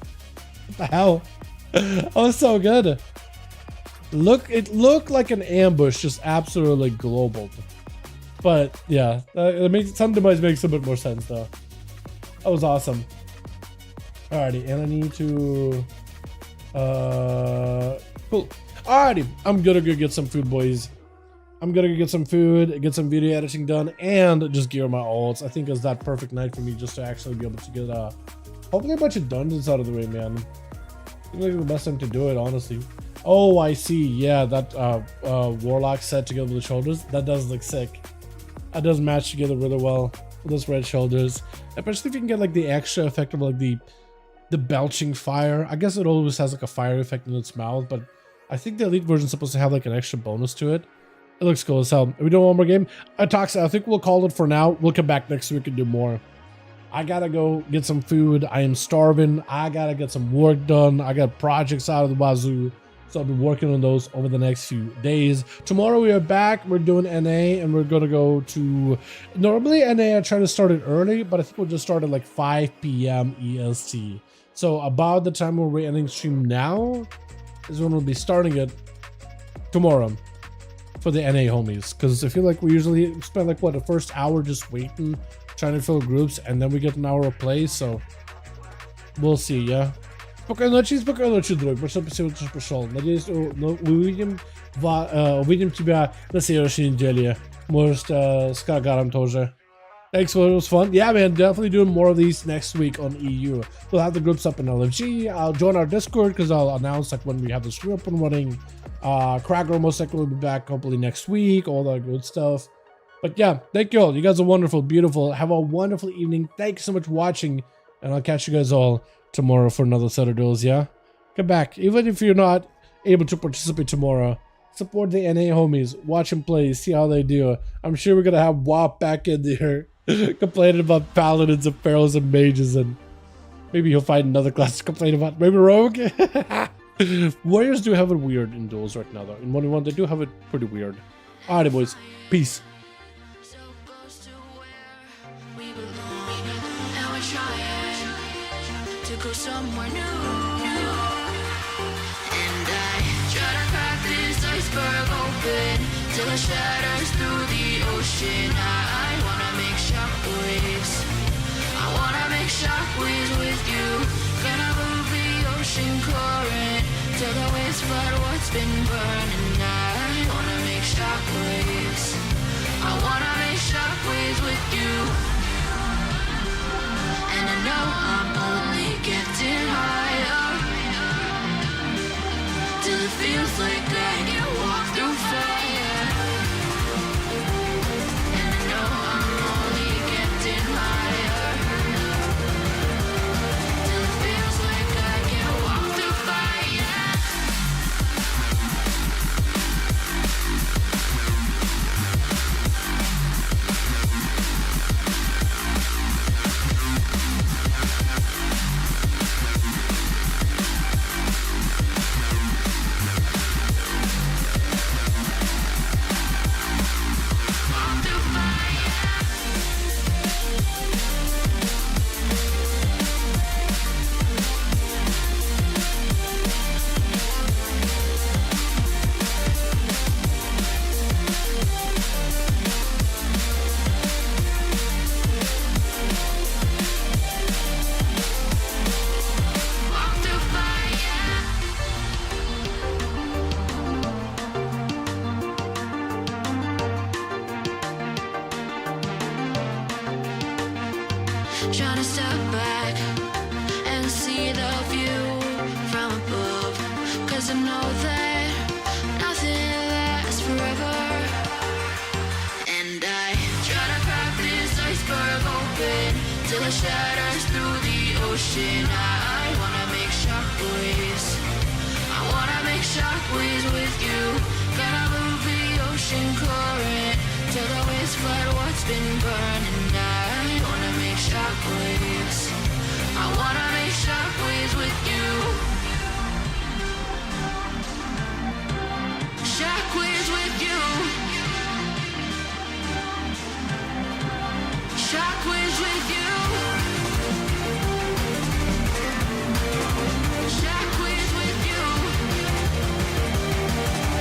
What the hell? That was so good. It looked like an ambush, just absolutely global. But yeah, it makes some demise makes a bit more sense though. That was awesome. Alrighty, and I need to cool. Alrighty, I'm gonna go get some food, boys. I'm gonna go get some food, get some video editing done, and just gear my ults. I think it's that perfect night for me just to actually be able to get hopefully a bunch of dungeons out of the way, man. I think it's the best time to do it, honestly. Oh, I see. Yeah, that Warlock set together with the shoulders, that does look sick. That does match together really well with those red shoulders, especially if you can get like the extra effect of like the belching fire. I guess it always has like a fire effect in its mouth, but I think the elite version is supposed to have like an extra bonus to it. It looks cool as hell. Are we doing one more game? Toxic, I think we'll call it for now. We'll come back next week and do more. I gotta go get some food. I am starving. I gotta get some work done. I got projects out of the wazoo. So I'll be working on those over the next few days. Tomorrow we are back. We're doing NA and we're gonna go to... Normally NA I try to start it early, but I think we'll just start at like 5 p.m. EST. So about the time where we're ending stream now is when we'll be starting it tomorrow for the NA homies. Because I feel like we usually spend like what, the first hour just waiting, trying to fill groups, and then we get an hour of play. So we'll see, yeah. Spokojnej noci, drogi. Proszę się proszę. Надеюсь, увидим тебя на следующей неделе. Может, с Kagarem тоже. Thanks, it was fun. Yeah, man, definitely doing more of these next week on EU. We'll have the groups up in LFG. I'll join our Discord because I'll announce like when we have the stream up and running. Cracker most likely will be back hopefully next week. All that good stuff. But yeah, thank you all. You guys are wonderful, beautiful. Have a wonderful evening. Thanks so much for watching, and I'll catch you guys all tomorrow for another set of duels. Yeah, come back even if you're not able to participate tomorrow. Support the NA homies. Watch them play. See how they do. I'm sure we're gonna have WAP back in there complaining about paladins and pharaohs and mages, and maybe he'll find another class to complain about. Maybe rogue. Warriors do have it weird in duels right now, though. In 1v1, they do have it pretty weird. Alright, boys. Peace. Somewhere new, and I try to crack this iceberg open till it shatters through the ocean. I wanna make shockwaves. I wanna make shockwaves with you. Gonna move the ocean current till the waves flood what's been burning. I wanna make shockwaves. I wanna make shockwaves with you. And I know I'm only getting higher till it feels like I can walk through fire. And I know I'm only getting higher till it feels like I can walk through fire. Trying to step back and see the view from above, 'cause I know that nothing lasts forever. And I try to crack this iceberg open till it shatters through the ocean. I wanna make shockwaves. I wanna make shockwaves with you. Gonna move the ocean current till the waves flood what's been burning. I wanna make shockwaves. I wanna make shockwaves with you.